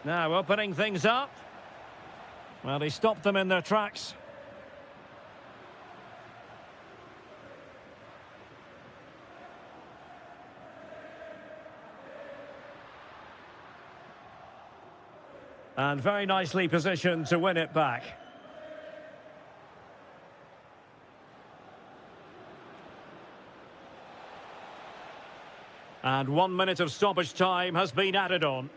Now opening things up. Well, he stopped them in their tracks. And very nicely positioned to win it back. And 1 minute of stoppage time has been added on.